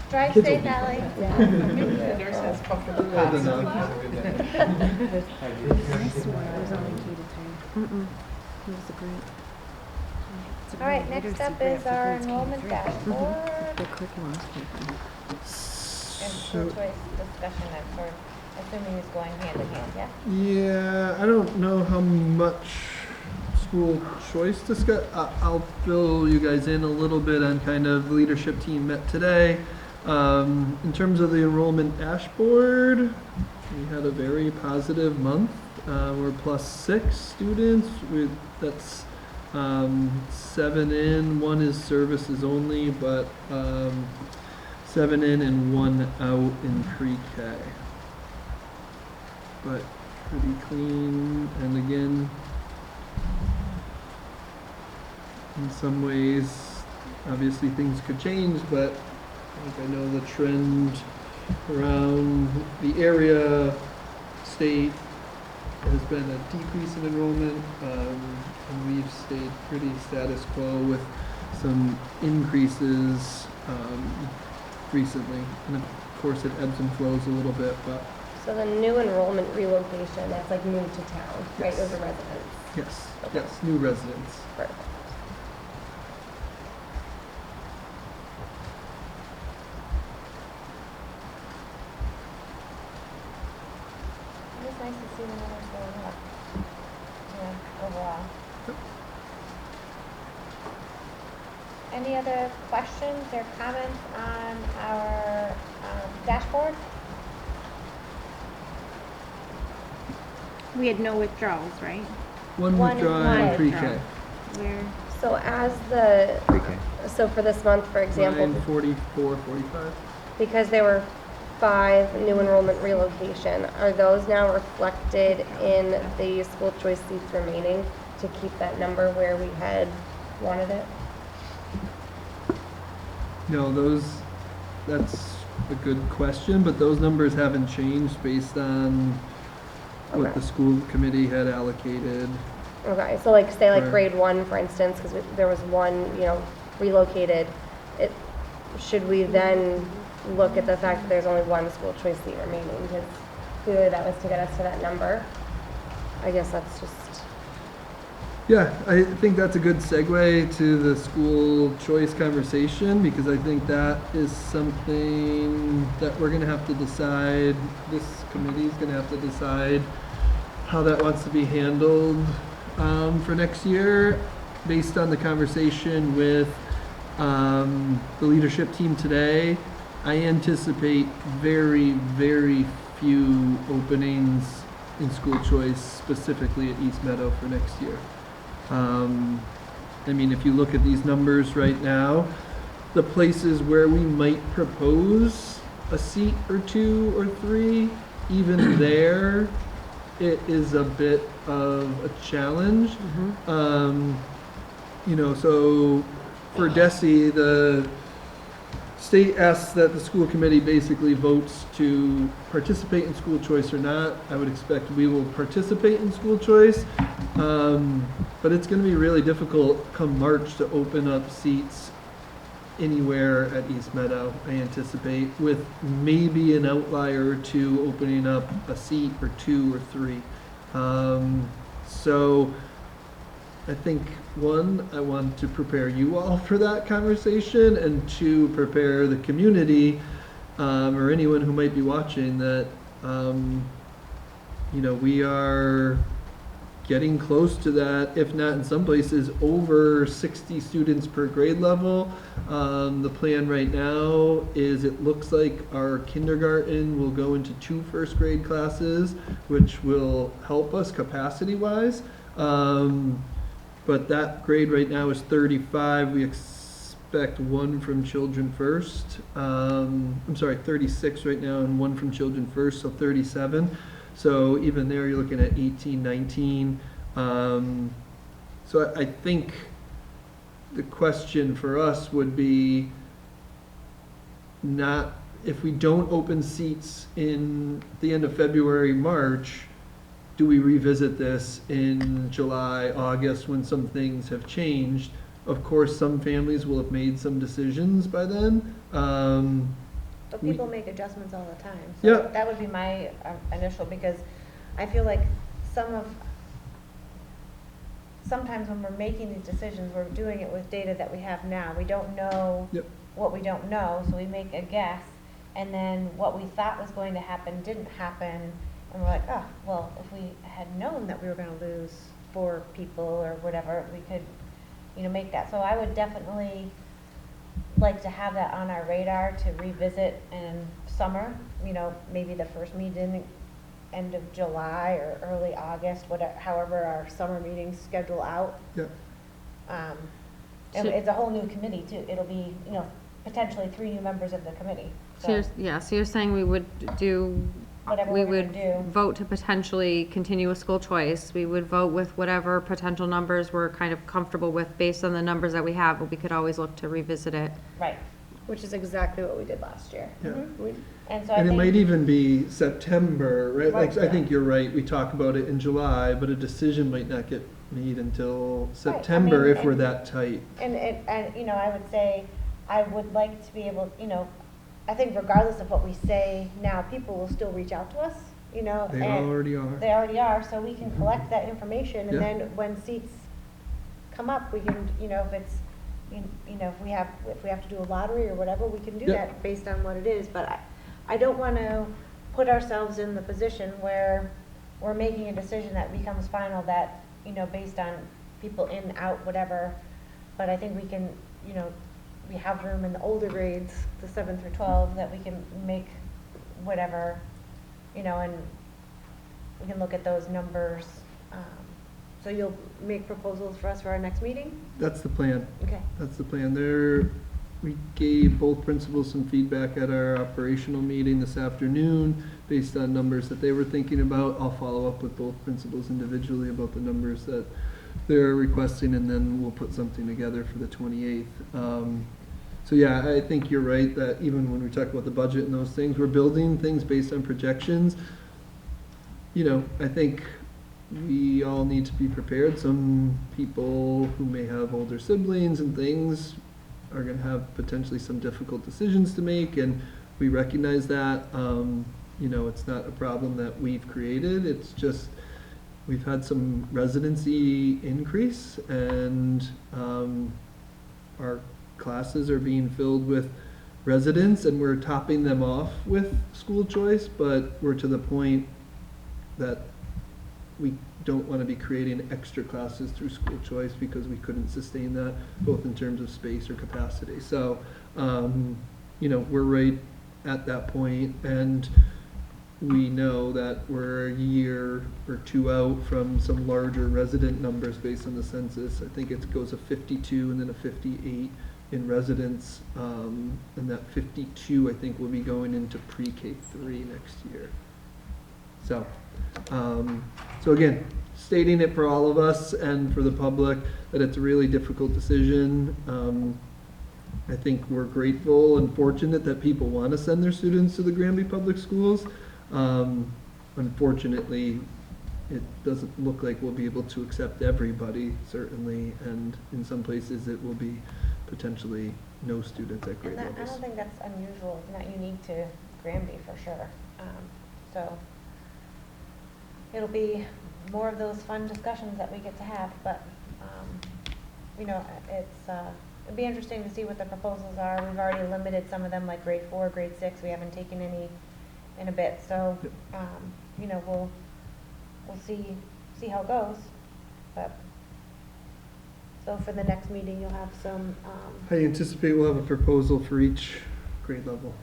Drive Kids safe, will be Ally. Nurse has comfortable Well cots. done. It was a grant. All right, next up is our enrollment dashboard The curriculum's and So, school choice discussion. I'm sort of assuming is going hand in hand, yeah? yeah, I don't know how much school choice discuss. I'll fill you guys in a little bit on kind of the leadership team met today. In terms of the enrollment dashboard, we had a very positive month. We're +6 students. That's 7 in, 1 is services only, but 7 in and 1 out in pre-K. But pretty clean, and again, in some ways, obviously things could change, but I think I know the trend around the area, state, has been a decrease in enrollment, and we've stayed pretty status quo with some increases recently. And of course, it ebbs and flows a little bit, but So the new enrollment relocation, that's like moved to town, right, Yes. those are residents. yes, Okay. yes, new residents. Perfect. It was nice to see the numbers going up, overall. Any other questions or comments on our dashboard? We had no withdrawals, right? One One withdrawal in pre-K. withdrawal. Where, So as the, Pre-K. so for this month, for example, 944, 45. because there were 5 new enrollment relocation, are those now reflected in the school choice seats remaining to keep that number where we had wanted it? No, that's a good question, but those numbers haven't changed based on what Okay. the school committee had allocated. Okay, so like, say like Right. grade 1, for instance, because there was one, relocated, should we then look at the fact that there's only 1 school choice seat remaining? Because clearly that was to get us to that number. I guess that's just, Yeah, I think that's a good segue to the school choice conversation, because I think that is something that we're gonna have to decide, this committee's gonna have to decide how that wants to be handled for next year, based on the conversation with the leadership team today. I anticipate very, very few openings in school choice, specifically at East Meadow for next year. I mean, if you look at these numbers right now, the places where we might propose a seat or 2 or 3, even there, it is a bit of a challenge. So for DESI, the state asks that the school committee basically votes to participate in school choice or not. I would expect we will participate in school choice. But it's going to be really difficult come March to open up seats anywhere at East Meadow, I anticipate, with maybe an outlier or 2 opening up a seat or 2 or 3. So I think, 1, I want to prepare you all for that conversation, and 2, prepare the community, or anyone who might be watching, that, we are getting close to that, if not in some places over 60 students per grade level. The plan right now is, it looks like our kindergarten will go into 2 first grade classes, which will help us capacity-wise. But that grade right now is 35. We expect 1 from Children First. 36 right now, and 1 from Children First, so 37. So even there, you're looking at 18, 19. So I think the question for us would be, not, if we don't open seats in the end of February, March, do we revisit this in July, August, when some things have changed? Of course, some families will have made some decisions by then. But We- people make adjustments all the time. So Yeah. that would be my initial, because I feel like sometimes when we're making these decisions, we're doing it with data that we have now. We don't know Yep. what we don't know, so we make a guess, and then what we thought was going to happen didn't happen, and we're like, oh, well, if we had known that we were gonna lose 4 people or whatever, we could, make that. So I would definitely like to have that on our radar to revisit in summer, maybe the first meeting, end of July or early August, whatever, however our summer meetings schedule out. Yep. And So- it's a whole new committee too. It'll be, potentially 3 new members of the committee. So you're saying we would do, Whatever we we're would gonna do. vote to potentially continue with school choice. We would vote with whatever potential numbers we're kind of comfortable with based on the numbers that we have, but we could always look to revisit it. Right. Which is exactly what we did last year. Yeah. We- And so I And it think. might even be September, right? Like, Right. I think you're right, we talk about it in July, but a decision might not get made until September mean, if we're and- that tight. And I would say, I would like to be able, I think regardless of what we say now, people will still reach out to us, They and already are. they already are, so we can collect that information, and Yeah. then when seats come up, we can, if it's, if we have to do a lottery or whatever, we can do Yeah. that based on what it is, but I don't wanna put ourselves in the position where we're making a decision that becomes final that, based on people in, out, whatever, but I think we can, we have room in the older grades, the 7 through 12, that we can make whatever, and we can look at those numbers. So you'll make proposals for us for our next meeting? That's the plan. Okay. That's the plan. We gave both principals some feedback at our operational meeting this afternoon based on numbers that they were thinking about. I'll follow up with both principals individually about the numbers that they're requesting, and then we'll put something together for the 28th. So yeah, I think you're right that even when we talk about the budget and those things, we're building things based on projections. I think we all need to be prepared. Some people who may have older siblings and things are going to have potentially some difficult decisions to make, and we recognize that. It's not a problem that we've created. It's just we've had some residency increase, and our classes are being filled with residents, and we're topping them off with school choice, but we're to the point that we don't want to be creating extra classes through school choice because we couldn't sustain that, both in terms of space or capacity. So, we're right at that point, and we know that we're a year or 2 out from some larger resident numbers based on the census. I think it goes a 52 and then a 58 in residents, and that 52, I think, will be going into pre-K3 next year. So again, stating it for all of us and for the public that it's a really difficult decision. I think we're grateful and fortunate that people want to send their students to the Granby Public Schools. Unfortunately, it doesn't look like we'll be able to accept everybody, certainly, and in some places it will be potentially no students at grade And I levels. don't think that's unusual, it's not unique to Granby for sure. So it'll be more of those fun discussions that we get to have, but, it'd be interesting to see what the proposals are. We've already limited some of them, like grade 4, grade 6, we haven't taken any in a bit, so, we'll see how it goes, but, so for the next meeting, you'll have some, I anticipate we'll have a proposal for each grade level.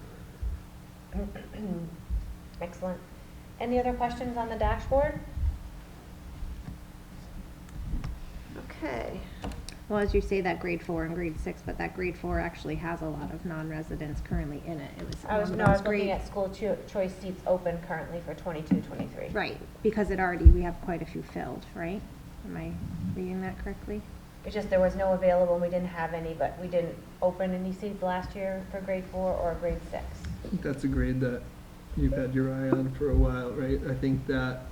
excellent. Any other questions on the dashboard? Okay. Well, as you say, that grade 4 and grade 6, but that grade 4 actually has a lot of non-residents currently in it. It was I was one looking of those grades. at school choice seats open currently for 22, 23. Right, because we have quite a few filled, right? Am I reading that correctly? It's just there was no available, and we didn't have any, but we didn't open any seats last year for grade 4 or grade 6. I think that's a grade that you've had your eye on for a while, right? I think that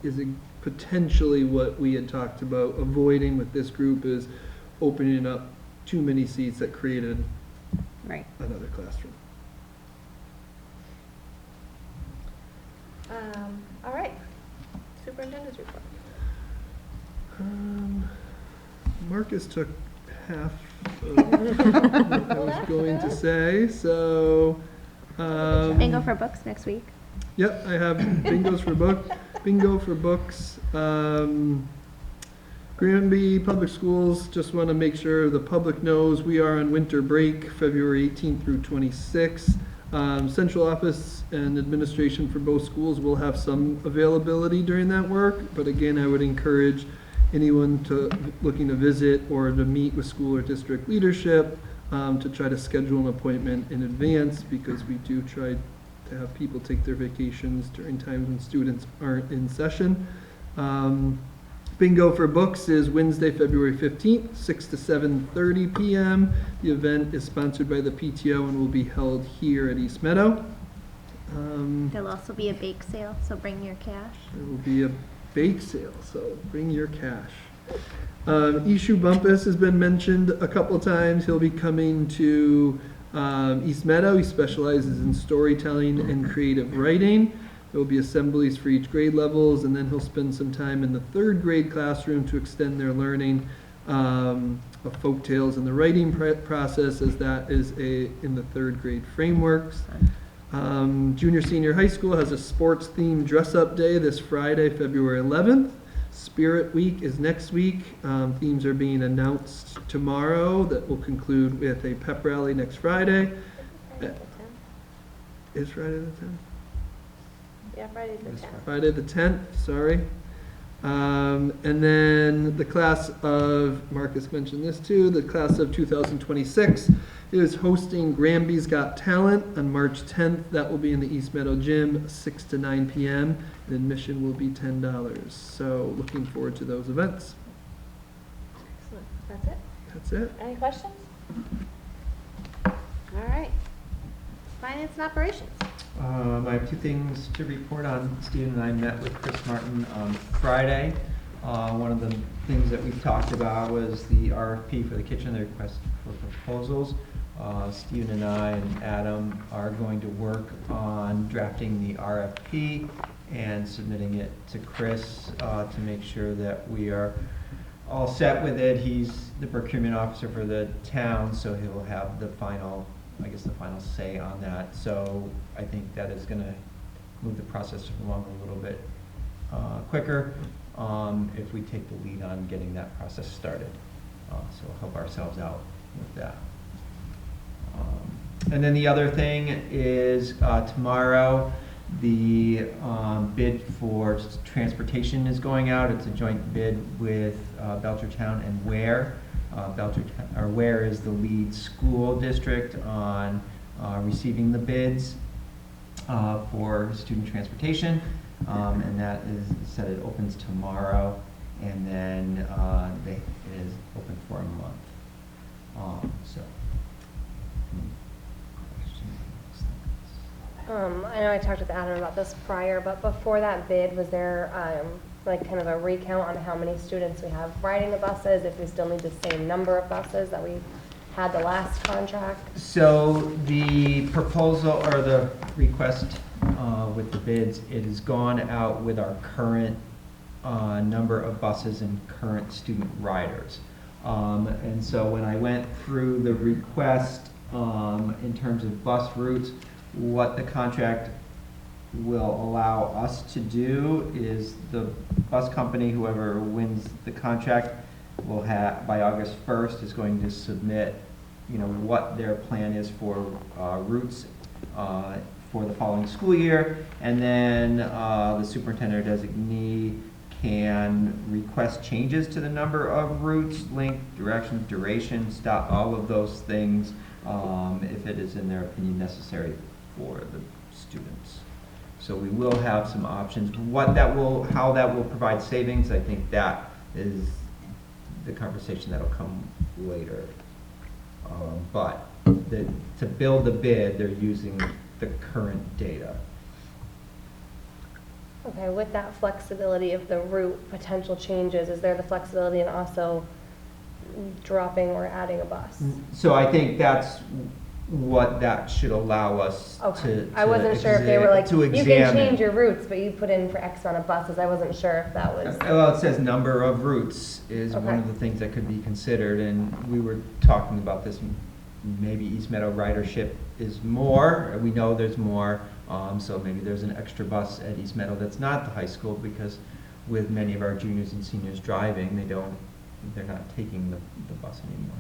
is potentially what we had talked about avoiding with this group is opening up too many seats that created Right. another classroom. All right. Superintendent's report. Marcus took half of what I was going to say, so. Bingo for books next week. Yep, I have bingo for books. Granby Public Schools, just want to make sure the public knows we are on winter break, February 18th through 26th. Central office and administration for both schools will have some availability during that work, but again, I would encourage anyone looking to visit or to meet with school or district leadership to try to schedule an appointment in advance, because we do try to have people take their vacations during times when students aren't in session. Bingo for books is Wednesday, February 15th, 6 to 7:30 p.m. The event is sponsored by the PTO and will be held here at East Meadow. There'll also be a bake sale, so bring your cash. There will be a bake sale, so bring your cash. Ishu Bumpus has been mentioned a couple times. He'll be coming to East Meadow. He specializes in storytelling and creative writing. There will be assemblies for each grade levels, and then he'll spend some time in the third grade classroom to extend their learning of folk tales and the writing process, as that is in the third grade frameworks. Junior senior high school has a sports themed dress up day this Friday, February 11th. Spirit Week is next week. Themes are being announced tomorrow that will conclude with a pep rally next Friday. Is Friday the 10th? Yeah, Friday the 10th. Friday the 10th, sorry. And then the class of, Marcus mentioned this too, the class of 2026 is hosting Granby's Got Talent on March 10th. That will be in the East Meadow Gym, 6 to 9 p.m. And admission will be $10. So looking forward to those events. Excellent. That's it? That's it. Any questions? All right. Finance and operations. I have two things to report on. Stephen and I met with Chris Martin on Friday. One of the things that we talked about was the RFP for the kitchen, the request for proposals. Stephen and I and Adam are going to work on drafting the RFP and submitting it to Chris to make sure that we are all set with it. He's the procurement officer for the town, so he'll have the final say on that. So I think that is going to move the process along a little bit quicker if we take the lead on getting that process started. So we'll help ourselves out with that. And then the other thing is tomorrow the bid for transportation is going out. It's a joint bid with Belchertown and Ware. Ware is the lead school district on receiving the bids for student transportation, and that is said it opens tomorrow, and then it is open for a month. So. I know I talked with Adam about this prior, but before that bid, was there like kind of a recount on how many students we have riding the buses, if we still need the same number of buses that we had the last contract? So the proposal or the request with the bids, it has gone out with our current number of buses and current student riders. And so when I went through the request in terms of bus routes, what the contract will allow us to do is the bus company, whoever wins the contract, will have, by August 1st, is going to submit, what their plan is for routes for the following school year, and then the superintendent designee can request changes to the number of routes, length, direction, duration, stop, all of those things, if it is in their opinion necessary for the students. So we will have some options. How that will provide savings, I think that is the conversation that'll come later. But to build the bid, they're using the current data. Okay, with that flexibility of the route potential changes, is there the flexibility in also dropping or adding a bus. So I think that's what that should allow us Okay, to. I wasn't sure if they were like, to you can examine. change your routes, but you put in for X amount of buses. I wasn't sure if that was. Well, it says number of routes is one Okay. of the things that could be considered, and we were talking about this, maybe East Meadow ridership is more, we know there's more, so maybe there's an extra bus at East Meadow that's not the high school, because with many of our juniors and seniors driving, they're not taking the bus anymore.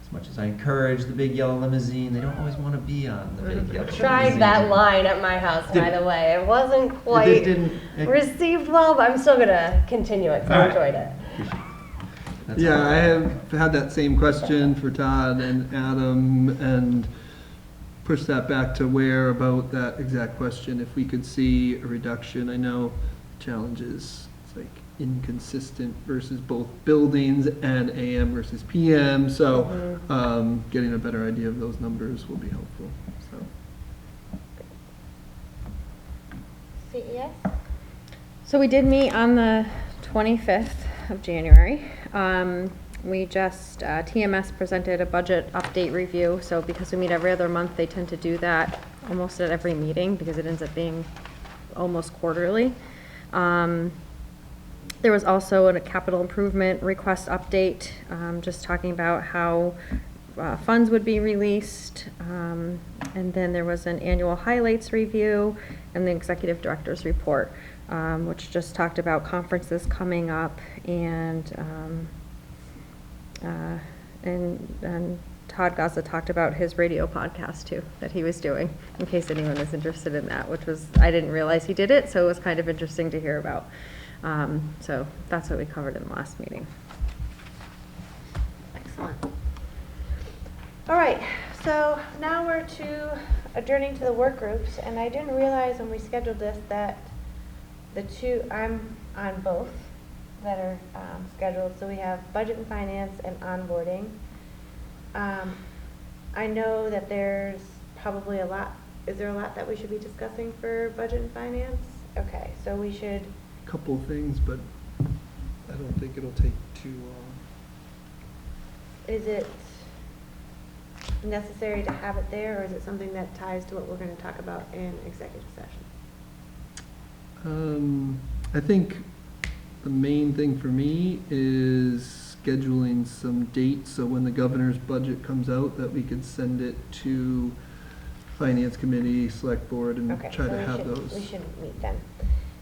As much as I encourage the big yellow limousine, they don't always want to be on the big yellow limousine. Tried that line at my house, by the way. It wasn't quite it- received well, but I'm still gonna continue it, 'cause I All right. enjoyed it. That's Yeah, all. I have had that same question for Todd and Adam and pushed that back to where about that exact question, if we could see a reduction. I know challenges, it's like inconsistent versus both buildings and AM versus PM, so getting a better idea of those numbers will be helpful, so. CES? So we did meet on the 25th of January. We just, TMS presented a budget update review, so because we meet every other month, they tend to do that almost at every meeting because it ends up being almost quarterly. There was also a capital improvement request update, just talking about how funds would be released. And then there was an annual highlights review and the executive director's report, which just talked about conferences coming up and Todd Gaza talked about his radio podcast too, that he was doing, in case anyone is interested in that, which was, I didn't realize he did it, so it was kind of interesting to hear about. So that's what we covered in the last meeting. Excellent. All right, so now we're to adjourning to the work groups, and I didn't realize when we scheduled this that I'm on both that are scheduled. So we have budget and finance and onboarding. I know that there's probably a lot, is there a lot that we should be discussing for budget and finance? Okay, so we should, Couple things, but I don't think it'll take too long. is it necessary to have it there, or is it something that ties to what we're going to talk about in executive session? I think the main thing for me is scheduling some dates, so when the governor's budget comes out, that we could send it to finance committee, select board, and Okay, try so to we have should- those. We should meet then.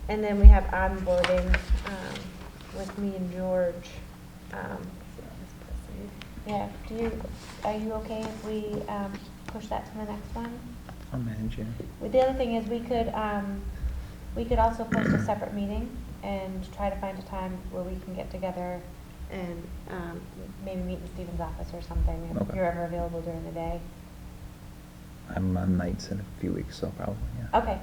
And then we have onboarding with me and George. Yeah, are you okay if we push that to the next one? I'll manage it. Well, the other thing is we could also post a separate meeting and try to find a time where we can get together and maybe meet in Stephen's office or something, if Okay. you're ever available during the day. I'm on nights in a few weeks, so probably, yeah. Okay,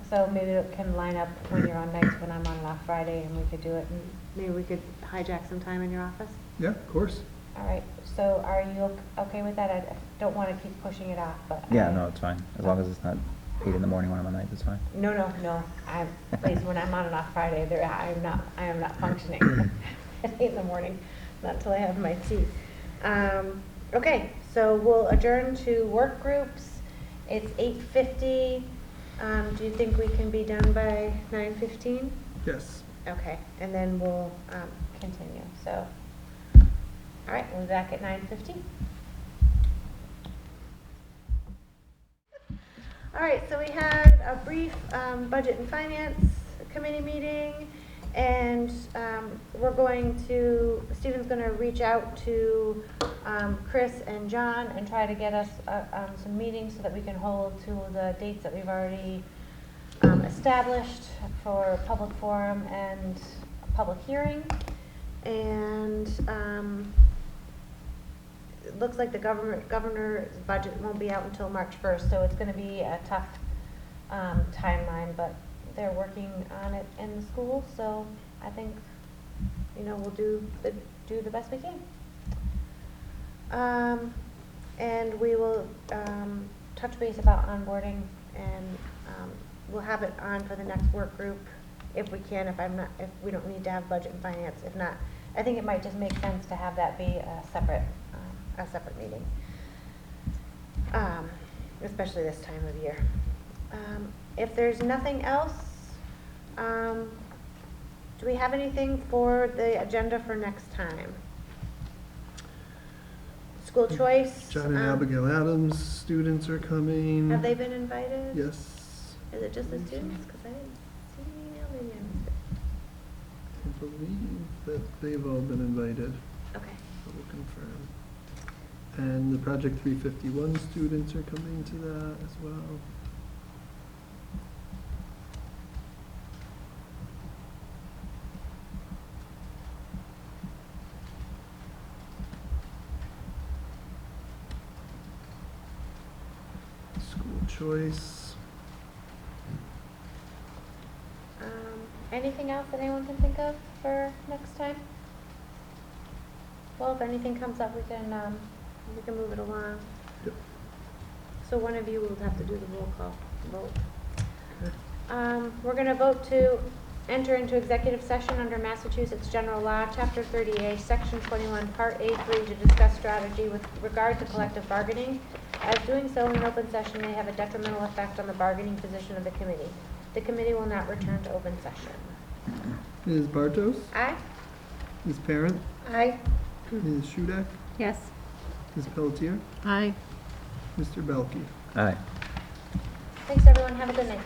so maybe it can line up when you're on nights, when I'm on an off Friday, and we could do it, and maybe we could hijack some time in your office? Yeah, of course. All right, so are you okay with that? I don't want to keep pushing it off, but. Yeah, no, it's fine. As long as it's not 8 in the morning when I'm on night, it's fine. No, please, when I'm on an off Friday, I am not functioning at 8 in the morning, not until I have my tea. Okay, so we'll adjourn to work groups. It's 8:50. Do you think we can be done by 9:15? Yes. Okay, and then we'll continue, so. All right, we'll be back at 9:15. All right, so we had a brief budget and finance committee meeting, and Stephen's going to reach out to Chris and John and try to get us some meetings so that we can hold to the dates that we've already established for public forum and public hearing. And it looks like the governor's budget won't be out until March 1st, so it's going to be a tough timeline, but they're working on it in the school, so I think, we'll do the best we can. And we will touch base about onboarding, and we'll have it on for the next work group if we can, if we don't need to have budget and finance. If not, I think it might just make sense to have that be a separate meeting. Especially this time of year. If there's nothing else, do we have anything for the agenda for next time? School choice. John and Abigail Adams students are coming. Have they been invited? Yes. Is it just the students? Because I didn't see an email, maybe I missed it. I believe that they've all been invited. Okay. I will confirm. And the Project 351 students are coming to that as well. School choice. Anything else that anyone can think of for next time? Well, if anything comes up, we can move it along. Yep. So one of you will have to do the roll call vote. Okay. We're going to vote to enter into executive session under Massachusetts General Law, Chapter 30A, Section 21, Part A3, to discuss strategy with regard to collective bargaining, as doing so in an open session may have a detrimental effect on the bargaining position of the committee. The committee will not return to open session. Ms. Bartos? Aye? Ms. Parent? Aye. Ms. Shudak? Yes. Ms. Pelletier? Aye. Mr. Belkey? Aye. Thanks, everyone. Have a good night.